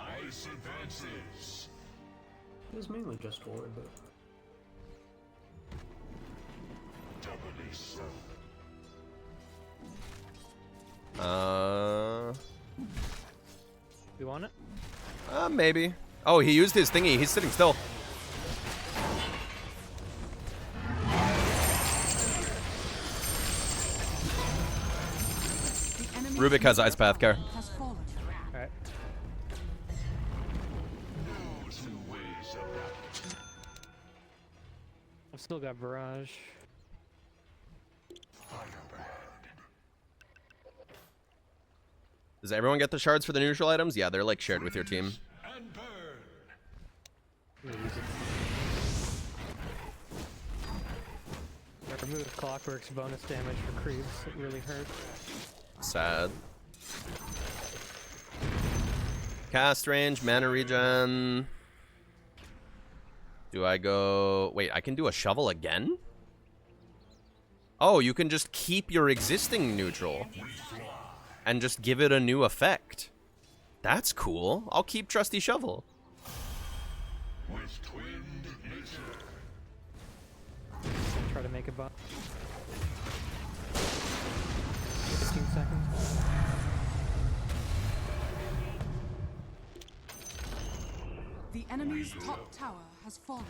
C: Ice advances.
H: It was mainly just forward, but
C: Doubly so.
E: You want it?
A: Maybe. Oh, he used his thingy. He's sitting still.
D: The enemy
A: Rubik has Ice Path, Care.
D: has fallen.
E: Alright. I've still got Barrage.
A: Does everyone get the shards for the neutral items? Yeah, they're like shared with your team.
C: And burn.
E: I'm gonna use it. I removed Clockwork's bonus damage for creeps. It really hurt.
A: Sad. Cast range, mana regen. Do I go... Wait, I can do a shovel again? Oh, you can just keep your existing neutral and just give it a new effect. That's cool. I'll keep Trusty Shovel.
C: With twinned nature.
E: Try to make a bot. 15 seconds.
D: The enemy's top tower has fallen.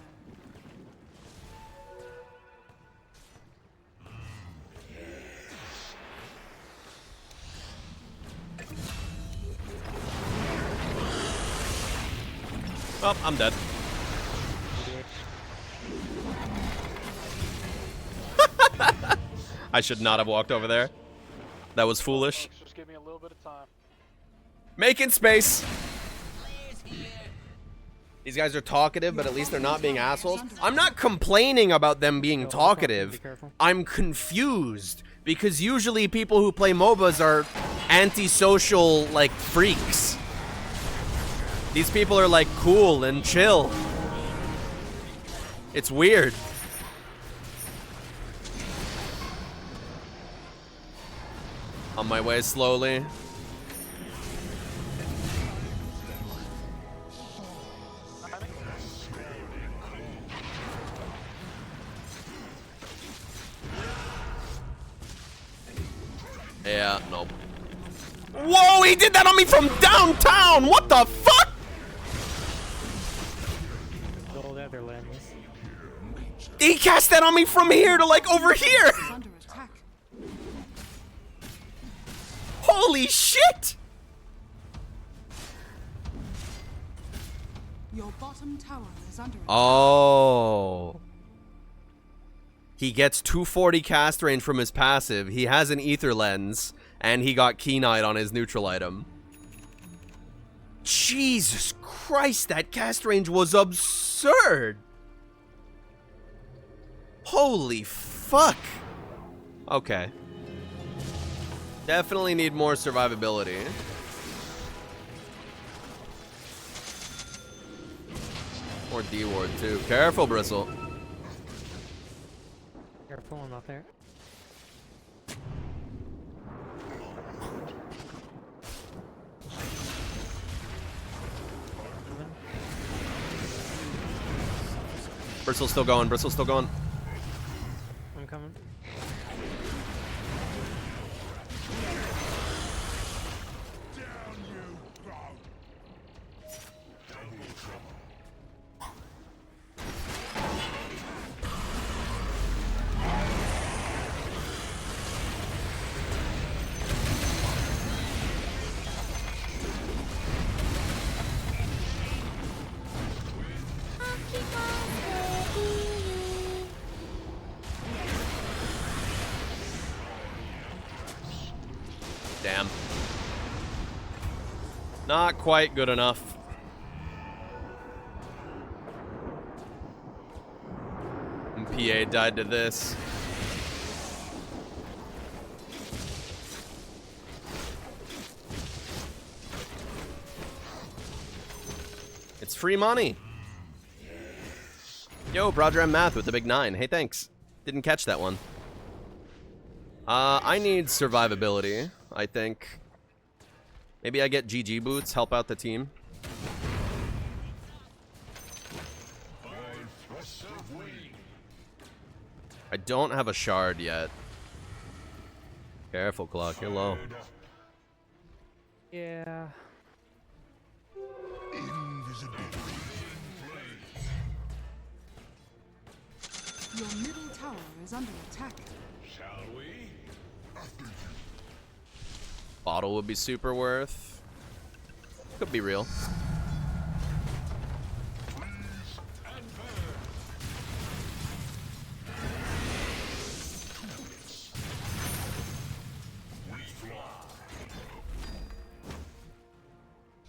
A: Oh, I'm dead. I should not have walked over there. That was foolish.
F: Just give me a little bit of time.
A: Making space.
G: Players here.
A: These guys are talkative, but at least they're not being assholes. I'm not complaining about them being talkative.
E: Be careful.
A: I'm confused because usually people who play MOBAs are antisocial, like, freaks. These people are, like, cool and chill. It's weird. On my way slowly. Yeah, nope. Whoa, he did that on me from downtown! What the fuck?
E: The old Netherlands.
A: He cast that on me from here to, like, over here!
D: Is under attack.
A: Holy shit!
D: Your bottom tower is under attack.
A: Oh. He gets 240 cast range from his passive. He has an ether lens, and he got Keen-Eyed on his neutral item. Jesus Christ, that cast range was absurd. Holy fuck. Okay. Definitely need more survivability. Or D-Ward too. Careful, Bristle.
E: Careful, I'm not there.
A: Bristle's still going. Bristle's still going.
E: I'm coming.
A: Damn. Not quite good enough. And PA died to this. It's free money. Yo, Brodram Math with the big 9. Hey, thanks. Didn't catch that one. I need survivability, I think. Maybe I get GG boots, help out the team. I don't have a shard yet. Careful, Clock, you're low.
E: Yeah.
C: Invisibility.
D: Your middle tower is under attack.
C: Shall we?
A: Bottle would be super worth. Could be real.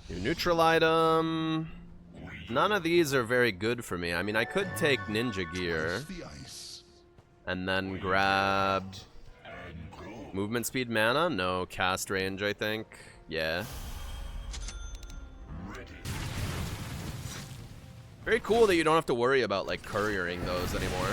A: New neutral item. None of these are very good for me. I mean, I could take ninja gear
C: The ice.
A: and then grab movement speed mana. No, cast range, I think. Yeah. Very cool that you don't have to worry about like couriering those anymore.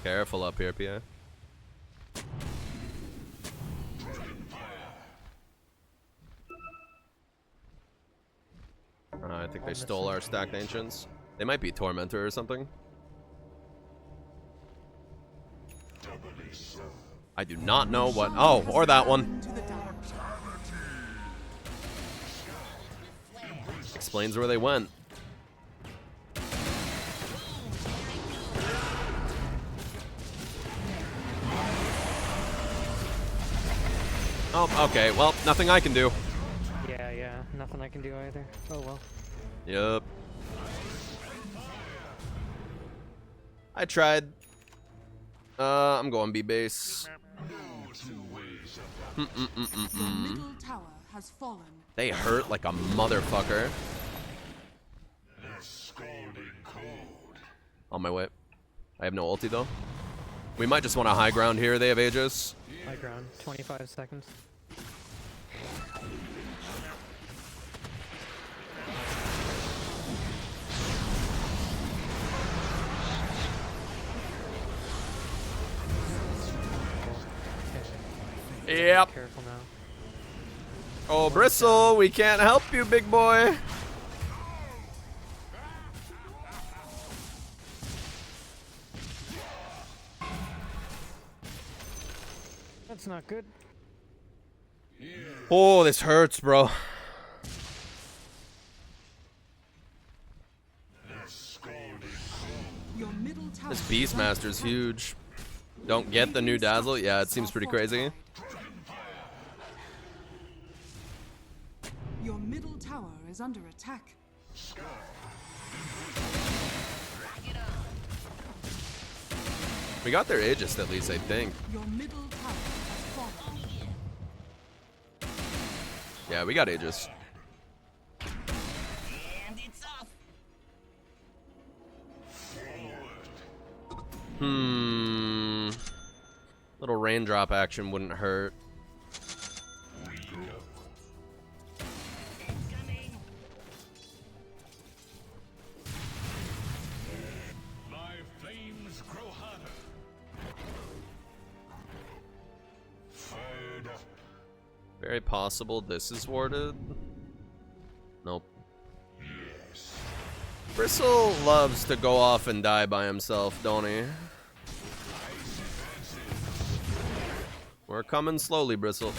A: Careful up here, Pierre. I think they stole our stacked ancients. They might be Tormentor or something. I do not know what. Oh, or that one.
D: To the dark.
A: Explains where they went. Oh, okay. Well, nothing I can do.
E: Yeah, nothing I can do either. Oh well.
A: Yup. I tried. I'm going B base.
D: Your middle tower has fallen.
A: They hurt like a motherfucker. On my way. I have no ulti though. We might just want a high ground here. They have Aegis.
E: High ground. 25 seconds.
A: Yep.
E: Careful now.
A: Oh, Bristle, we can't help you, big boy.
E: That's not good.
A: Oh, this hurts, bro.
D: Your middle tower
A: This
D: is under
A: Beastmaster's
D: attack.
A: huge. Don't get the new Dazzle? Yeah, it seems pretty crazy.
D: Your middle tower is under attack.
A: We got their Aegis at least, I think.
D: Your middle tower has fallen.
A: Yeah, we got Aegis.
G: And it's off.
A: Little raindrop action wouldn't hurt.
G: Incoming.
C: My flames grow hotter. Fired up.
A: Very possible this is warded. Nope. Bristle loves to go off and die by himself, don't he? We're coming slowly, Bristle.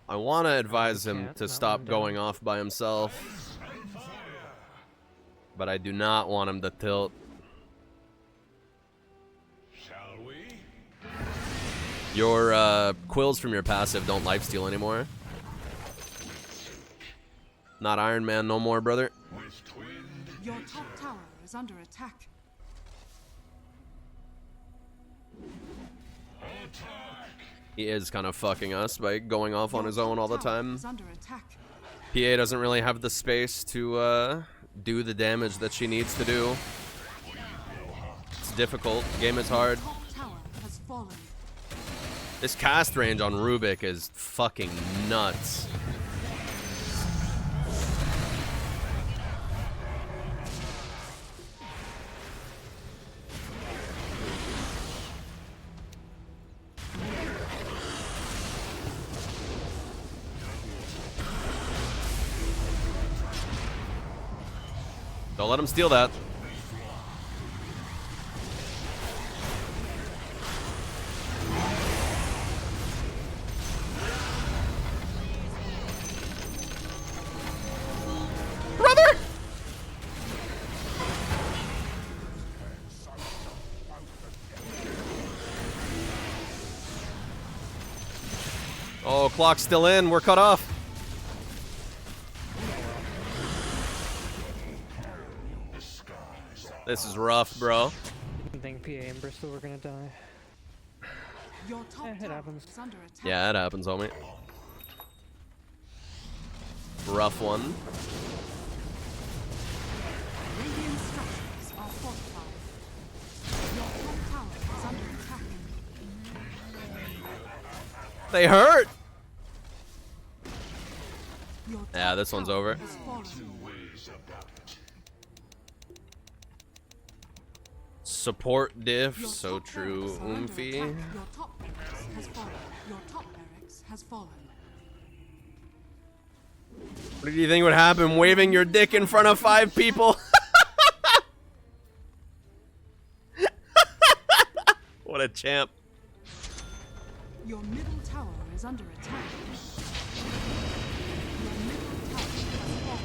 A: I want to advise him
E: can't,
A: to
E: not
A: stop
E: when
A: going off by himself, but I do not want him to tilt.
C: Shall we?
A: Your quills from your passive don't lifesteal anymore. Not Iron Man no more, brother.
C: With twinned
D: Your top tower is under attack.
A: He is kind of fucking us by going off on
D: Your
A: his own all the
D: top tower
A: time.
D: is under attack.
A: PA doesn't really have the space to do the damage that she needs to do. It's difficult. Game is hard.
D: Top tower has fallen.
A: This cast range on Rubik is fucking nuts. Don't let him steal that. Brother! Oh, clock's still in. We're cut off. This is rough, bro.
E: Didn't think PA and Bristol were gonna die.
D: Your top
E: It
D: tower
E: happens.
D: is under attack.
A: Yeah, it happens, homie. Rough one.
D: Radiant structures are fortified. Your top tower is under attack.
A: They hurt!
D: Your
A: Yeah,
D: top
A: this one's
D: tower
A: over.
D: has fallen.
A: Support diff,
D: Your
A: so
D: top
A: true,
D: barracks are under
A: Oomphy.
D: attack. Your top barracks has fallen. Your top barracks has fallen.
A: What do you think would happen waving your dick in front of 5 people? What a champ.
D: Your middle tower is under attack. Your middle tower has fallen.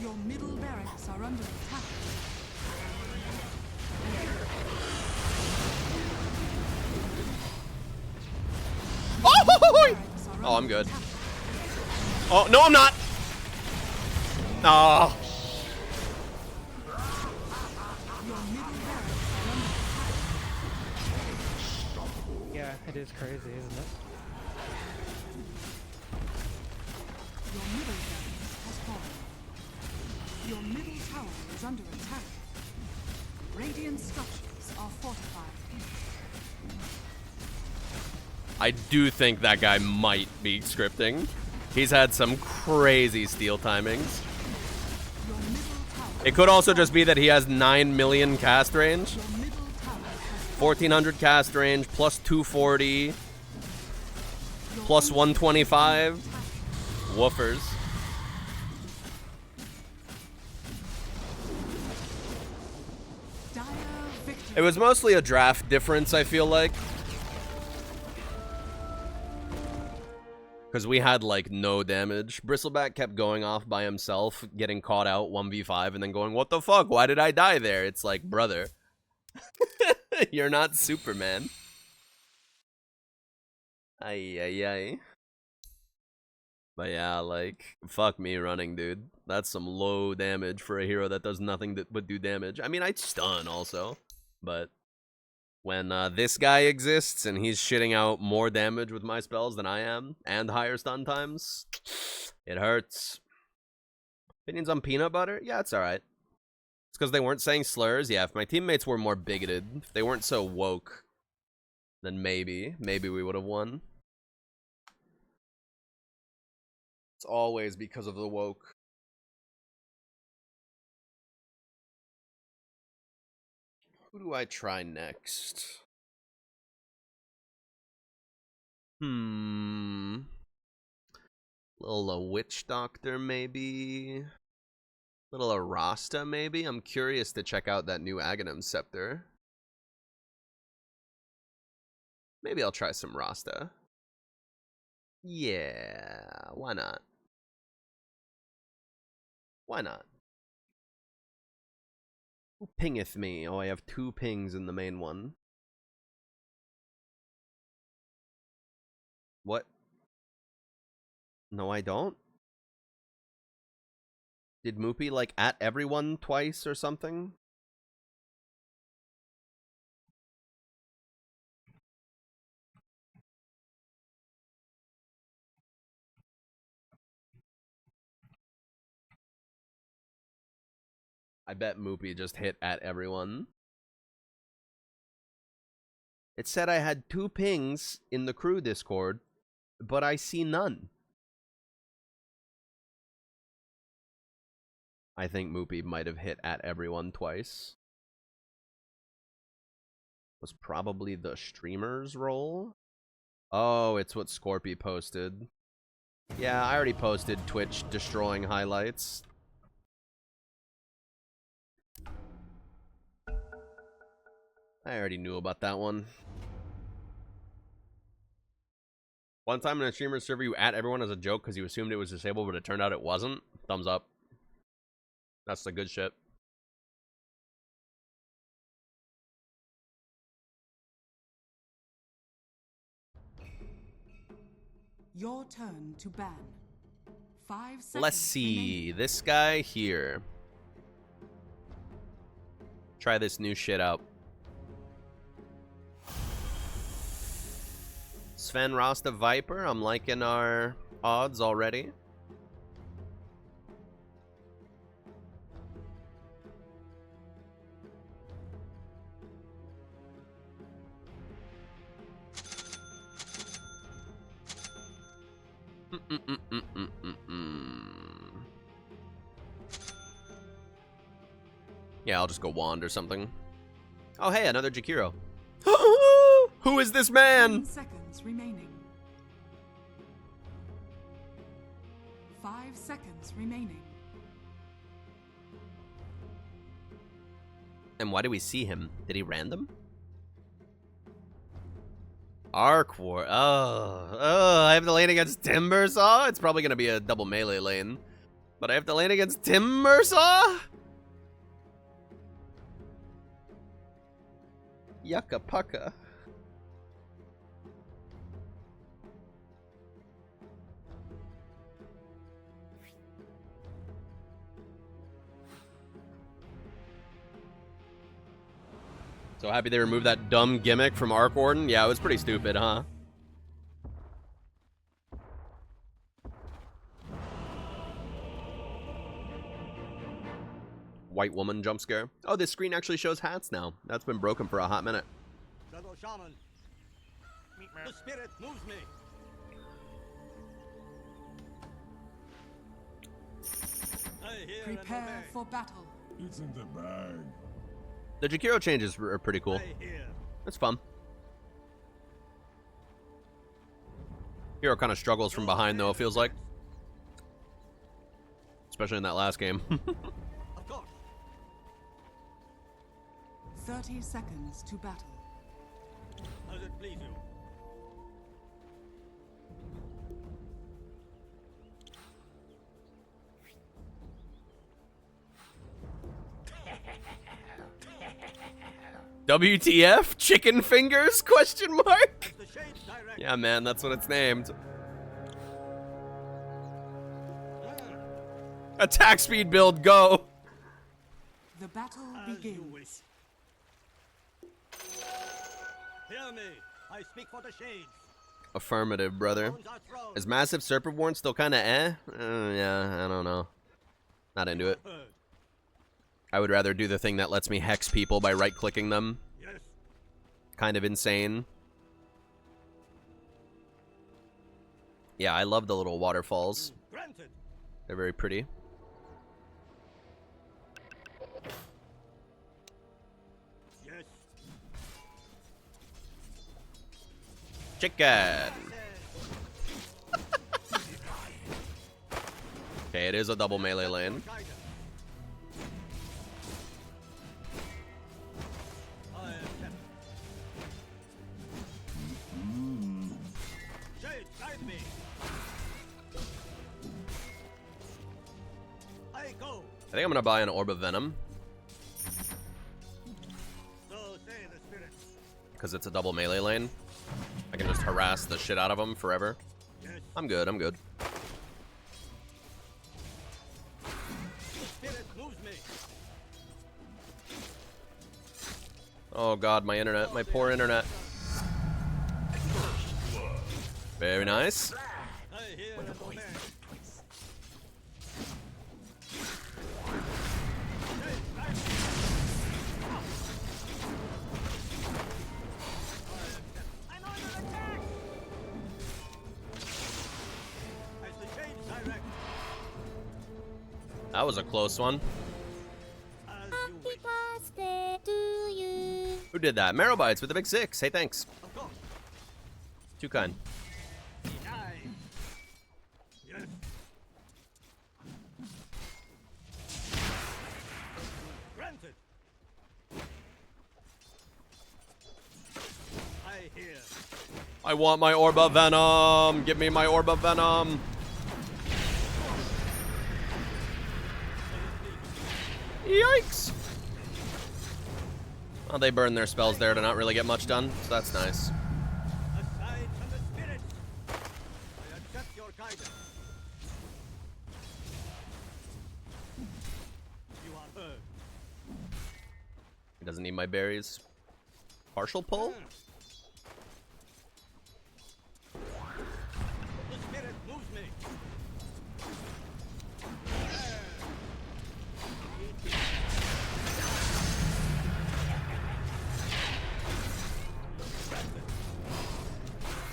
D: Your middle barracks are under attack. Barracks are
A: Oh, I'm
D: under
A: good.
D: attack.
A: Oh, no, I'm not. Oh.
D: Your middle barracks are under attack.
E: Yeah, it is crazy, isn't it?
D: Your middle barracks has fallen. Your middle tower is under attack. Radiant structures are fortified.
A: I do think that guy might be scripting. He's had some crazy steal timings.
D: Your middle tower.
A: It could also just be that he has 9 million cast range.
D: Your middle tower has
A: 1400 cast range, plus 240,
D: your
A: plus
D: middle
A: 125.
D: attack.
A: Woofers.
D: Dire victory.
A: It was mostly a draft difference, I feel like. Because we had, like, no damage. Bristleback kept going off by himself, getting caught out 1v5, and then going, what the fuck? Why did I die there? It's like, brother. You're not Superman. Ay, ay, ay. But yeah, like, fuck me running, dude. That's some low damage for a hero that does nothing but do damage. I mean, I'd stun also, but when this guy exists and he's shitting out more damage with my spells than I am, and higher stun times, it hurts. Opinions on peanut butter? Yeah, it's alright. It's because they weren't saying slurs. Yeah, if my teammates were more bigoted, if they weren't so woke, then maybe we would have won. It's always because of the woke. Who do I try next? Little witch doctor, maybe. Little Arasta, maybe. I'm curious to check out that new Aghanim scepter. Maybe I'll try some Rasta. Yeah, why not? Why not? Who pingeth me? Oh, I have 2 pings in the main one. What? No, I don't. Did Moopy, like, at everyone twice or something? I bet Moopy just hit at everyone. It said I had 2 pings in the crew Discord, but I see none. I think Moopy might have hit at everyone twice. Was probably the streamer's role. Oh, it's what Scorpy posted. Yeah, I already posted Twitch destroying highlights. I already knew about that one. One time in a streamer server, you at everyone as a joke because you assumed it was disabled, but it turned out it wasn't. Thumbs up. That's the good shit.
D: Your turn to ban. 5 seconds.
A: Let's see. This guy here. Try this new shit out. Sven Rasta Viper. I'm liking our odds already. Yeah, I'll just go Wand or something. Oh, hey, another Jakiro. Who is this man?
D: 10 seconds remaining. 5 seconds remaining.
A: And why do we see him? Did he random? Arkwar. Oh, I have the lane against Timbersaw? It's probably going to be a double melee lane. But I have the lane against Timbersaw? Yucca pucka. So happy they removed that dumb gimmick from Arc Warden? Yeah, it was pretty stupid, huh? White woman jump scare. Oh, this screen actually shows hats now. That's been broken for a hot minute.
I: Fellow shaman, the spirit moves me. I hear and
D: Prepare
I: obey.
D: for battle.
C: It's in the bag.
A: The Jakiro changes are pretty cool.
I: I hear.
A: It's fun. Hero kind of struggles from behind, though, it feels like. Especially in that last game.
I: Of course.
D: 30 seconds to battle.
I: As it please you.
A: WTF? Chicken fingers? Question mark?
I: The shades direct.
A: Yeah, man, that's what it's named. Attack speed build, go!
D: The battle
I: As you
D: begins.
I: wish. Hear me. I speak for the shades.
A: Affirmative, brother.
I: Thrones are thrones.
A: Is Massive Serpent Warren still kind of yeah, I don't know. Not into it.
I: Heard.
A: I would rather do the thing that lets me hex people by right-clicking them.
I: Yes.
A: Kind of insane. Yeah, I love the little waterfalls.
I: Granted.
A: They're very pretty.
I: Yes.
A: Chicken! Okay, it is a double melee lane.
I: Guidance. I am kept. Shades, guide me. I go.
A: I think I'm gonna buy an Orb of Venom,
I: So say the spirits.
A: because it's a double melee lane. I can just harass the shit out of them forever.
I: Yes.
A: I'm good, I'm good.
I: The spirit moves me.
A: Oh god, my internet, my poor internet. Very nice.
I: I hear and obey. I'm under attack. As the shades direct.
A: That was a close one.
I: As you wish.
G: Birthday to you.
A: Who did that? Marrowbites with the big 6. Hey, thanks.
I: Of course.
A: Too kind.
I: Deny. Yes. Granted. I hear.
A: I want my Orba Venom. Give me my Orba Venom. Yikes. Well, they burn their spells there to not really get much done, so that's nice.
I: Aside from the spirits, I accept your guidance. You are heard.
A: He doesn't need my berries. Partial pull?
I: The spirit moves me.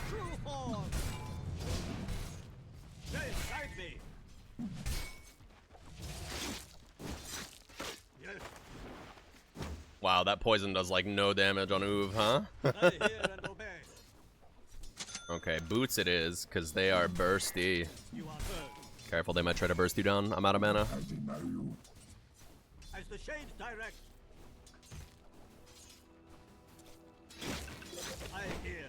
I: True form. They guide me. Yes,
A: Wow, that poison does like no damage on Uv, huh?
I: I hear and obey.
A: Okay, boots it is, because they are bursty.
I: You are heard.
A: Careful, they might try to burst you down. I'm out of mana.
I: As the shades direct. I hear.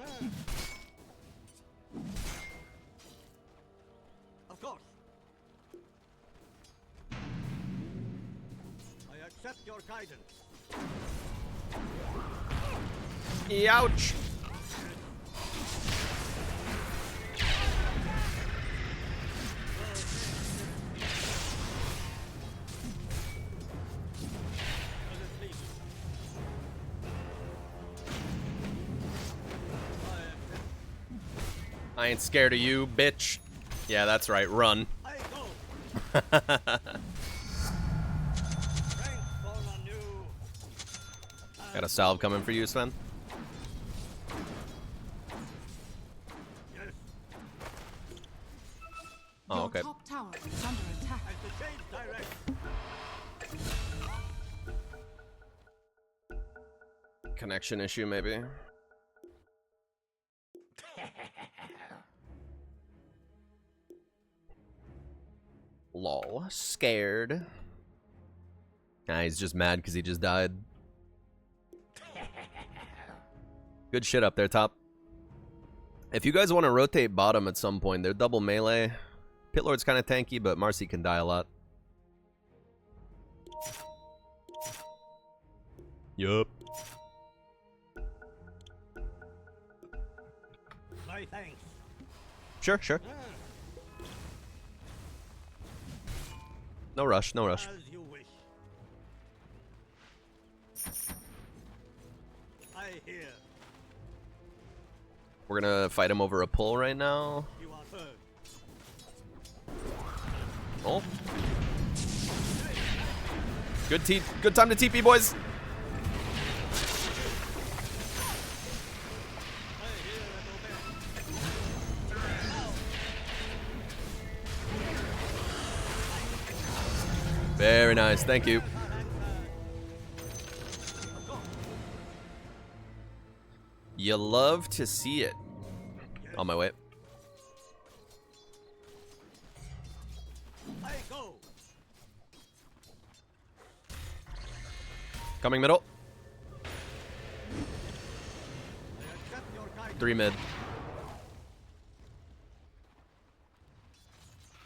I: Ah. Of course. I accept your guidance.
A: Ouch!
I: As it pleases.
A: I ain't scared of you, bitch. Yeah, that's right. Run.
I: I go. Strength born anew.
A: Got a salve coming for you, Sven.
I: Yes.
A: Oh,
D: Your
A: okay.
D: top tower is under attack.
I: As the shades direct.
A: Connection issue, maybe. Lol. Scared. Nah, he's just mad because he just died. Good shit up there, top. If you guys want to rotate bottom at some point, they're double melee. Pit Lord's kind of tanky, but Marcy can die a lot. Yup.
I: My thanks.
A: Sure, sure. No rush, no rush.
I: As you wish. I hear.
A: We're gonna fight him over a pull right now.
I: You are heard.
A: Oh. Good time to TP, boys.
I: I hear and obey.
A: Very nice, thank you. You love to see it. On my way.
I: I go.
A: Coming middle.
I: I accept your guidance.
A: 3 mid.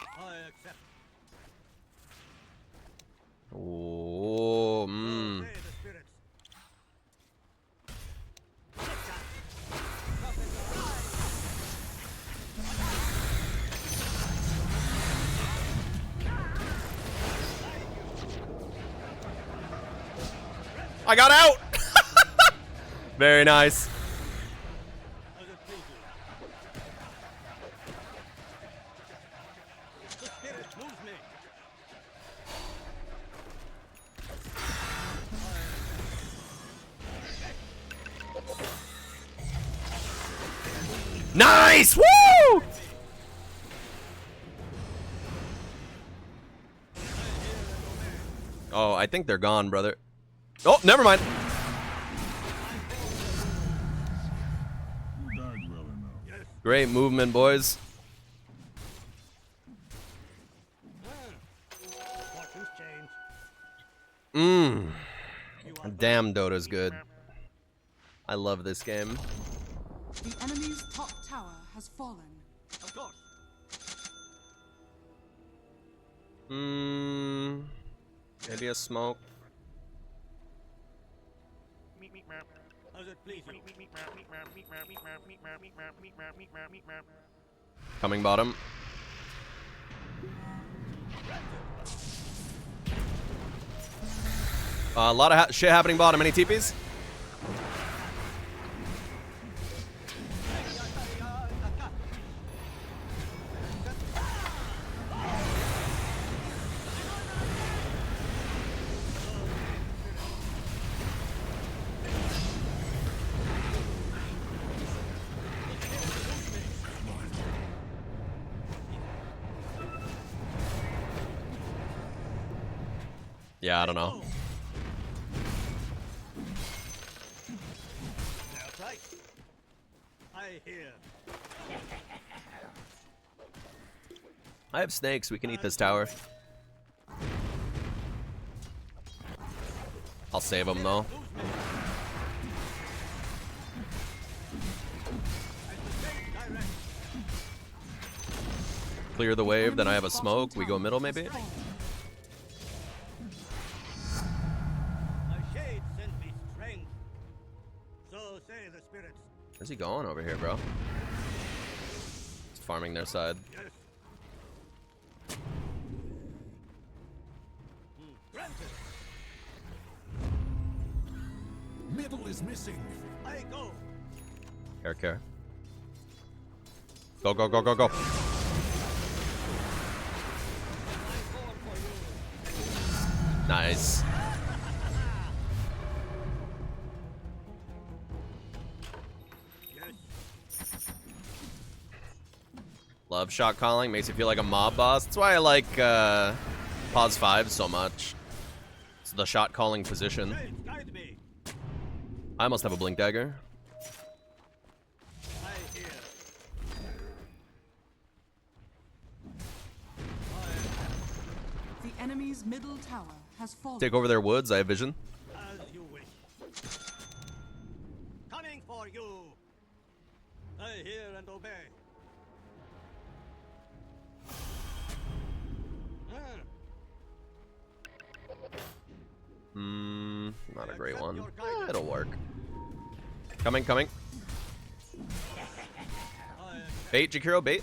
I: I accept.
A: Oh,
I: Obey the spirits.
A: I got out! Very nice.
I: As it pleases. The spirit moves me.
A: Nice! Woo! I think they're gone, brother. Oh, never mind. Great movement, boys.
I: Fortunes change.
A: Mmm. Damn, Dota's good. I love this game.
D: The enemy's top tower has fallen.
I: Of course.
A: Mmm. Maybe a smoke.
I: How's it please you?
A: Coming bottom. A lot of shit happening bottom. Any TPs? Yeah, I don't know.
I: That's right. I hear.
A: I have snakes. We can eat this tower. I'll save them though. Clear the wave, then I have a smoke. We go middle maybe?
I: My shade sent me strength. So say the spirits.
A: Where's he going over here, bro? He's farming their side.
I: Yes. Granted.
B: Middle is missing.
I: I go.
A: Care, care. Go, go, go, go, go. Nice. Love shot calling. Makes you feel like a mob boss. That's why I like Pause 5 so much. It's the shot calling position.
I: Shades, guide me.
A: I almost have a blink dagger.
I: I hear.
D: The enemy's middle tower has fallen.
A: Take over their woods. I have vision.
I: As you wish. Coming for you. I hear and obey.
A: Not a great one. It'll work. Coming, coming. Bait, Jakiro, bait.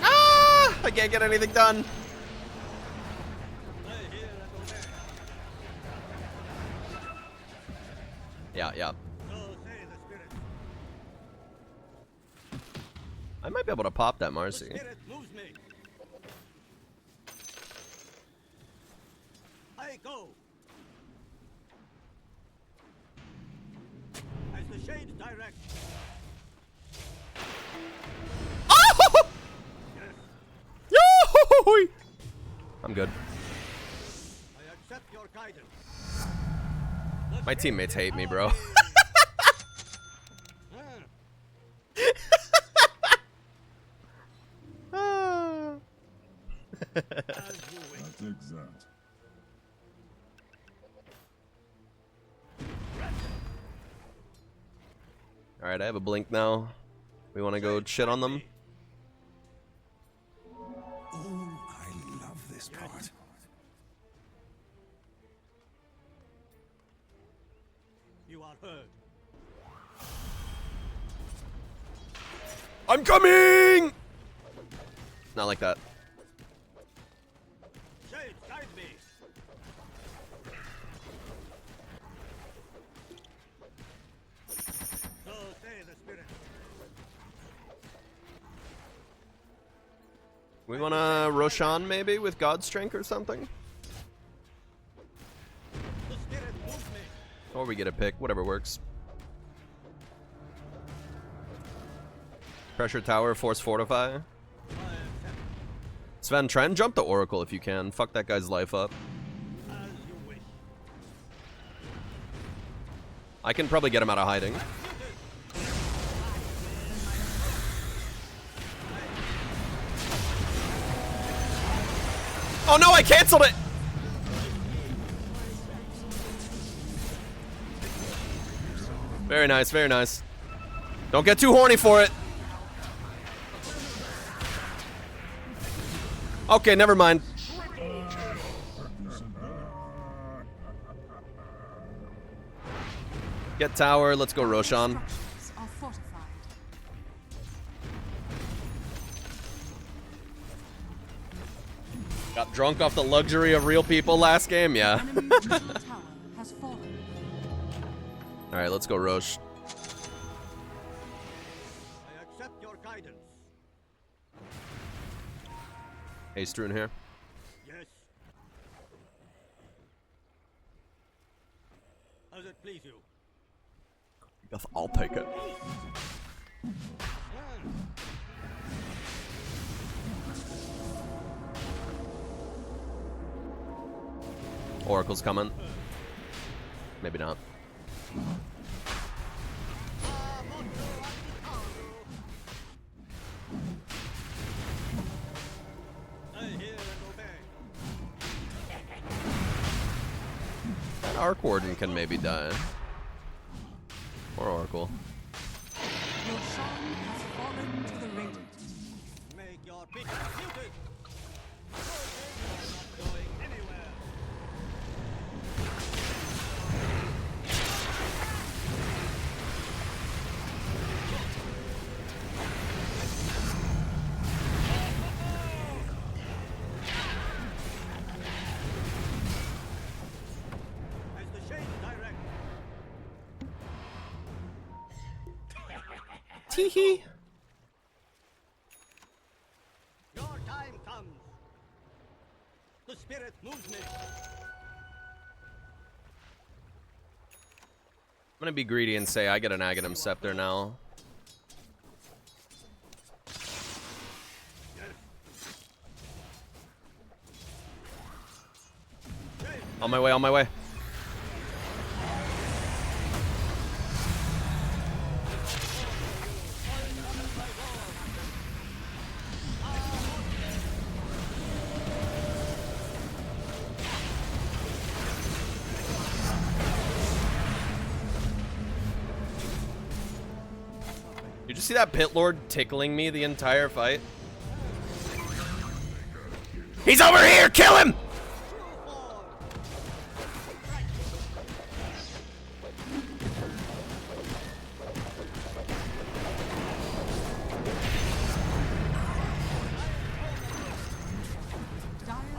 A: Ah! I can't get anything done. Yeah, yeah. I might be able to pop that Marcy.
I: Spirit moves me. I go. As the shades direct.
A: Oh! Yoo-hoo-hoo-hoo! I'm good.
I: I accept your guidance.
A: My teammates hate me, bro.
B: That's exact.
A: Alright, I have a blink now. We want to go shit on them?
B: Oh, I love this part.
I: You are heard.
A: I'm coming! Not like that.
I: Shades, guide me. So say the spirit.
A: We want to Roshan maybe with God's Strength or something? Or we get a pick, whatever works. Pressure tower, force fortify. Sven, try and jump the Oracle if you can. Fuck that guy's life up. I can probably get him out of hiding. Oh no, I canceled it! Very nice, very nice. Don't get too horny for it. Okay, never mind. Get tower, let's go Roshan.
D: Structures are fortified.
A: Got drunk off the luxury of real people last game, yeah.
D: Enemy's middle tower has fallen.
A: Alright, let's go Rosh.
I: I accept your guidance.
A: Hey, Struan here.
I: Yes. As it please you.
A: I'll take it. Oracle's coming. Maybe not.
I: I hear and obey.
A: That Arc Warden can maybe die. Or Oracle.
D: Roshan has fallen to the Radiant.
I: Make your pick muted. Not going anywhere. As the shades direct.
A: Teehee.
I: Your time comes. The spirit moves me.
A: I'm gonna be greedy and say I get an Aghanim Scepter now. On my way, on my way. Did you see that Pit Lord tickling me the entire fight? He's over here! Kill him!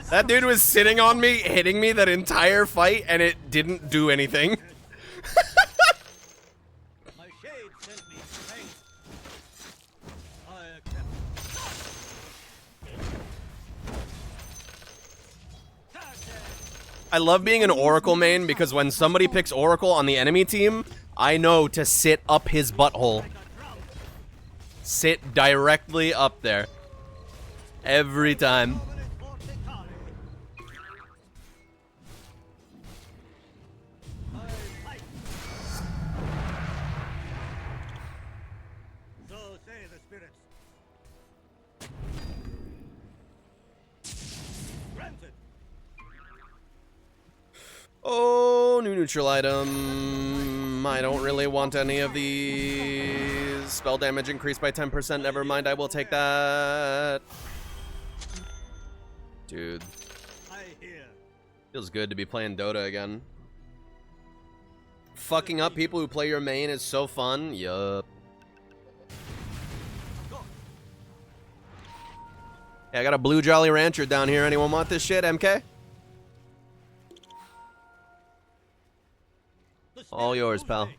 A: That dude was sitting on me, hitting me that entire fight, and it didn't do anything.
I: My shade sent me strength. I accept.
A: I love being an Oracle main because when somebody picks Oracle on the enemy team, I know to sit up his butthole. Sit directly up there. Every time.
I: So say the spirits. Granted.
A: Oh, new neutral item. I don't really want any of these. Spell damage increased by 10%. Never mind, I will take that. Dude.
I: I hear.
A: Feels good to be playing Dota again. Fucking up people who play your main is so fun. Yup. Hey, I got a blue Jolly Rancher down here. Anyone want this shit, MK? All yours, pal.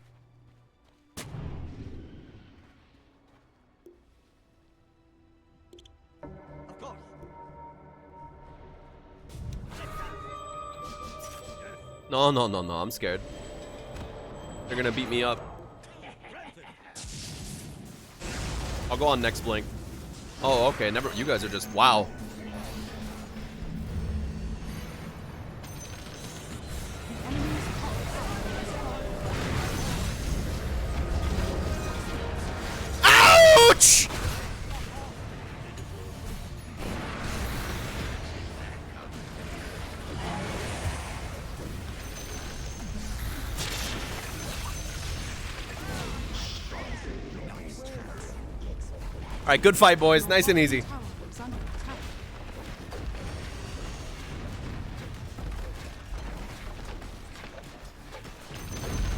I: Of course.
A: No, no, no, no. I'm scared. They're gonna beat me up. I'll go on next blink. Oh, okay. Never. You guys are just wow. Ouch! All right, good fight, boys. Nice and easy.
D: Tower is under attack.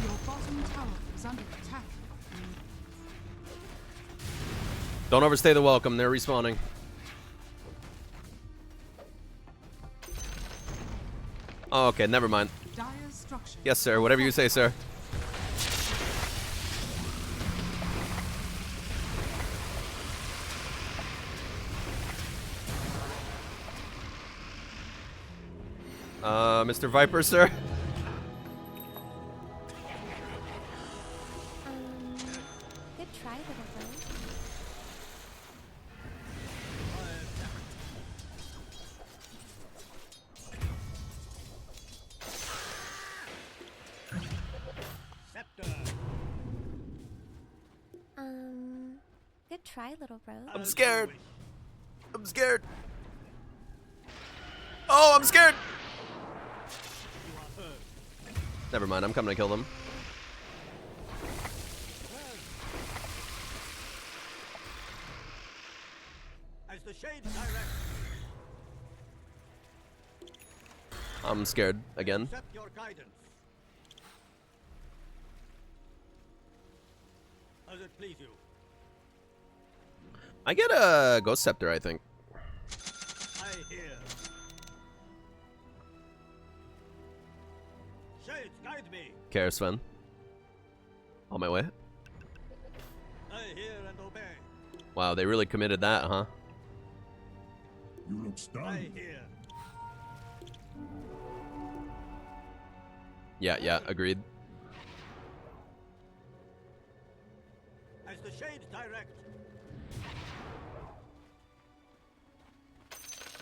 D: Your bottom tower is under attack.
A: Don't overstay the welcome. They're respawning. Oh, okay. Never mind.
D: Dire's structures.
A: Yes, sir. Whatever you say, sir. Mr. Viper, sir.
G: Good try, little bird.
I: Scepter.
G: Good try, little bro.
A: I'm scared. I'm scared. Oh, I'm scared. Never mind. I'm coming to kill them.
I: As the shades direct,
A: I'm scared again.
I: accept your guidance. As it please you.
A: I get a Ghost Scepter, I think.
I: I hear. Shades, guide me.
A: Care, Sven. On my way.
I: I hear and obey.
A: Wow, they really committed that, huh?
B: You look
I: I
B: stunned.
I: hear.
A: Yeah, agreed.
I: As the shades direct.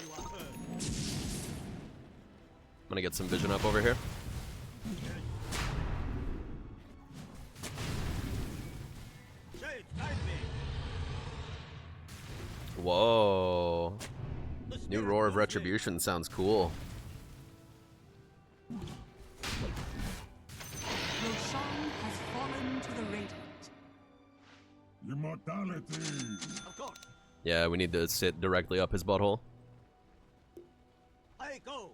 I: You are heard.
A: I'm gonna get some vision up over here.
I: Shades, guide me.
A: Whoa.
I: The
A: New
I: spirit
A: Roar of
I: moves me.
A: Retribution sounds cool.
D: Roshan has fallen to the Radiant.
B: Immortality.
I: Of course.
A: Yeah, we need to sit directly up his butthole.
I: I go.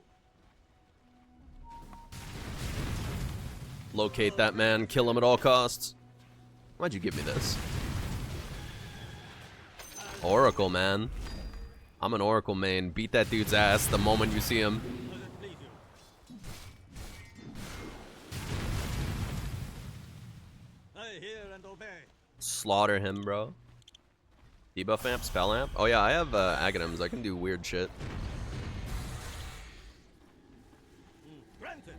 A: Locate that man, kill him at all costs. Why'd you give me this? Oracle, man. I'm an Oracle main. Beat that dude's ass the moment you see him.
I: As it please you. I hear and obey.
A: Slaughter him, bro. Debuff amp, spell amp. Oh yeah, I have Aghanims. I can do weird shit.
I: Granted.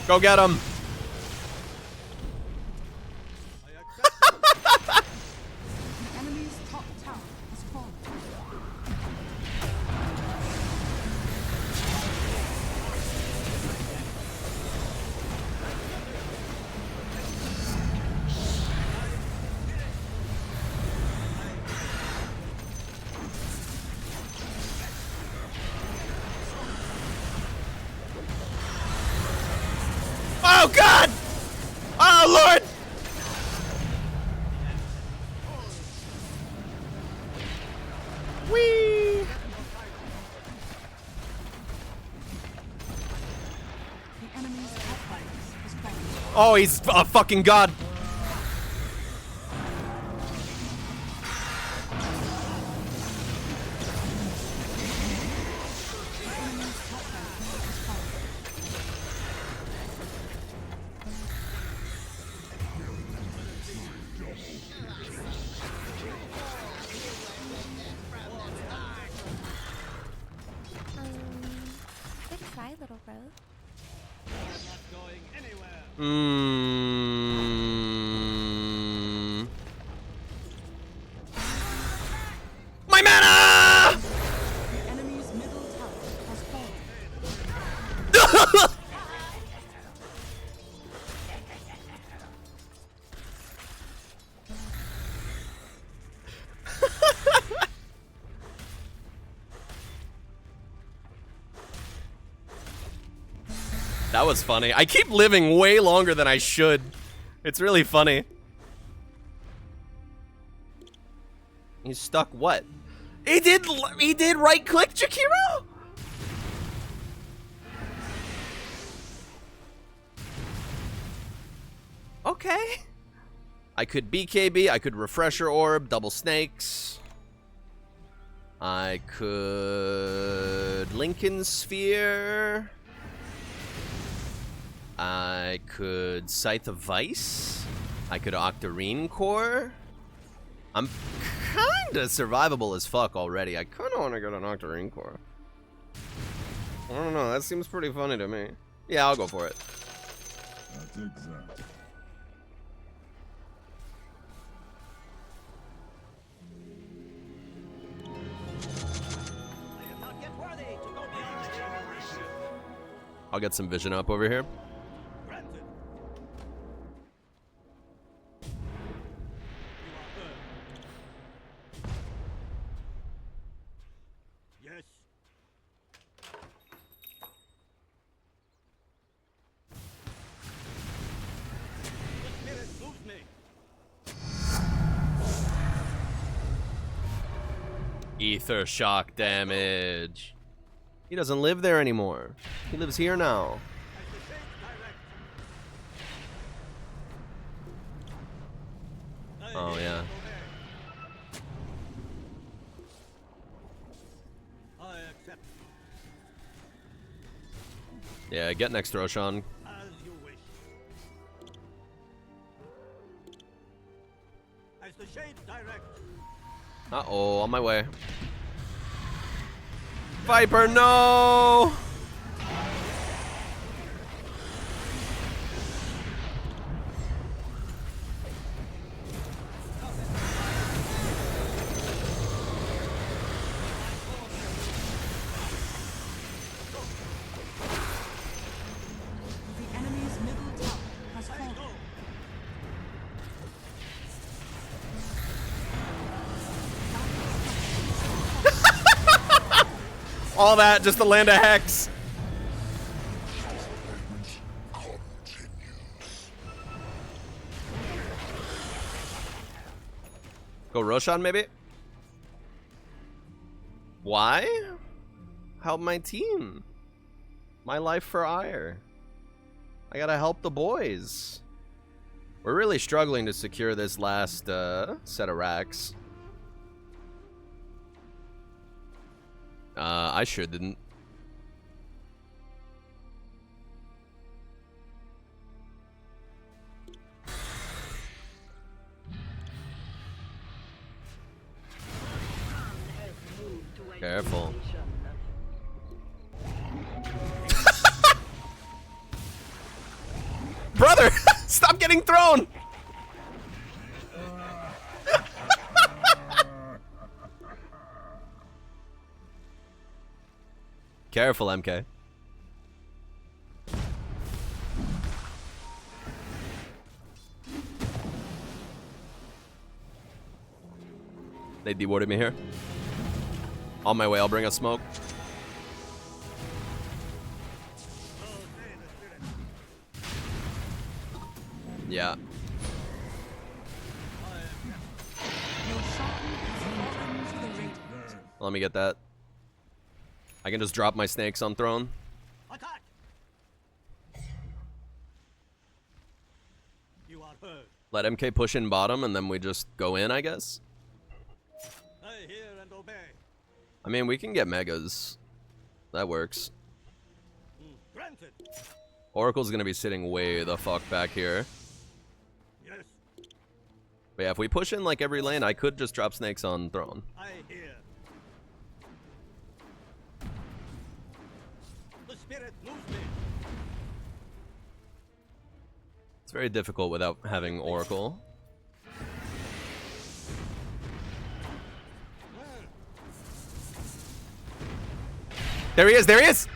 A: Go get him.
I: I accept.
D: The enemy's top tower has fallen.
A: Oh God! Oh Lord! Whee!
D: The enemy's top barracks has fallen.
A: Oh, he's a fucking god.
G: try, little bro.
I: I am not going anywhere.
A: My mana!
D: The enemy's middle tower has fallen.
A: That was funny. I keep living way longer than I should. It's really funny. He's stuck what? He did right click Jakiro? Okay. I could BKB, I could Refresher Orb, double snakes. I could Lincoln Sphere. I could Scythe of Vice. I could Octarine Core. I'm kinda survivable as fuck already. I kinda wanna go to Octarine Core. I don't know, that seems pretty funny to me. Yeah, I'll go for it.
B: That's exact.
I: I am not yet worthy to go beyond the generation.
A: I'll get some vision up over here.
I: Granted. You are heard. Yes. The spirit moves me.
A: Ether shock damage. He doesn't live there anymore. He lives here now.
I: As the shades direct.
A: Oh, yeah.
I: I accept.
A: Yeah, get next Roshan.
I: As you wish. As the shades direct.
A: Uh-oh, on my way. Viper, no!
D: The enemy's middle tower has fallen.
A: All that just to land a hex. Go Roshan, maybe? Why? Help my team. My life for ire. I gotta help the boys. We're really struggling to secure this last set of racks. I sure didn't. Careful. Brother, stop getting thrown. Careful, MK. They dewarded me here. On my way, I'll bring a smoke. Yeah.
D: Your shrine has fallen to the radiant.
A: Let me get that. I can just drop my snakes on throne.
I: Attack! You are heard.
A: Let MK push in bottom, and then we just go in, I guess.
I: I hear and obey.
A: I mean, we can get megas. That works.
I: Granted.
A: Oracle's gonna be sitting way the fuck back here.
I: Yes,
A: But yeah, if we push in like every lane, I could just drop snakes on throne.
I: I hear. The spirit moves me.
A: It's very difficult without having Oracle. There he is, there he is!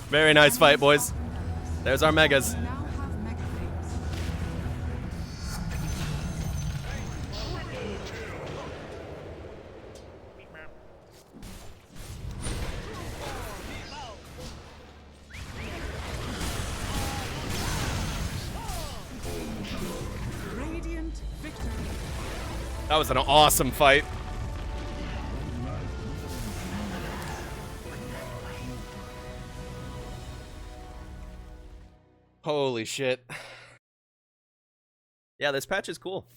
A: Very nice fight, boys. There's our megas.
D: We now have mega phase. Radiant victory.
A: That was an awesome fight. Holy shit. Yeah, this patch is cool.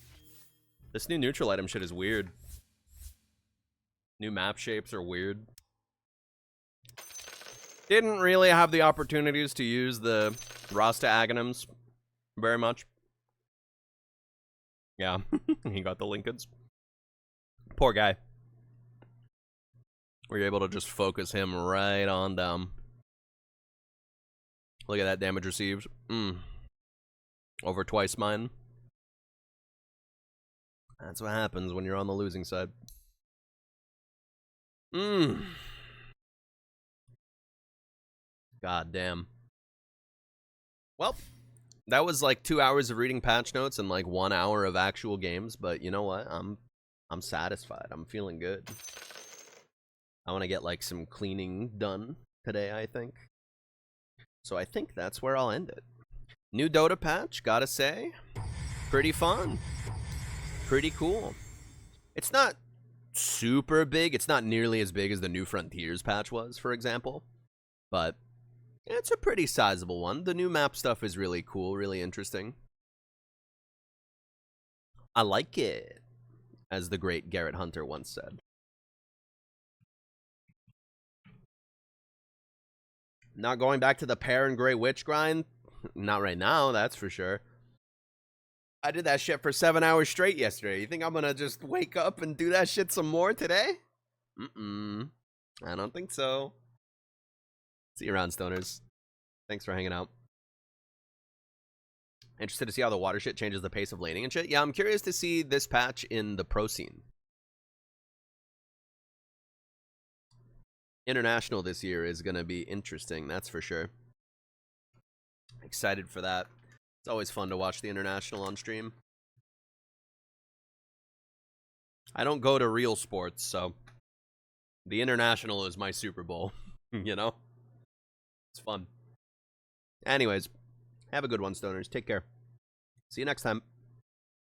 A: This new neutral item shit is weird. New map shapes are weird. Didn't really have the opportunities to use the Rasta Aghanims very much. Yeah, he got the Lincolns. Poor guy. Were you able to just focus him right on them? Look at that damage received. Over twice mine. That's what happens when you're on the losing side. God damn. Well, that was like 2 hours of reading patch notes and like 1 hour of actual games, but you know what? I'm satisfied. I'm feeling good. I want to get like some cleaning done today, I think. So I think that's where I'll end it. New Dota patch, gotta say. Pretty fun. Pretty cool. It's not super big. It's not nearly as big as the New Frontiers patch was, for example. But it's a pretty sizable one. The new map stuff is really cool, really interesting. I like it, as the great Garrett Hunter once said. Not going back to the Pear and Grey Witch grind? Not right now, that's for sure. I did that shit for 7 hours straight yesterday. You think I'm gonna just wake up and do that shit some more today? I don't think so. See you around, stoners. Thanks for hanging out. Interested to see how the water shit changes the pace of laning and shit? Yeah, I'm curious to see this patch in the pro scene. International this year is going to be interesting, that's for sure. Excited for that. It's always fun to watch the International on stream. I don't go to real sports, so the International is my Super Bowl, you know? It's fun. Anyways, have a good one, stoners. Take care. See you next time.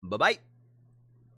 A: Bye-bye.